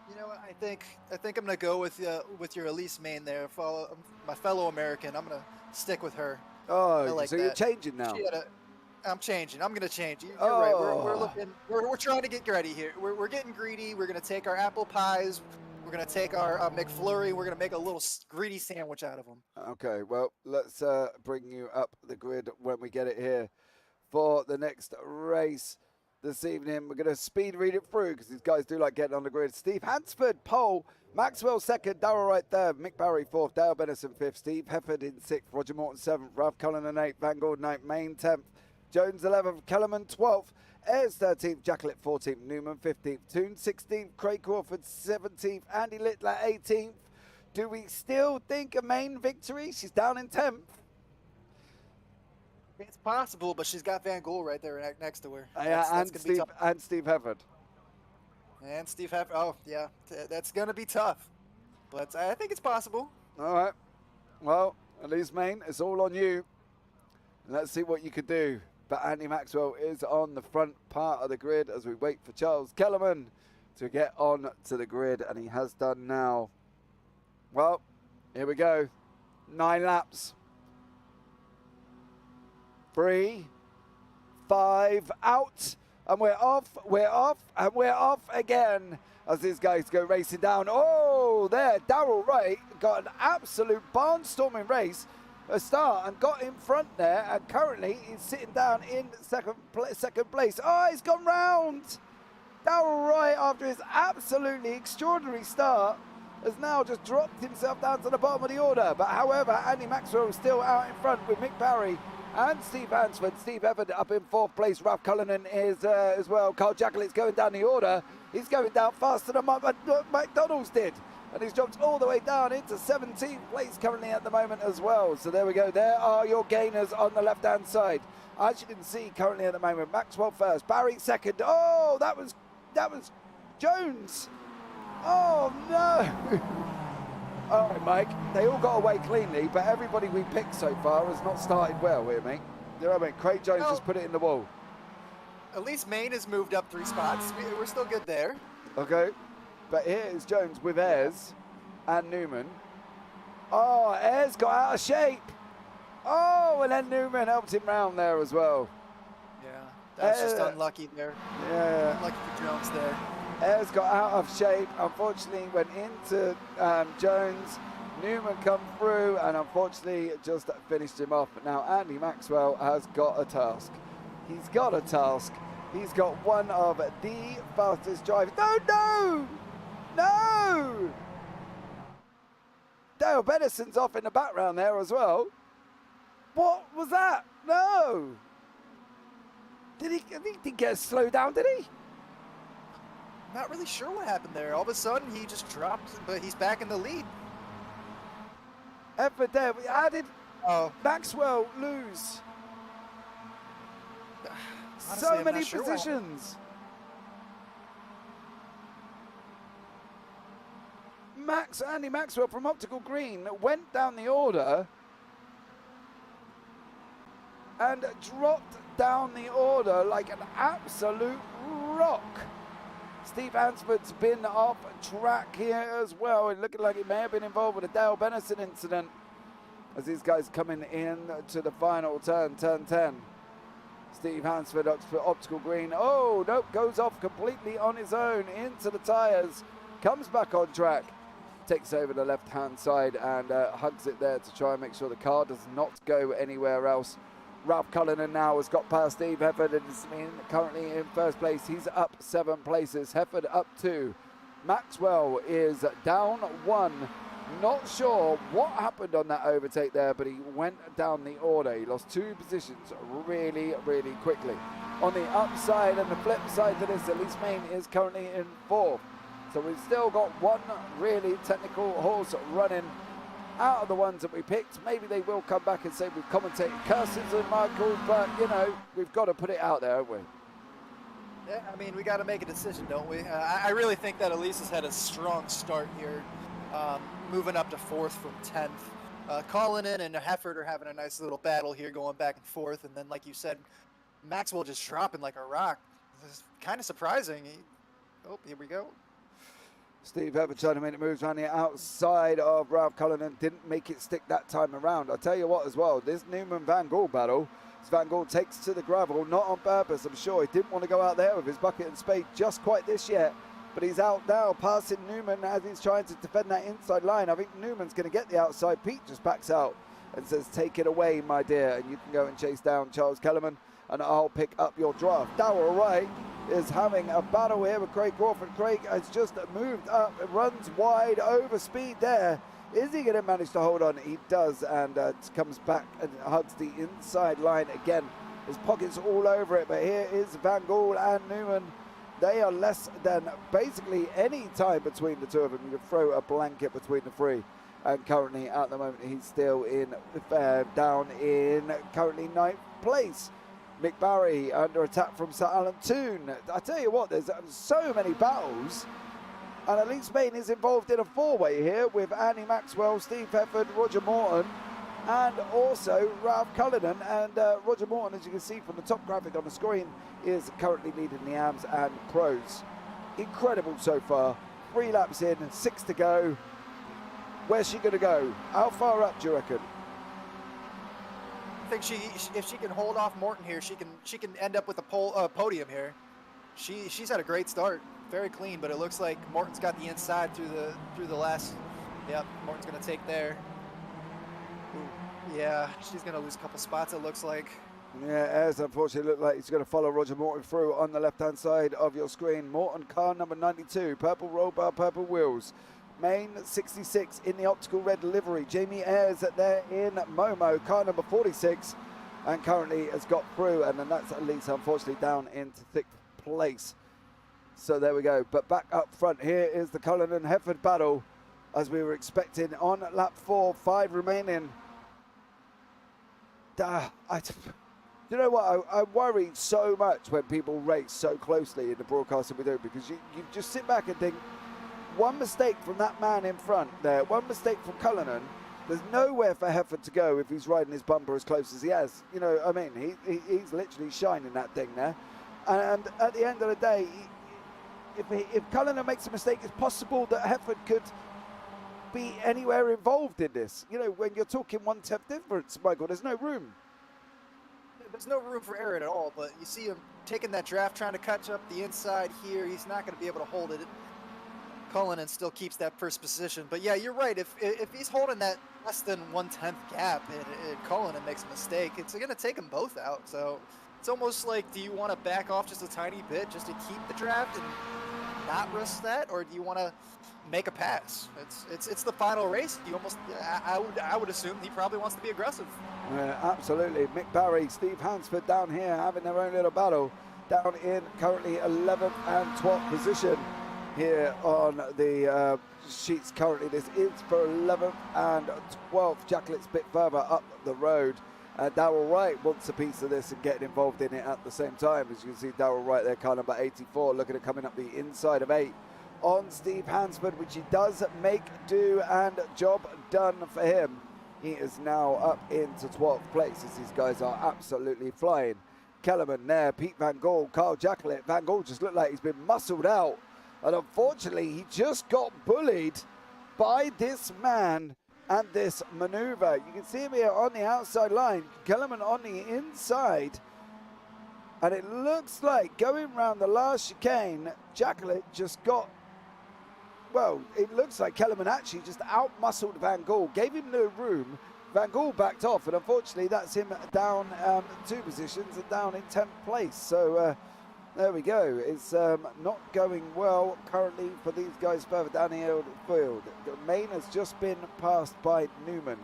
You know what? I think I'm gonna go with your Elise Main there, my fellow American. I'm gonna stick with her. Oh, like so that. you're changing now? I'm changing. I'm gonna change. You're right. We're looking. We're trying to get greedy here. We're getting greedy. We're gonna take our apple pies. We're gonna take our McFlurry. We're gonna make a little greedy sandwich out of them. Okay. Well, let's bring you up the grid when we get it here for the next race this evening. We're going to speed read it through because these guys do like getting on the grid. Steve Hansford, pole. Maxwell second, Darrell Wright third, Mick Barry fourth, Dale Bennison fifth, Steve Hefford in sixth, Roger Morton seventh, Ralph Cullinan eighth, Van Gordon ninth, Main 10th, Jones 11th, Kellerman 12th, Ayres 13th, Jacklett 14th, Newman 15th, Toon 16th, Craig Crawford 17th, Andy Littler 18th. Do we still think a Main victory? She's down in 10th. It's possible, but she's got Van Gool right there next to her. And Steve Hefford. And Steve Hefford. Oh, yeah. That's going to be tough. But I think it's possible. All right. Well, Elise Main, it's all on you. Let's see what you could do. But Andy Maxwell is on the front part of the grid as we wait for Charles Kellerman to get on to the grid, and he has done now. Well, here we go. 9 laps. 3, 5, out, and we're off, and we're off again as these guys go racing down. Oh, there, Darrell Wright got an absolute barnstorming race, a start, and got in front there, and currently he's sitting down in second place. Oh, he's gone round. Darrell Wright, after his absolutely extraordinary start, has now just dropped himself down to the bottom of the order. But however, Andy Maxwell is still out in front with Mick Barry and Steve Hansford. Steve Everett up in 4th place. Ralph Cullinan is as well. Carl Jackett's going down the order. He's going down faster than McDonald's did. And he's dropped all the way down into 17th place currently at the moment as well. So there we go. There are your gainers on the left-hand side. As you can see currently at the moment, Maxwell first, Barry second. Oh, that was Jones. Oh, no. All right, Mike, they all got away cleanly, but everybody we picked so far has not started well here, mate. You know what I mean? Craig Jones just put it in the wall. At least Maine has moved up 3 spots. We're still good there. Okay, but here is Jones with Ayres and Newman. Oh, Ayres got out of shape. Oh, and then Newman helped him round there as well. Yeah, that's just unlucky there. Yeah. Unlucky for Jones there. Ayres got out of shape, unfortunately went into Jones. Newman come through and unfortunately just finished him off. Now Andy Maxwell has got a task. He's got a task. He's got one of the fastest drivers. No! Dale Bennison's off in the background there as well. What was that? No. He didn't get slowed down, did he? Not really sure what happened there. All of a sudden, he just dropped, but he's back in the lead. Effort there. How did Oh, Maxwell lose? honestly, So I'm many not sure what happened. positions. Andy Maxwell from Optical Green went down the order and dropped down the order like an absolute rock. Steve Hansford's been off track here as well, and looking like he may have been involved with a Dale Bennison incident as these guys coming in to the final turn 10. Steve Hansford, Optical Green. Oh, nope, goes off completely on his own into the tyres, comes back on track, takes over the left-hand side and hugs it there to try and make sure the car does not go anywhere else. Ralph Cullinan now has got past Steve Hefford and is currently in first place. He's up 7 places. Hefford up 2. Maxwell is down 1. Not sure what happened on that overtake there, but he went down the order. He lost 2 positions really, really quickly. On the upside and the flip side to this, Elise Main is currently in 4th. So we've still got 1 really technical horse running out of the ones that we picked. Maybe they will come back and say we've commentated curses and Michael, but you know, we've got to put it out there, haven't we? Yeah, I mean, we got to make a decision, don't we? I really think that Elise has had a strong start here, moving up to 4th from 10th. Cullinan and Hefford are having a nice little battle here, going back and forth, and then, like you said, Maxwell just dropping like a rock. This is kind of surprising. Oh, here we go. Steve Hefford trying to make the moves around the outside of Ralph Cullinan. Didn't make it stick that time around. I'll tell you what as well, this Newman-Van Gaal battle, Van Gaal takes to the gravel, not on purpose, I'm sure. He didn't want to go out there with his bucket and spade just quite this yet, but he's out now, passing Newman as he's trying to defend that inside line. I think Newman's going to get the outside. Pete just backs out and says, take it away, my dear, and you can go and chase down Charles Kellerman, and I'll pick up your draft. Darrell Wright is having a battle here with Craig Crawford. Craig has just moved up, runs wide, over speed there. Is he going to manage to hold on? He does, and comes back and hugs the inside line again. His pockets all over it, but here is Van Gaal and Newman. They are less than basically any time between the two of them. You can throw a blanket between the 3. And currently, at the moment, he's still in down in currently 9th place. Mick Barry under attack from Sir Alan Toon. I tell you what, there's so many battles. And Elise Main is involved in a 4-way here with Andy Maxwell, Steve Hefford, Roger Morton, and also Ralph Cullinan. And Roger Morton, as you can see from the top graphic on the screen, is currently leading the AMs and pros. Incredible so far. 3 laps in, 6 to go. Where's she going to go? How far up do you reckon? I think if she can hold off Morton here, she can end up with a podium here. She's had a great start, very clean, but it looks like Morton's got the inside through the last. Yep, Morton's gonna take there. Ooh, yeah, she's gonna lose a couple spots. It looks like. Yeah, as unfortunately look like he's going to follow Roger Morton through on the left-hand side of your screen. Morton, car number 92, purple roll bar, purple wheels. Main 66 in the optical red livery. Jamie Ayres there in Momo, car number 46, and currently has got through, and then that's at least unfortunately down into 6th place. So there we go. But back up front here is the Cullinan Hefford battle, as we were expecting on lap 4, 5 remaining. You know what? I worry so much when people race so closely in the broadcasting we do, because you just sit back and think, one mistake from that man in front there, one mistake from Cullinan, there's nowhere for Hefford to go if he's riding his bumper as close as he has. You know, I mean, he's literally shining that thing there. And at the end of the day, if Cullinan makes a mistake, it's possible that Hefford could be anywhere involved in this. You know, when you're talking 1/10 difference, Michael, there's no room. There's no room for error at all, but you see him taking that draft, trying to catch up the inside here. He's not going to be able to hold it. Cullinan still keeps that first position. But yeah, you're right. If he's holding that less than 1/10 gap and Cullinan makes a mistake, it's going to take them both out. So it's almost like, do you want to back off just a tiny bit just to keep the draft? And not risk that, or do you want to make a pass? It's the final race. You almost, I would assume he probably wants to be aggressive. Yeah, absolutely. Mick Barry, Steve Hansford down here having their own little battle down in currently 11th and 12th position here on the sheets currently. This is for 11th and 12th. Jacquelette's a bit further up the road. Darrell Wright wants a piece of this and getting involved in it at the same time. As you can see, Darrell Wright there, car number 84, looking at coming up the inside of 8 on Steve Hansford, which he does make do, and job done for him. He is now up into 12th place as these guys are absolutely flying. Kellerman there, Pete Van Gaal, Carl Jacquelette. Van Gaal just looked like he's been muscled out. And unfortunately, he just got bullied by this man and this maneuver. You can see him here on the outside line, Kellerman on the inside. And it looks like going round the last chicane, Jacquelette just got, well, it looks like Kellerman actually just out-muscled Van Gaal, gave him no room. Van Gaal backed off, and unfortunately that's him down 2 positions and down in 10th place. So there we go. It's not going well currently for these guys further down the field. Main has just been passed by Newman.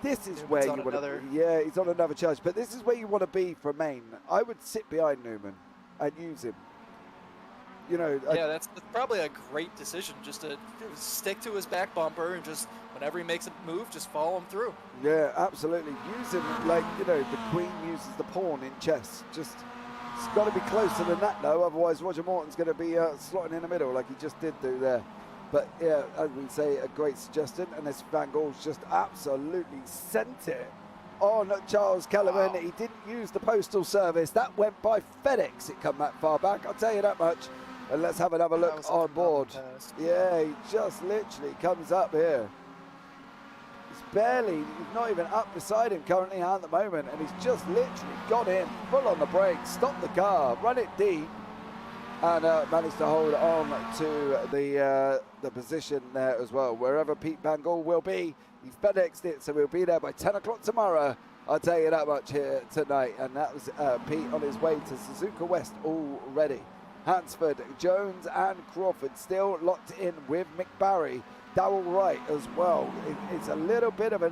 This is where you want to, yeah, he's on another charge, but this is where you want to be for Main. I would sit behind Newman and use him. You know, yeah, that's probably a great decision, just to stick to his back bumper and just whenever he makes a move, just follow him through. Yeah, absolutely. Use him like, you know, the queen uses the pawn in chess. Just, it's got to be closer than that though, otherwise Roger Morton's going to be slotting in the middle like he just did do there. But yeah, as we say, a great suggestion, and this Van Gaal's just absolutely sent it on Charles Kellerman. Wow. He didn't use the postal service. That went by FedEx. It come that far back, I'll tell you that much. And let's have another look on board. Yeah, he just literally comes up here. He's barely, he's not even up beside him currently at the moment, and he's just literally got in, full on the brakes, stopped the car, run it deep, and managed to hold on to the position there as well. Wherever Pete Van Gaal will be, he's FedExed it, so we'll be there by 10 o'clock tomorrow. I'll tell you that much here tonight. And that was Pete on his way to Suzuka West already. Hansford, Jones and Crawford still locked in with Mick Barry. Darrell Wright as well. It's a little bit of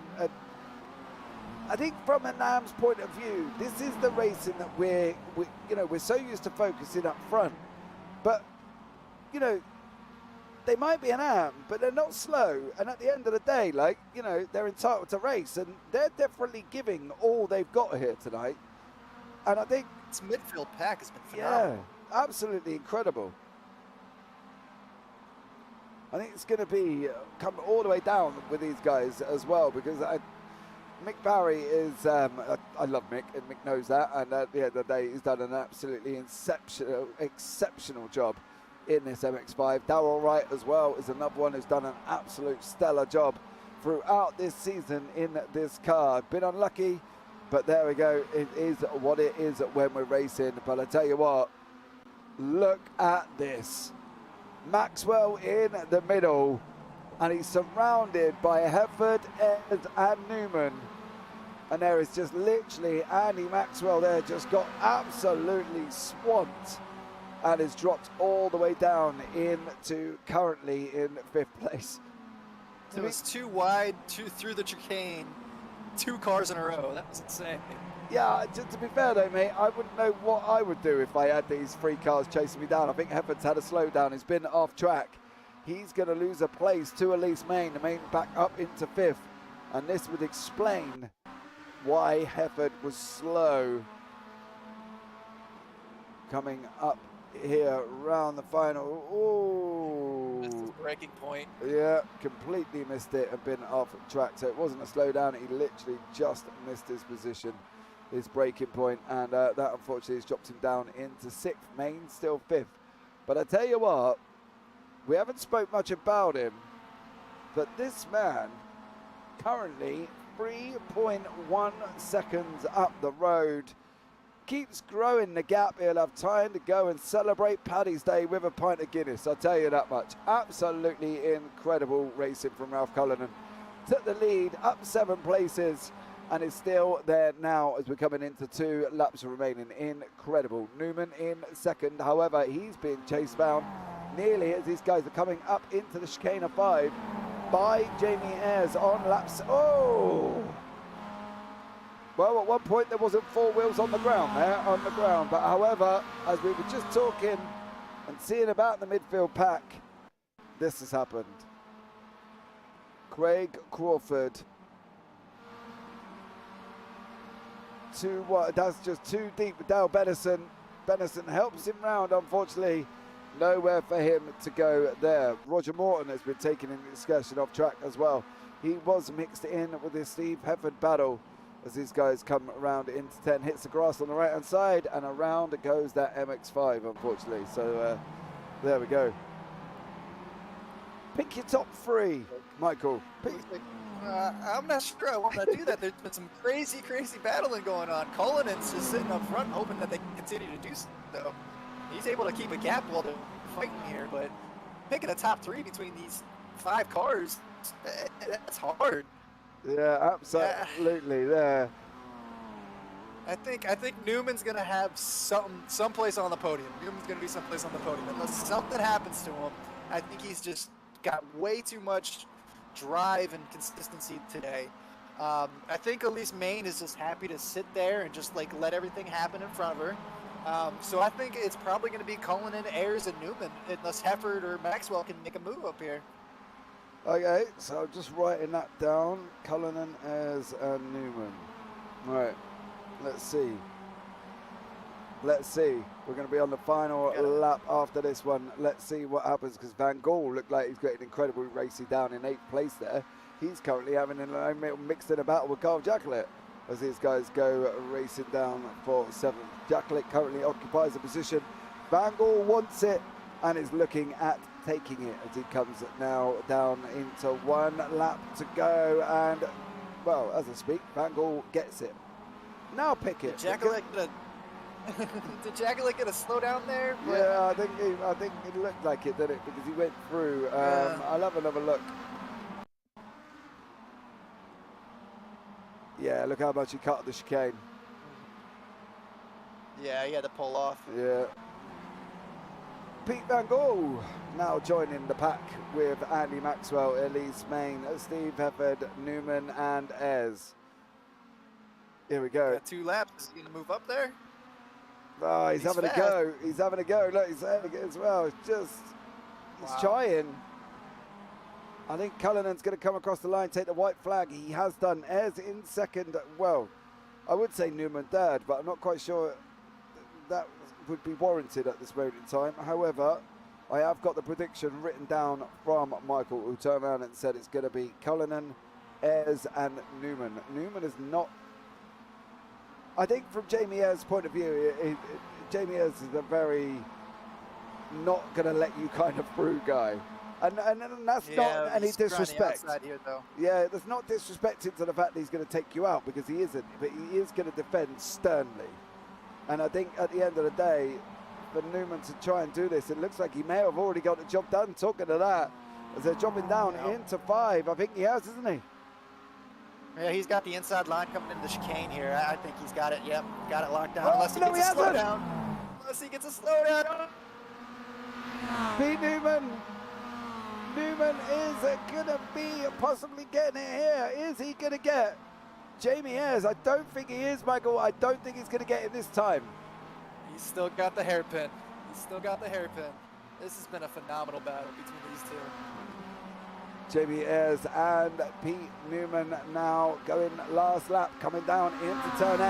I think from a NAM's point of view, this is the racing that we're so used to focusing up front. But, you know, they might be an AM, but they're not slow. And at the end of the day, like, you know, they're entitled to race. And they're definitely giving all they've got here tonight. And I think this midfield pack has been phenomenal. Yeah, absolutely incredible. I think it's going to be come all the way down with these guys as well, because Mick Barry is, I love Mick, and Mick knows that, and at the end of the day, he's done an absolutely exceptional job in this MX5. Darrell Wright as well is another one who's done an absolute stellar job throughout this season in this car. Been unlucky, but there we go. It is what it is when we're racing. But I tell you what, look at this. Maxwell in the middle, and he's surrounded by Hefford, Ed and Newman. And there is just literally Andy Maxwell there, just got absolutely swamped and is dropped all the way down into currently in 5th place. It was too wide, through the chicane, 2 cars in a row. That was insane. Yeah, to be fair though, mate, I wouldn't know what I would do if I had these 3 cars chasing me down. I think Hefford's had a slowdown. He's been off track. He's going to lose a place to Elise Main. The Main back up into 5th. And this would explain why Hefford was slow coming up here around the final. Oh, missed his braking point. Yeah, completely missed it and been off track. So it wasn't a slowdown. He literally just missed his position, his braking point, and that unfortunately has dropped him down into 6th. Main still 5th. But I tell you what, we haven't spoke much about him, but this man currently 3.1 seconds up the road. Keeps growing the gap. He'll have time to go and celebrate Paddy's Day with a pint of Guinness. I'll tell you that much. Absolutely incredible racing from Ralph Cullinan. Took the lead up 7 places and is still there now as we're coming into 2 laps remaining. Incredible. Newman in second. However, he's being chased down nearly as these guys are coming up into the chicane of 5 by Jamie Ayres on laps. Oh! Well, at one point there wasn't 4 wheels on the ground there, but however, as we were just talking and seeing about the midfield pack, this has happened. Craig Crawford to what? That's just too deep with Dale Benison. Benison helps him round, unfortunately. Nowhere for him to go there. Roger Morton has been taking an excursion off track as well. He was mixed in with the Steve Hefford battle as these guys come around into 10. Hits the grass on the right hand side and around goes that MX5, unfortunately. So there we go. Pick your top 3, Michael. I'm not sure I want to do that. There's been some crazy battling going on. Cullinan's just sitting up front hoping that they can continue to do so. He's able to keep a gap while they're fighting here, but picking a top 3 between these 5 cars, that's hard. Yeah, absolutely. There. I think Newman's gonna have someplace on the podium. Newman's gonna be someplace on the podium unless something happens to him. I think he's just got way too much drive and consistency today. I think Elise Main is just happy to sit there and just like let everything happen in front of her. So I think it's probably going to be Cullinan, Ayres, and Newman unless Hefford or Maxwell can make a move up here. Okay, so just writing that down. Cullinan, Ayres, and Newman. Right, let's see. We're going to be on the final lap after this one. Let's see what happens because Van Gaal looked like he's getting incredibly racy down in 8th place there. He's currently having a mixed in a battle with Carl Jacqueline as these guys go racing down for 7th. Jacqueline currently occupies a position. Van Gaal wants it and is looking at taking it as he comes now down into 1 lap to go. And, well, as I speak, Van Gaal gets it. Now pick it. Did Jacqueline get a slowdown there? Yeah, I think it looked like it, didn't it? Because he went through. I'll have another look. Yeah, look how much he cut the chicane. Yeah, he had to pull off. Yeah. Pete Van Gaal now joining the pack with Andy Maxwell, Elise Main, Steve Hefford, Newman, and Ayres. Here we go. Got 2 laps. Is he going to move up there? Oh, he's having a go. He's having a go. Look, he's having it as well. It's just, he's trying. I think Cullinan's going to come across the line, take the white flag. He has done. Ayres in second. Well, I would say Newman third, but I'm not quite sure that would be warranted at this moment in time. However, I have got the prediction written down from Michael, who turned around and said it's going to be Cullinan, Ayres, and Newman. Newman is not. I think from Jamie Ayres' point of view, Jamie Ayres is a very not going to let you kind of through guy. And that's not any disrespect. Here, though. Yeah, there's not disrespecting to the fact that he's going to take you out because he isn't, but he is going to defend sternly. And I think at the end of the day, for Newman to try and do this, it looks like he may have already got the job done. Talking to that, as they're dropping down into 5, I think he has, isn't he? Yeah, he's got the inside line coming into the chicane here. I think he's got it. Yep, got it locked down. Unless he gets a slowdown. Unless he gets a slowdown. Pete Newman. Newman is going to be possibly getting it here. Is he going to get Jamie Ayres? I don't think he is, Michael. I don't think he's going to get it this time. He's still got the hairpin. This has been a phenomenal battle between these 2. Jamie Ayres and Pete Newman now going last lap, coming down into turn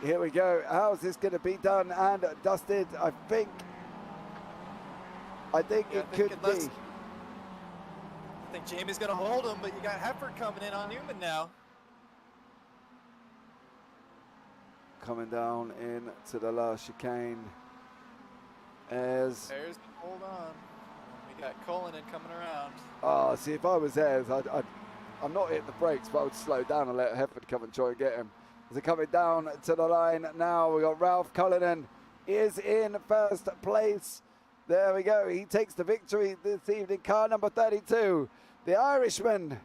8. Here we go. How's this going to be done and dusted? I think it could be. I think Jamie's going to hold him, but you got Hefford coming in on Newman now. Coming down into the last chicane. Ayres hold on. We got Cullinan coming around. Oh, see, if I was Ayres, I'm not hitting the brakes, but I would slow down and let Hefford come and try and get him. As they're coming down to the line now, we got Ralph Cullinan is in first place. There we go. He takes the victory this evening. Car number 32, the Irishman,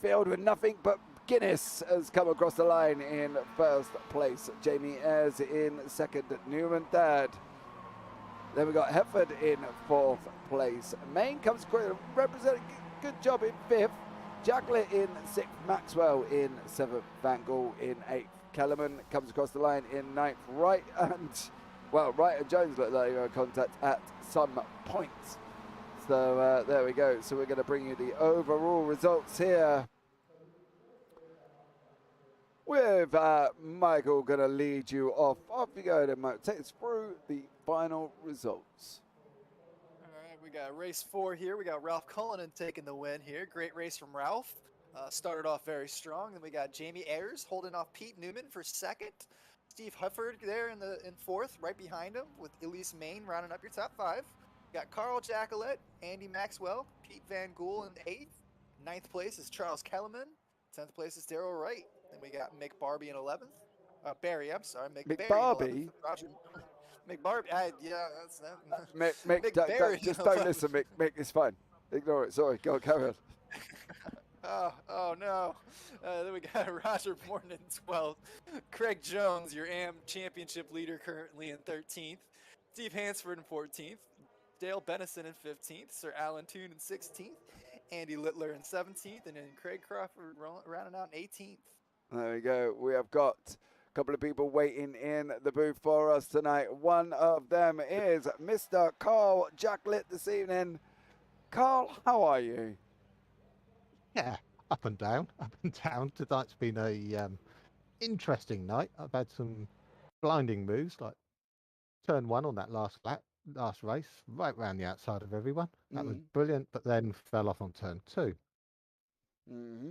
filled with nothing but Guinness has come across the line in first place. Jamie Ayres in second. Newman third. Then we got Hefford in fourth place. Main comes representing good job in fifth. Jacklett in sixth. Maxwell in seventh. Van Gaal in eighth. Kellerman comes across the line in ninth. Wright and Jones look like they're in contact at some points. So there we go. So we're going to bring you the overall results here, with Michael going to lead you off. Off you go then, Mike. Take us through the final results. All right, we got race 4 here. We got Ralph Cullinan taking the win here. Great race from Ralph. Started off very strong. Then we got Jamie Ayres holding off Pete Newman for second. Steve Hufford there in fourth, right behind him, with Elise Main rounding up your top 5. Got Carl Jackalett, Andy Maxwell, Pete Van Gool in 8th. 9th place is Charles Kellerman. 10th place is Daryl Wright. Then we got Mick Barbie in 11th. Barry, I'm sorry. Mick Barry Barbie? in 11th. Roger. Mick Barbie. Yeah, that's that. Mick, Barry just in don't 11th. listen, Mick. Mick, it's fine. Ignore it. Sorry. Go on, carry on. Oh no. Then we got Roger Morton in 12th. Craig Jones, your AM championship leader, currently in 13th. Steve Hansford in 14th. Dale Bennison in 15th. Sir Alan Toon in 16th. Andy Littler in 17th. And then Craig Crawford rounding out in 18th. There we go. We have got a couple of people waiting in the booth for us tonight. One of them is Mr. Carl Jacklett this evening. Carl, how are you? Yeah, up and down, up and down. Tonight's been a interesting night. I've had some blinding moves, like turn 1 on that last race, right round the outside of everyone. That was brilliant, but then fell off on turn 2. Mm-hmm.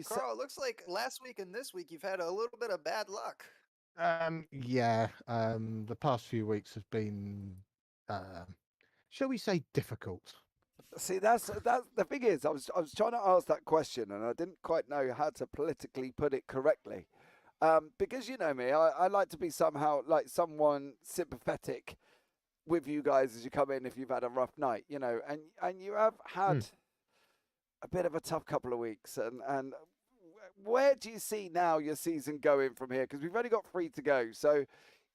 Carl, it looks like last week and this week you've had a little bit of bad luck. The past few weeks has been, shall we say, difficult. See, that's the thing is, I was trying to ask that question and I didn't quite know how to politically put it correctly, because you know me, I like to be somehow like someone sympathetic with you guys as you come in if you've had a rough night, you know, and you have had a bit of a tough couple of weeks, and where do you see now your season going from here? Because we've only got 3 to go, so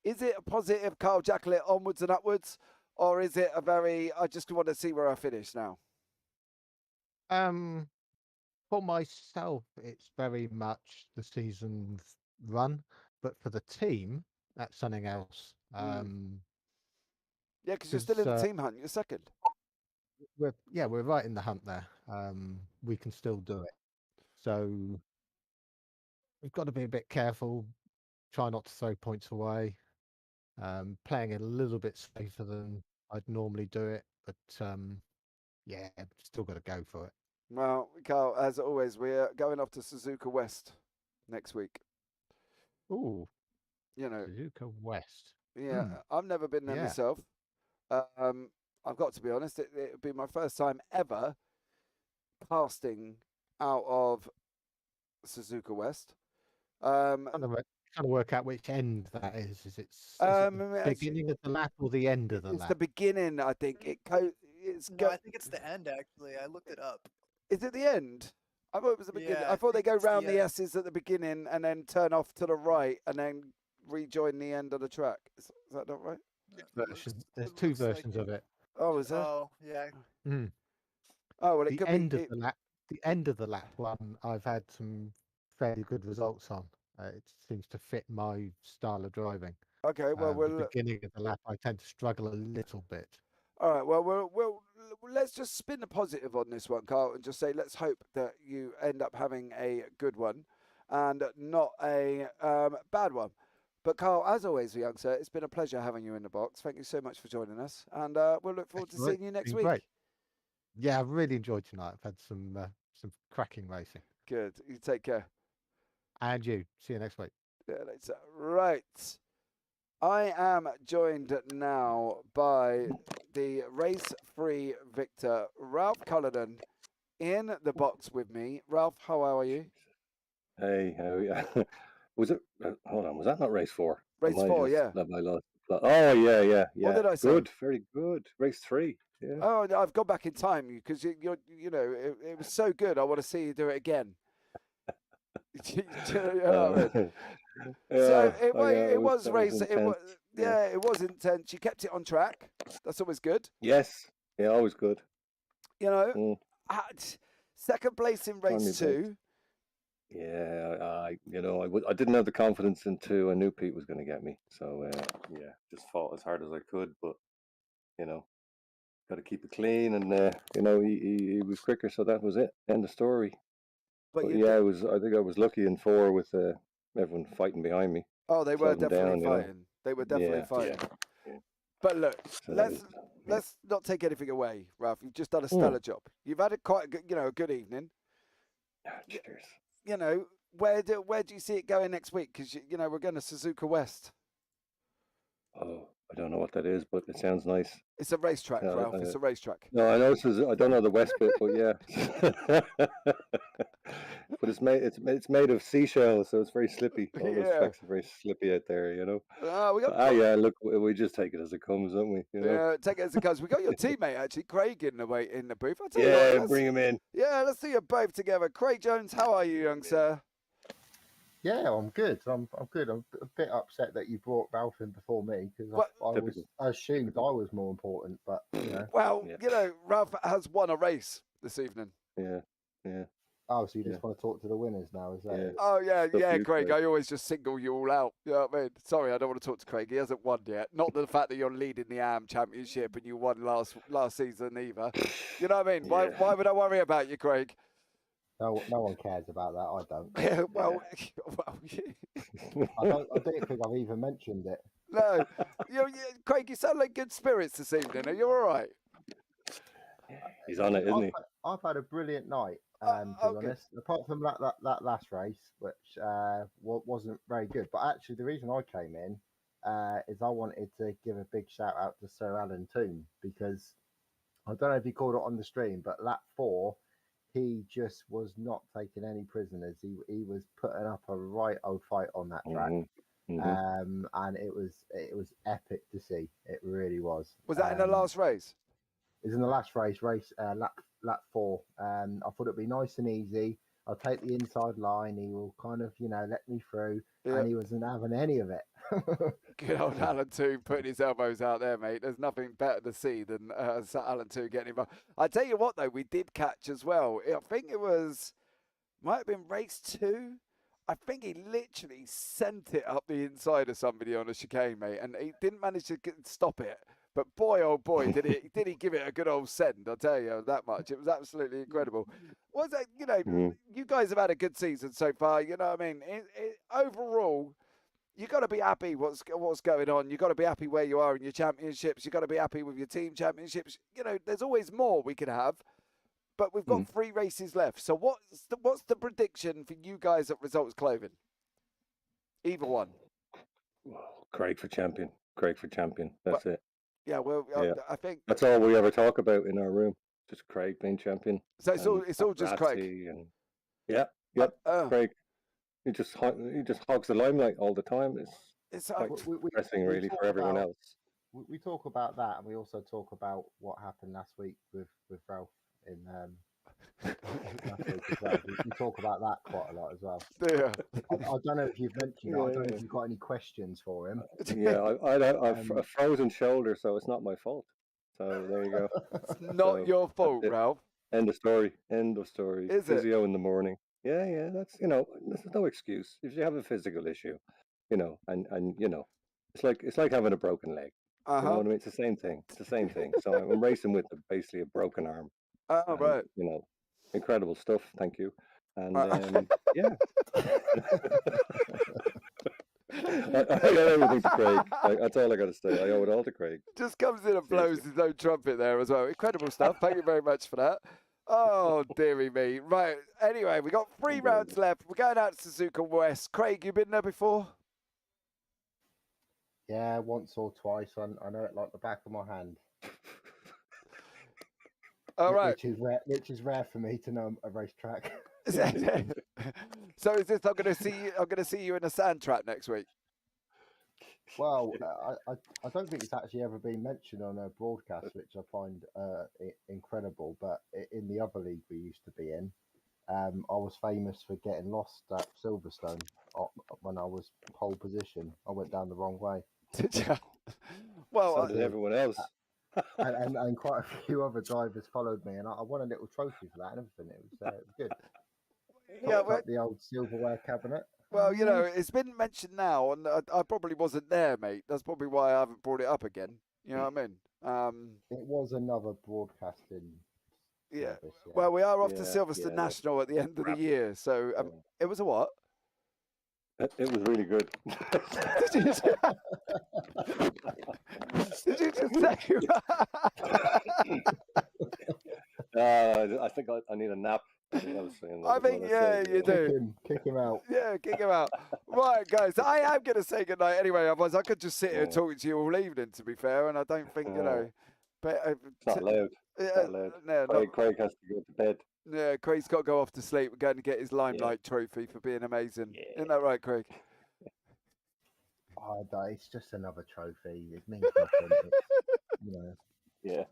is it a positive Carl Jacklett onwards and upwards? Or is it a very, I just want to see where I finish now? For myself, it's very much the season's run, but for the team, that's something else. Yeah, because you're still in the team hunt. You're second. We're right in the hunt there. We can still do it. So we've got to be a bit careful, try not to throw points away. Playing it a little bit safer than I'd normally do it, but still got to go for it. Well, Carl, as always, we're going off to Suzuka West next week. Ooh, you know, Suzuka West. Yeah, I've never been there myself. I've got to be honest; it would be my first time ever casting out of Suzuka West. Trying to work out which end that is. Is it the beginning of the lap or the end of the lap? It's the beginning, I think. I think it's the end, actually. I looked it up. Is it the end? I thought it was the beginning. I thought they go round the S's at the beginning and then turn off to the right and then rejoin the end of the track. Is that not right? There's 2 versions of it. Oh, is there? Oh, yeah. Oh, well, it the could end be of the lap. The end of the lap one, I've had some fairly good results on. It seems to fit my style of driving. Okay, well, the beginning of the lap, I tend to struggle a little bit. All right, well, let's just spin the positive on this one, Carl, and just say let's hope that you end up having a good one and not a bad one. But Carl, as always, young sir, it's been a pleasure having you in the box. Thank you so much for joining us, and we'll look forward to seeing you next week. Great. Yeah, I've really enjoyed tonight. I've had some cracking racing. Good. You take care. And you. See you next week. Yeah, later. Right. I am joined now by the race 3 victor, Ralph Cullinan, in the box with me. Ralph, how are you? Hey, how are you? Was it? Hold on, was that not race 4? Race 4, yeah. Oh, yeah. What did I say? Good, very good. Race 3. Yeah. Oh, no, I've gone back in time because you know, it was so good. I want to see you do it again. Do you know what I mean? So it was that was race. It was intense. yeah, it was intense. You kept it on track. That's always good. Yes. Yeah, always good. You know, Mm. second place in Try my race best. 2. Yeah, I didn't have the confidence in 2. I knew Pete was going to get me. So, yeah, just fought as hard as I could. But, got to keep it clean. And, he was quicker. So that was it. End of story. But But you yeah, I think I was lucky in 4 with everyone fighting behind me. oh, they were Slowed them definitely down, fighting. They were definitely Yeah, fighting. yeah. But look, So that was, yeah. let's not take anything away, Ralph. You've just done a Mm. stellar job. You've had quite a good, a good evening. Cheers. You know, where do you see it going next week? Because we're going to Suzuka West. Oh, I don't know what that is, but it sounds nice. It's a racetrack, Ralph. It's a racetrack. No, I know I don't know the west bit, but yeah. But it's made of seashells, so it's very slippy. All those tracks are very slippy out there, We got. Yeah, look, we just take it as it comes, don't we? Yeah, take it as it comes. We got your teammate actually, Craig, in the booth. I'll tell you Yeah, what, bring him in. Yeah, let's see you both together. Craig Jones, how are you, young sir? Yeah, I'm good. I'm good. I'm a bit upset that you brought Ralph in before me because I assumed I was more important, but Well, Ralph has won a race this evening. Yeah. Oh, so you just want to talk to the winners now, is that it? Oh yeah, Stuff you, Craig. Craig. I always just single you all out. You know what I mean? Sorry, I don't want to talk to Craig. He hasn't won yet. Not the fact that you're leading the AM Championship and you won last season either. You know what I mean? Yeah. Why would I worry about you, Craig? No one cares about that. I don't. Yeah, well, I don't think I've even mentioned it. no. Craig, you sound like good spirits this evening. Are you all right? He's on it, isn't he? I've had a brilliant night. To be honest, apart from that last race, which wasn't very good. But actually, the reason I came in is I wanted to give a big shout out to Sir Alan Toon, because I don't know if you called it on the stream, but lap 4, he just was not taking any prisoners. He was putting up a right old fight on that track. Mm-hmm. And it was epic to see. It really was. Was that in the last race? It was in the last race, lap 4. I thought it'd be nice and easy. I'll take the inside line. He will kind of, let me through. Yeah. And he wasn't having any of it. Good old Alan Toon putting his elbows out there, mate. There's nothing better to see than Alan Toon getting involved. I tell you what, though, we did catch as well. I think it might have been race 2. I think he literally sent it up the inside of somebody on a chicane, mate, and he didn't manage to stop it. But boy, oh boy, did he give it a good old send, I'll tell you that much. It was absolutely incredible. Was that, you guys have had a good season so far, you know what I mean? Overall, you got to be happy what's going on. You got to be happy where you are in your championships. You got to be happy with your team championships. There's always more we could have, but we've got 3 races left. So what's the prediction for you guys at Results Clothing? Either one. Craig for champion. That's it. Yeah, well, I think that's all we ever talk about in our room. Just Craig being champion. So it's all just Craig. And Craig. He just hogs the limelight all the time. It's depressing, really, for everyone else. We talk about that, and we also talk about what happened last week with Ralph in last week as well. We talk about that quite a lot as well. Yeah. I don't know if you've mentioned it. I don't know if you've got any questions for him. Yeah, I've a frozen shoulder, so it's not my fault. So there you go. It's not your fault, Ralph. End of story. Is it? Physio in the morning. Yeah, that's there's no excuse. If you have a physical issue, and it's like having a broken leg. You know what I mean? It's the same thing. So I'm racing with basically a broken arm. Oh, right. Incredible stuff. Thank you. And yeah. I owe everything to Craig. That's all I got to say. I owe it all to Craig. Just comes in and blows his own trumpet there as well. Incredible stuff. Thank you very much for that. Oh, dearie me. Right. Anyway, we got 3 rounds left. We're going out to Suzuka West. Craig, you been there before? Yeah, once or twice. I know it like the back of my hand. All right. Which is rare for me to know a racetrack. So is this? I'm going to see you in a sand trap next week. Well, I don't think it's actually ever been mentioned on a broadcast, which I find incredible. But in the other league we used to be in, I was famous for getting lost at Silverstone when I was pole position. I went down the wrong way. Did you? Well, So did everyone else. and quite a few other drivers followed me, and I won a little trophy for that and everything. It was good. yeah, Topped up the old silverware cabinet. well, you know, it's been mentioned now, and I probably wasn't there, mate. That's probably why I haven't brought it up again. You know what I mean? It was another broadcasting Yeah. service. Yeah. Well, we are off to Yeah, Silverstone yeah, National at the end of the crap. year, so it was a what? It was really good. Did you say? Did you just say? I think I need a nap. I think I was saying I that think, what yeah, said, you do. Kick him out. Yeah, kick him out. Right, guys, I am going to say goodnight anyway, otherwise I could just sit here Yeah. talking to you all evening, to be fair, and I don't think, you know. But, It's not loud. It's not loud. no, Craig has to go to bed. yeah, Craig's got to go off to sleep. We're going to get his Limelight trophy for being amazing. Isn't that right, Craig? Oh, it's just another trophy. It means nothing. You know. Yeah.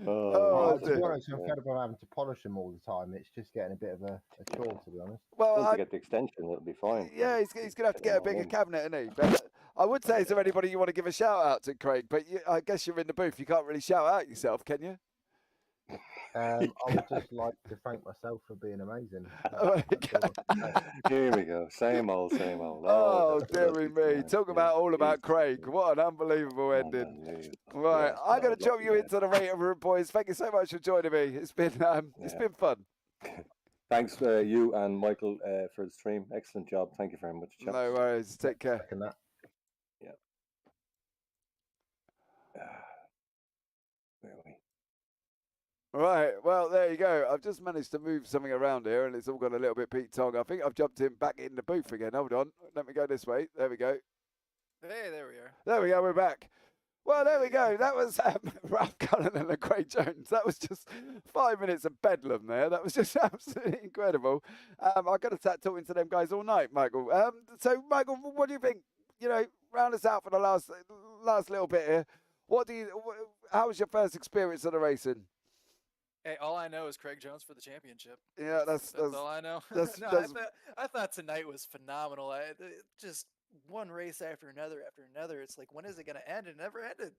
Oh, To be honest, I'm fed up of having to polish them all the time. It's just getting a bit of a chore, to be honest. Well, Once you get the extension, it'll be fine. yeah, he's going to have to get a bigger cabinet, isn't he? But I would say, is there anybody you want to give a shout out to, Craig? But I guess you're in the booth. You can't really shout out yourself, can you? I would just like to thank myself for being amazing. Here we go. Same old, same old. Oh, that's dearie me. Talk about all about Craig. What an unbelievable ending. Right, I'm going to drop you into the rating room, boys. Thank you so much for joining me. It's been fun. Thanks, you and Michael, for the stream. Excellent job. Thank you very much, chaps. No worries. Take care. Yeah. Where are we? Right, well, there you go. I've just managed to move something around here, and it's all got a little bit Pete Tong. I think I've jumped in back in the booth again. Hold on. Let me go this way. There we go. Hey, there we are. There we go. We're back. Well, there we go. That was Ralph Cullen and Craig Jones. That was just 5 minutes of bedlam there. That was just absolutely incredible. I could have sat talking to them guys all night, Michael. So, Michael, what do you think? You know, round us out for the last little bit here. How was your first experience of the racing? Hey, all I know is Craig Jones for the championship. Yeah, that's all I know. I thought tonight was phenomenal. Just one race after another. It's like, when is it going to end? It never ended.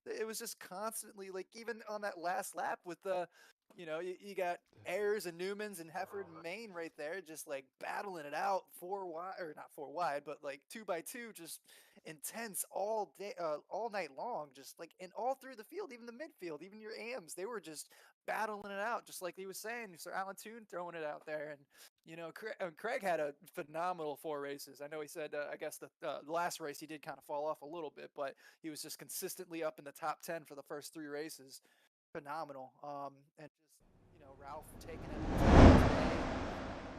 It was just constantly, like, even on that last lap with the, you got Ayers and Newmans and Hefford and Main right there, just like battling it out 4 wide, or not 4 wide, but like 2 by 2, just intense all day, all night long, just like, and all through the field, even the midfield, even your AMs, they were just battling it out, just like he was saying. Sir Alan Toon throwing it out there, and Craig had a phenomenal 4 races. I know he said, I guess the last race he did kind of fall off a little bit, but he was just consistently up in the top 10 for the first 3 races. Phenomenal. And just, Ralph taking it,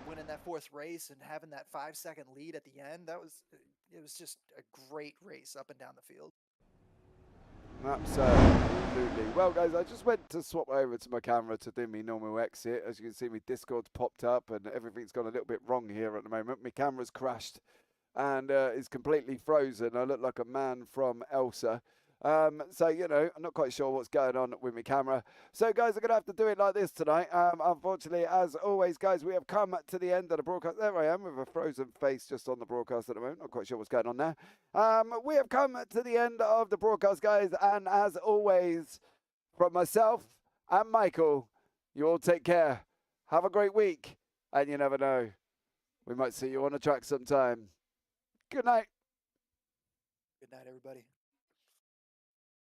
winning that 4th race and having that 5-second lead at the end. It was just a great race up and down the field. Absolutely. Well, guys, I just went to swap over to my camera to do my normal exit. As you can see, my Discord's popped up and everything's gone a little bit wrong here at the moment. My camera's crashed and is completely frozen. I look like a man from Elsa. So, I'm not quite sure what's going on with my camera. So, guys, I'm going to have to do it like this tonight. Unfortunately, as always, guys, we have come to the end of the broadcast. There I am with a frozen face just on the broadcast at the moment. Not quite sure what's going on there. We have come to the end of the broadcast, guys. And as always, from myself and Michael, you all take care. Have a great week. And you never know, we might see you on the track sometime. Good night. Good night, everybody.